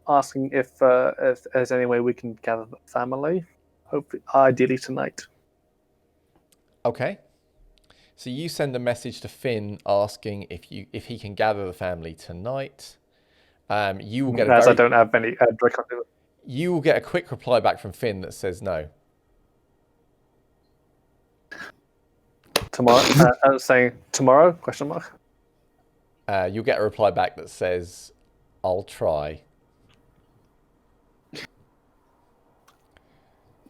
asking if there's any way we can gather the family. Hopefully, ideally tonight. Okay. So you send a message to Finn asking if he can gather the family tonight. You will get I don't have any direct contact. You will get a quick reply back from Finn that says no. Tomorrow, saying tomorrow? Question mark. You'll get a reply back that says, "I'll try."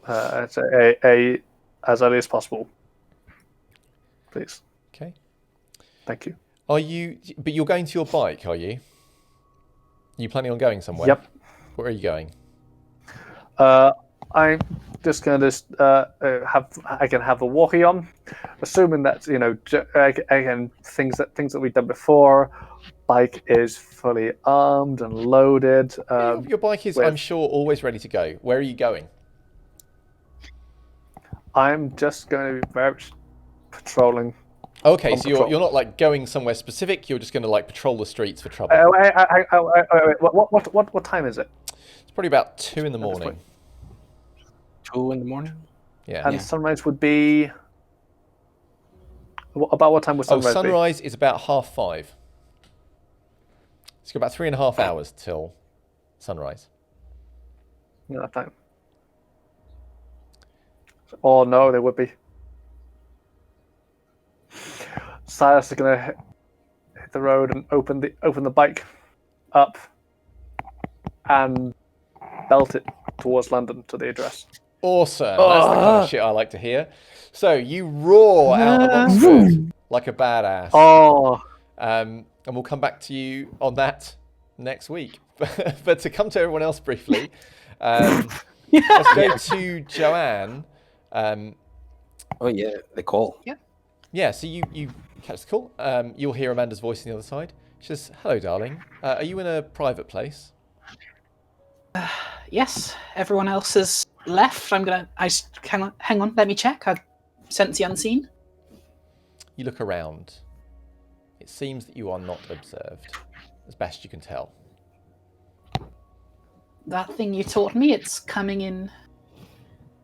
It's a as early as possible, please. Okay. Thank you. But you're going to your bike, are you? You planning on going somewhere? Yep. Where are you going? I'm just going to I can have the walkie on, assuming that again things that we've done before. Bike is fully armed and loaded. Your bike is, I'm sure, always ready to go. Where are you going? I'm just going to be very much patrolling. Okay, so you're not like going somewhere specific. You're just going to like patrol the streets for trouble. What time is it? It's probably about 2 in the morning. 2 in the morning. Yeah. And sunrise would be. About what time would sunrise be? Sunrise is about 5:30. It's got about 3.5 hours till sunrise. No time. Oh no, there would be. Silas is gonna hit the road and open the bike up and belt it towards London to the address. Awesome. That's the kind of shit I like to hear. So you roar out of Oxford like a badass. Oh. And we'll come back to you on that next week. But to come to everyone else briefly, let's go to Joanne. Oh yeah, the call. Yeah, so you catch the call. You'll hear Amanda's voice on the other side. She says, "Hello, darling. Are you in a private place?" Yes, everyone else has left. Hang on, let me check. I sense the unseen. You look around. It seems that you are not observed, as best you can tell. That thing you taught me, it's coming in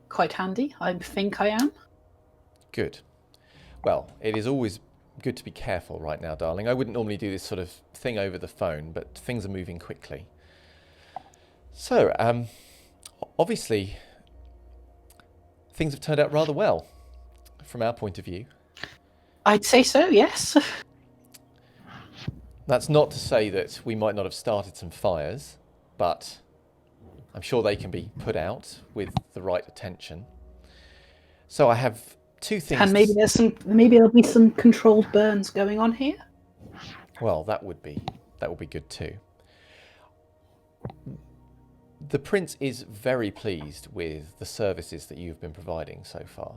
quite handy. I think I am. Good. Well, it is always good to be careful right now, darling. I wouldn't normally do this sort of thing over the phone, but things are moving quickly. So, obviously, things have turned out rather well, from our point of view. I'd say so, yes. That's not to say that we might not have started some fires, but I'm sure they can be put out with the right attention. So I have 2 things. And maybe there'll be some controlled burns going on here. Well, that would be good too. The Prince is very pleased with the services that you've been providing so far,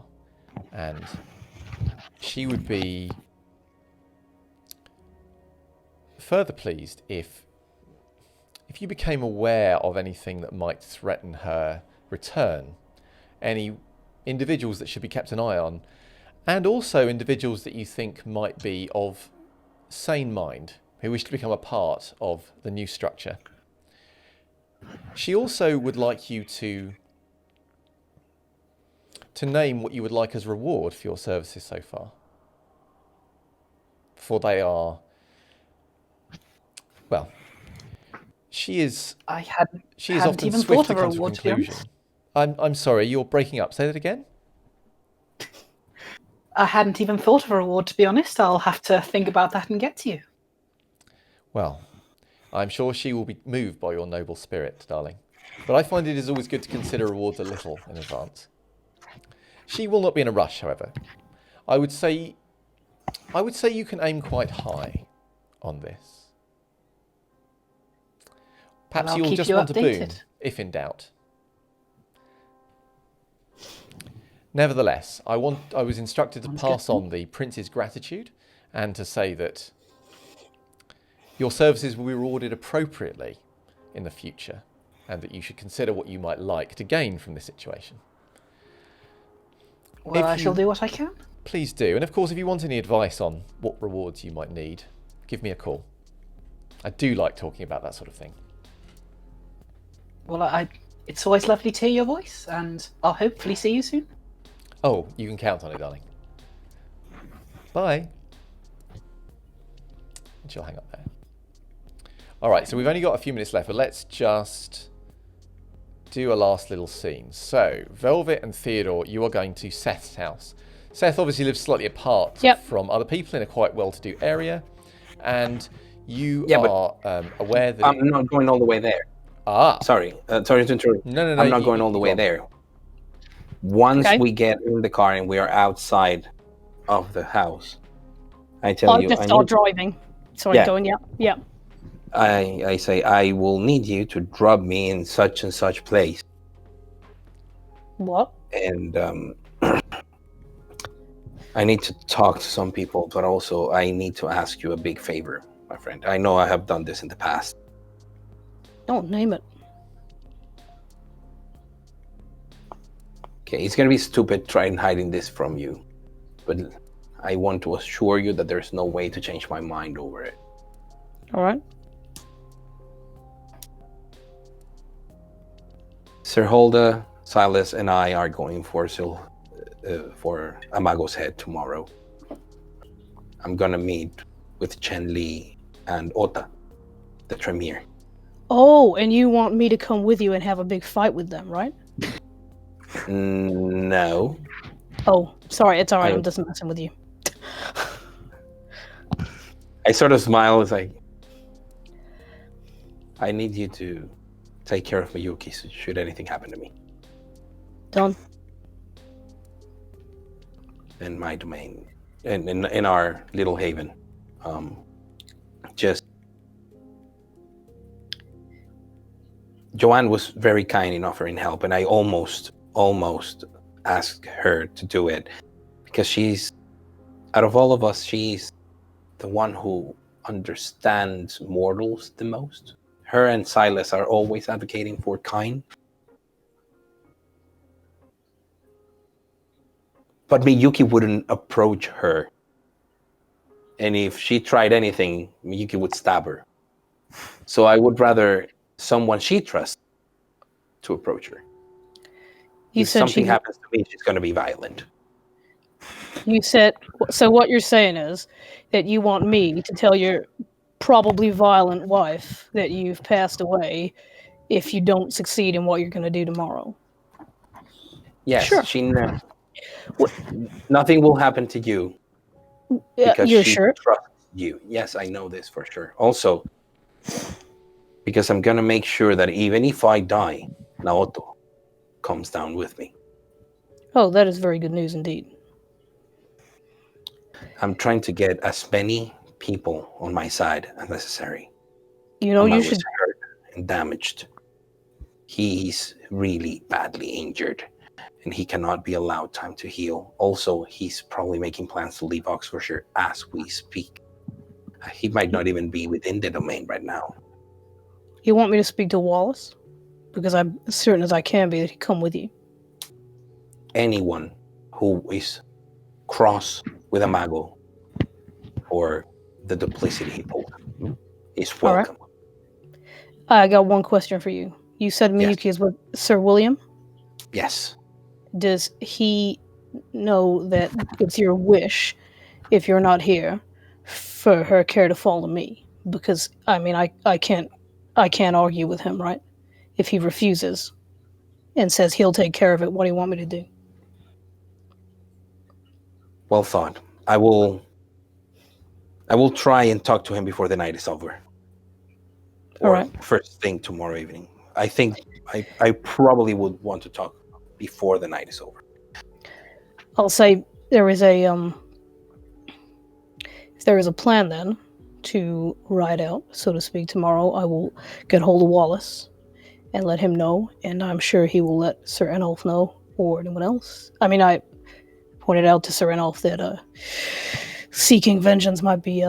and she would be further pleased if you became aware of anything that might threaten her return, any individuals that should be kept an eye on, and also individuals that you think might be of sane mind who wish to become a part of the new structure. She also would like you to name what you would like as reward for your services so far. For they are, well, she is often even swift thought to of come to a reward, to be conclusion. I'm sorry, you're breaking up. Say that again. I hadn't even thought of a reward, to be honest. I'll have to think about that and get to you. Well, I'm sure she will be moved by your noble spirit, darling. But I find it is always good to consider rewards a little in advance. She will not be in a rush, however. I would say you can aim quite high on this. Perhaps Well, you'll keep just you want a boon, updated. if in doubt. Nevertheless, I was instructed to pass on the prince's gratitude and to say that your services will be rewarded appropriately in the future, and that you should consider what you might like to gain from this situation. Well, I shall do what I can. Please do. And of course, if you want any advice on what rewards you might need, give me a call. I do like talking about that sort of thing. Well, it's always lovely to hear your voice, and I'll hopefully see you soon. Oh, you can count on it, darling. Bye. And she'll hang up there. All right, so we've only got a few minutes left, but let's just do a last little scene. So, Velvet and Theodore, you are going to Seth's house. Seth obviously lives slightly apart from other people in a quite well-to-do area, and you are aware that... I'm not going all the way there. Sorry to interrupt. No, I'm not going all the way there. Once we get in the car and we are outside of the house, I tell you... Just start driving. Sorry, going, yeah. I say, I will need you to drop me in such and such place. What? And I need to talk to some people, but also I need to ask you a big favor, my friend. I know I have done this in the past. Don't name it. Okay, it's gonna be stupid trying hiding this from you, but I want to assure you that there's no way to change my mind over it. All right. Sir Holda, Silas, and I are going for Amago's head tomorrow. I'm gonna meet with Chen Li and Ota, the Tremere. Oh, and you want me to come with you and have a big fight with them, right? No. Oh, sorry, it's all right. I'm just messing with you. I sort of smile as I need you to take care of Miyuki should anything happen to me. Done. In my domain, in our little haven. Joanne was very kind in offering help, and I almost asked her to do it because out of all of us, she's the one who understands mortals the most. Her and Silas are always advocating for kind. But Miyuki wouldn't approach her. And if she tried anything, Miyuki would stab her. So I would rather someone she trusts to approach her. If something happens to me, she's going to be violent. You said, so what you're saying is that you want me to tell your probably violent wife that you've passed away if you don't succeed in what you're going to do tomorrow. Yes, sure. Nothing will happen to you because you're she sure? trusts you. Yes, I know this for sure. Also, because I'm going to make sure that even if I die, Naoto comes down with me. Oh, that is very good news indeed. I'm trying to get as many people on my side as necessary. You know, you should... was hurt and damaged. He's really badly injured, and he cannot be allowed time to heal. Also, he's probably making plans to leave Oxfordshire as we speak. He might not even be within the domain right now. You want me to speak to Wallace? Because I'm as certain as I can be that he'd come with you. Anyone who is cross with Amago or the duplicity he pulled is welcome. Right. I got one question for you. You said Miyuki is with Sir William? Yes. Does he know that it's your wish, if you're not here, for her care to fall to me? Because, I mean, I can't argue with him, right? If he refuses and says he'll take care of it, what do you want me to do? Well thought. I will try and talk to him before the night is over. All Or right. first thing tomorrow evening. I think I probably would want to talk before the night is over. I'll say there is a if there is a plan then to ride out, so to speak, tomorrow, I will get hold of Wallace and let him know, and I'm sure he will let Sir Enolf know, or anyone else. I mean, I pointed out to Sir Enolf that seeking vengeance might be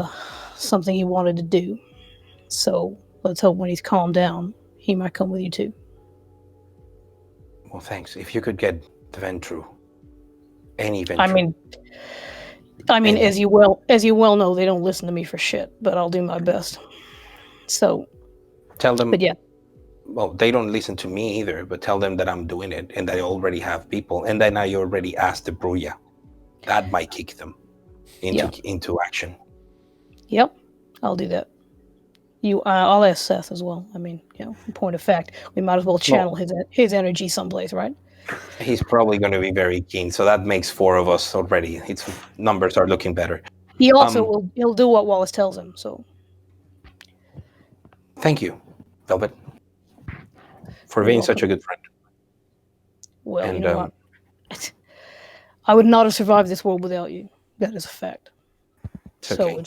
something he wanted to do. So let's hope when he's calmed down, he might come with you too. Well, thanks. If you could get the Ventru, any Ventru. I mean, as you well know, they don't listen to me for shit, but I'll do my best. So tell them. But yeah. Well, they don't listen to me either, but tell them that I'm doing it and that I already have people, and then I already asked the Bruja. That might kick them into action. Yep, I'll do that. I'll ask Seth as well. I mean, in point of fact, we might as well channel his energy someplace, right? He's probably going to be very keen, so that makes 4 of us already. Its numbers are looking better. He also he'll do what Wallace tells him. So, thank you, Velvet, for being such a good friend. Well, and, you know what? I would not have survived this world without you. That is a fact. It's okay. So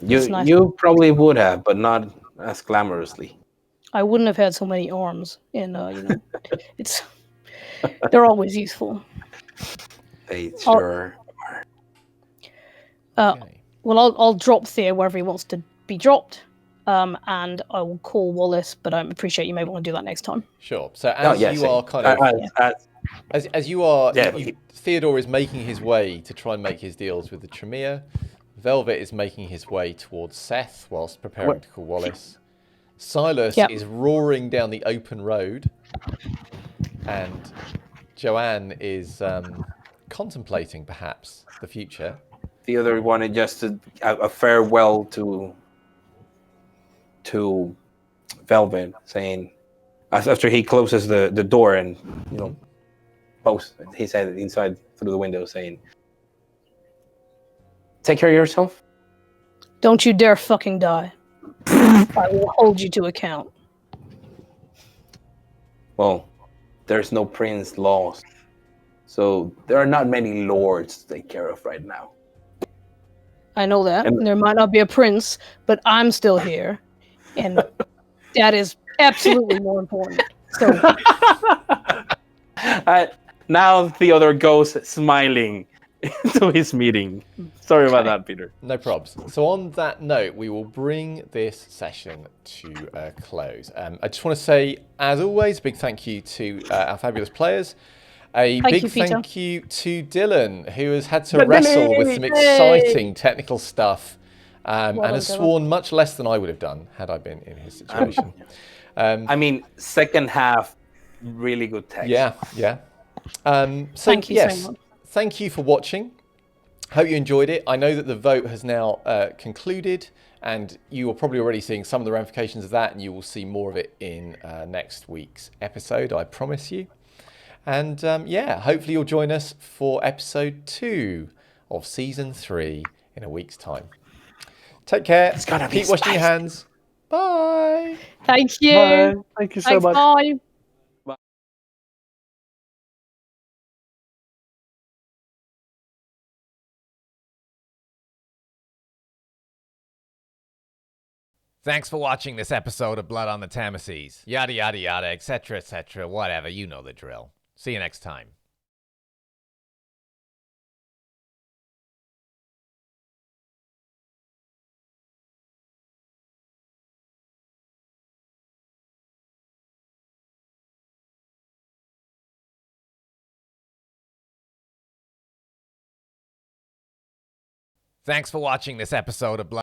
it's nice. You probably would have, but not as glamorously. I wouldn't have had so many arms, and they're always useful. They sure are. Well, I'll drop Thea wherever he wants to be dropped, and I will call Wallace. But I appreciate you may want to do that next time. Sure. So as you are kind of as you are, Theodore is making his way to try and make his deals with the Tremere. Velvet is making his way towards Seth whilst preparing to call Wallace. Silas is roaring down the open road, and Joanne is contemplating perhaps the future. The other wanted just a farewell to Velvet, saying after he closes the door and he said inside through the window, saying, "Take care of yourself. Don't you dare fucking die. I will hold you to account." Well, there's no prince lost, so there are not many lords to take care of right now. I know that. And there might not be a prince, but I'm still here, and that is absolutely more important. So now Theodore goes smiling to his meeting. Sorry about that, Peter. No probs. So on that note, we will bring this session to a close. I just want to say, as always, a big thank you to our fabulous players. Thank you to Dylan, who has had to wrestle with some exciting technical stuff and has sworn much less than I would have done had I been in his situation. I mean, second half, really good text. Yeah. Thank you so much. Thank you for watching. Hope you enjoyed it. I know that the vote has now concluded, and you are probably already seeing some of the ramifications of that, and you will see more of it in next week's episode, I promise you. And hopefully you'll join us for episode 2 of season 3 in a week's time. Take care. Keep washing your hands. Bye. Thank you. Bye. Thank you so much. Bye. Thanks for watching this episode of Blood on the Tamesis. Yada, yada, yada, etc., whatever. You know the drill. See you next time. Thanks for watching this episode of Blood